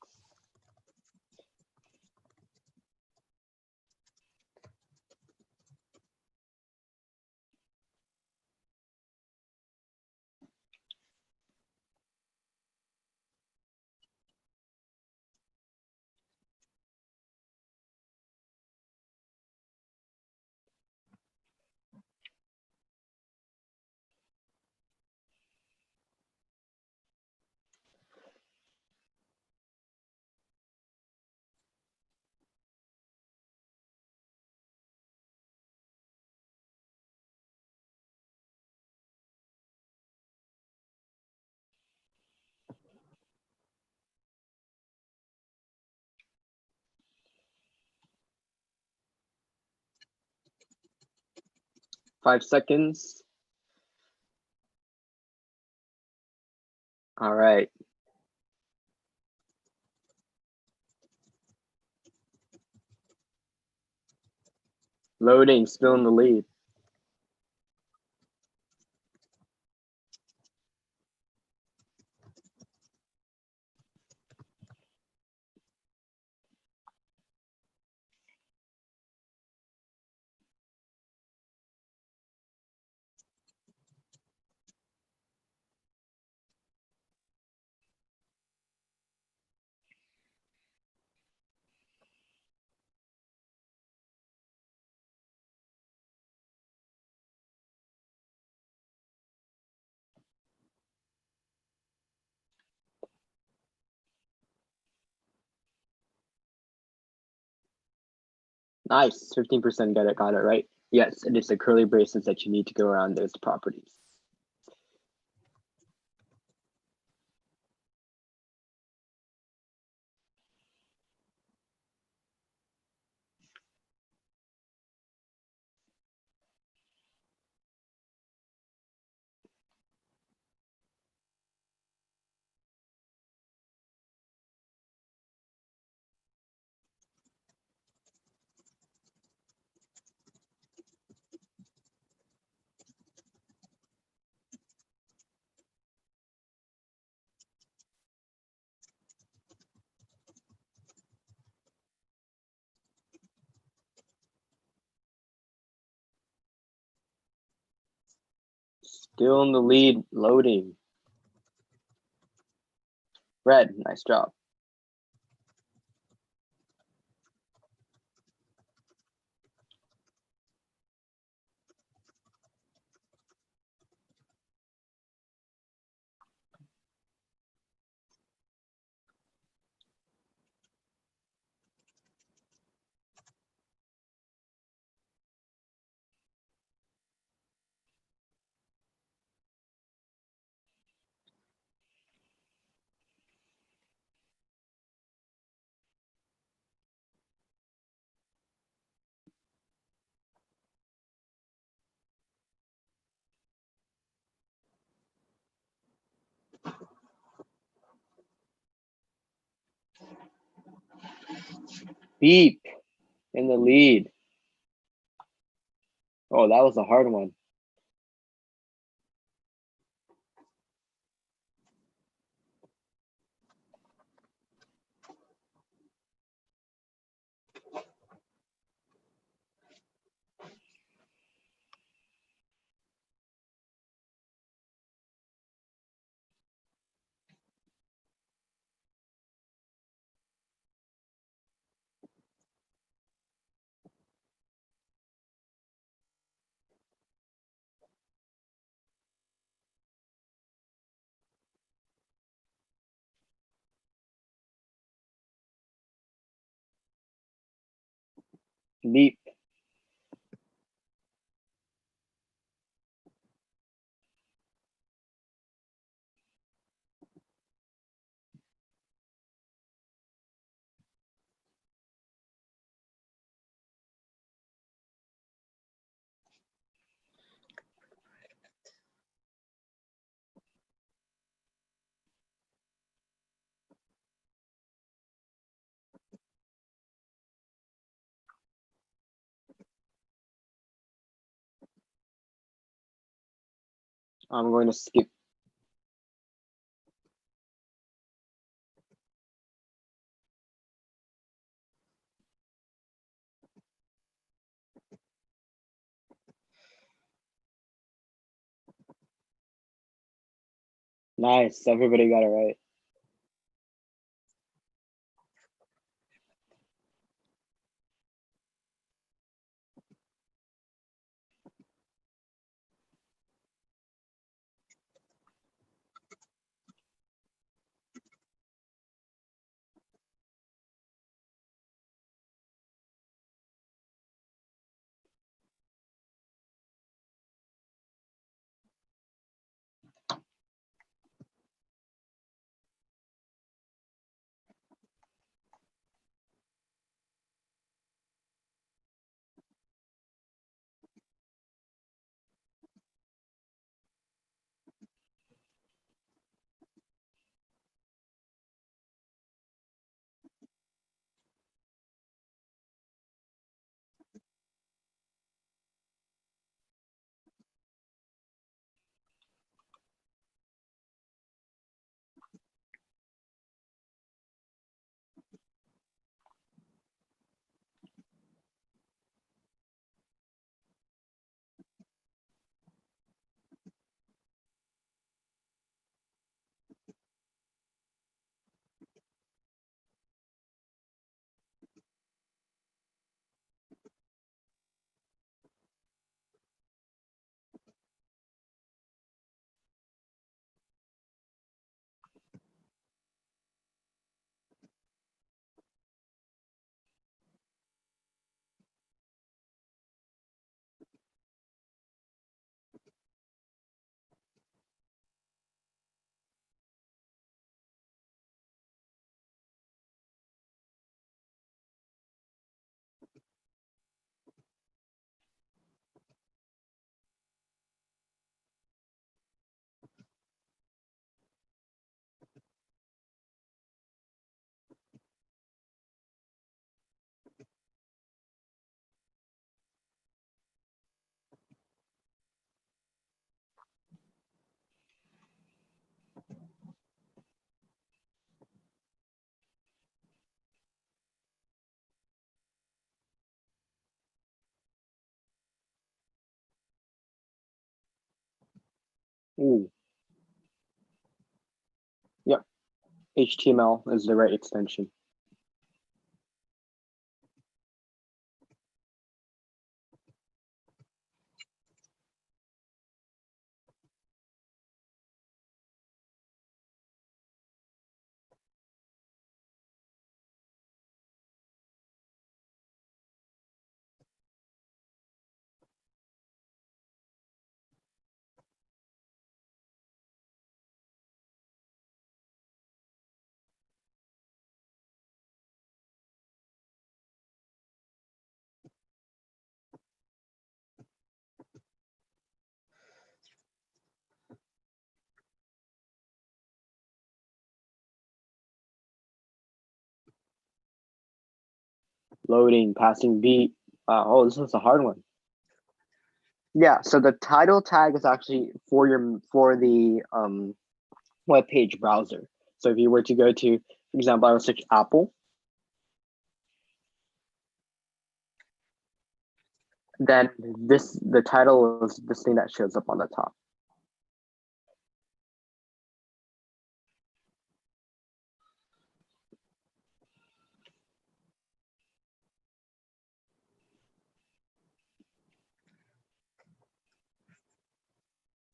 Five seconds. All right. Loading, still in the lead. Nice, 15% got it right. Yes, it is the curly braces that you need to go around those properties. Still in the lead, loading. Red, nice job. Beep in the lead. Oh, that was a hard one. Beep. I'm going to skip. Nice, everybody got it right. Ooh. Yep. HTML is the right extension. Loading, passing beat. Oh, this is a hard one. Yeah, so the title tag is actually for the web page browser. So if you were to go to, for example, I would search Apple, then the title is this thing that shows up on the top.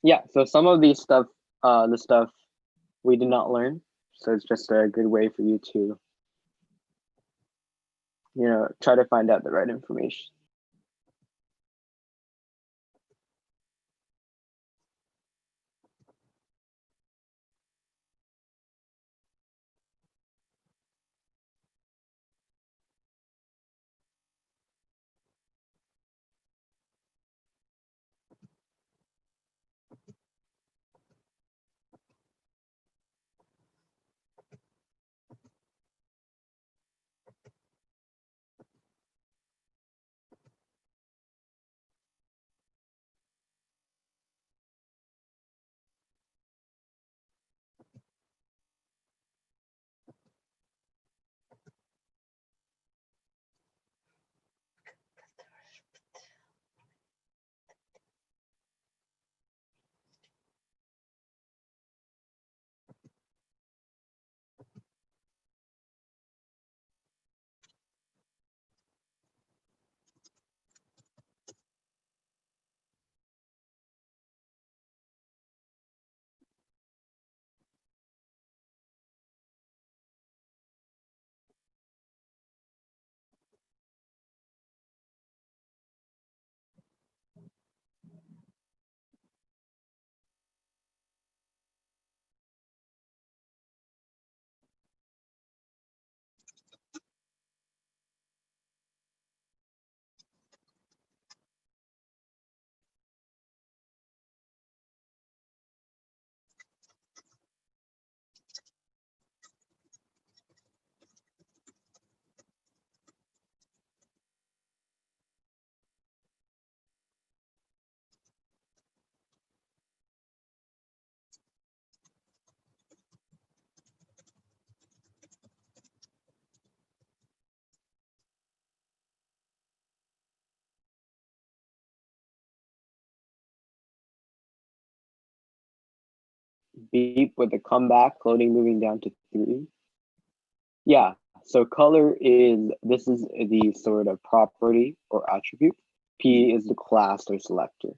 Yeah, so some of these stuff, the stuff we did not learn. So it's just a good way for you to, try to find out the right information. Beep with the comeback, loading moving down to 3. Yeah, so color this is the sort of property or attribute. P is the class or selector.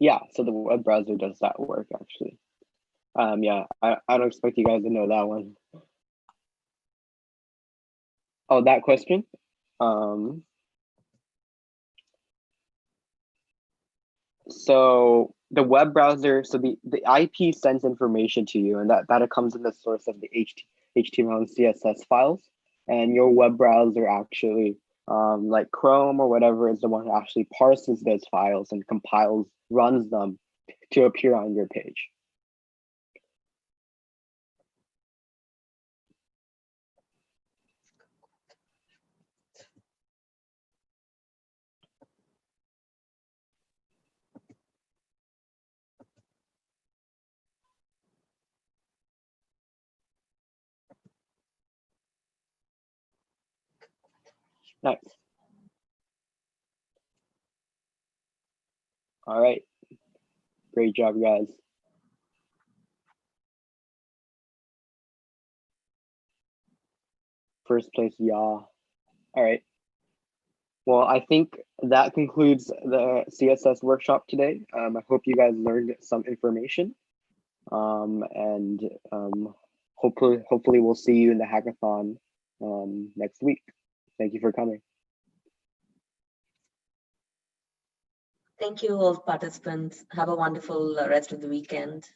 Yeah, so the web browser does that work actually. Yeah, I don't expect you guys to know that one. Oh, that question? So the web browser, so the IP sends information to you, and that comes in the source of the HTML and CSS files. And your web browser actually, like Chrome or whatever, is the one who actually parses those files and compiles, runs them to appear on your page. Nice. All right. Great job, guys. First place, yeah. All right. Well, I think that concludes the CSS workshop today. I hope you guys learned some information. And hopefully we'll see you in the hackathon next week. Thank you for coming. Thank you, all participants. Have a wonderful rest of the weekend.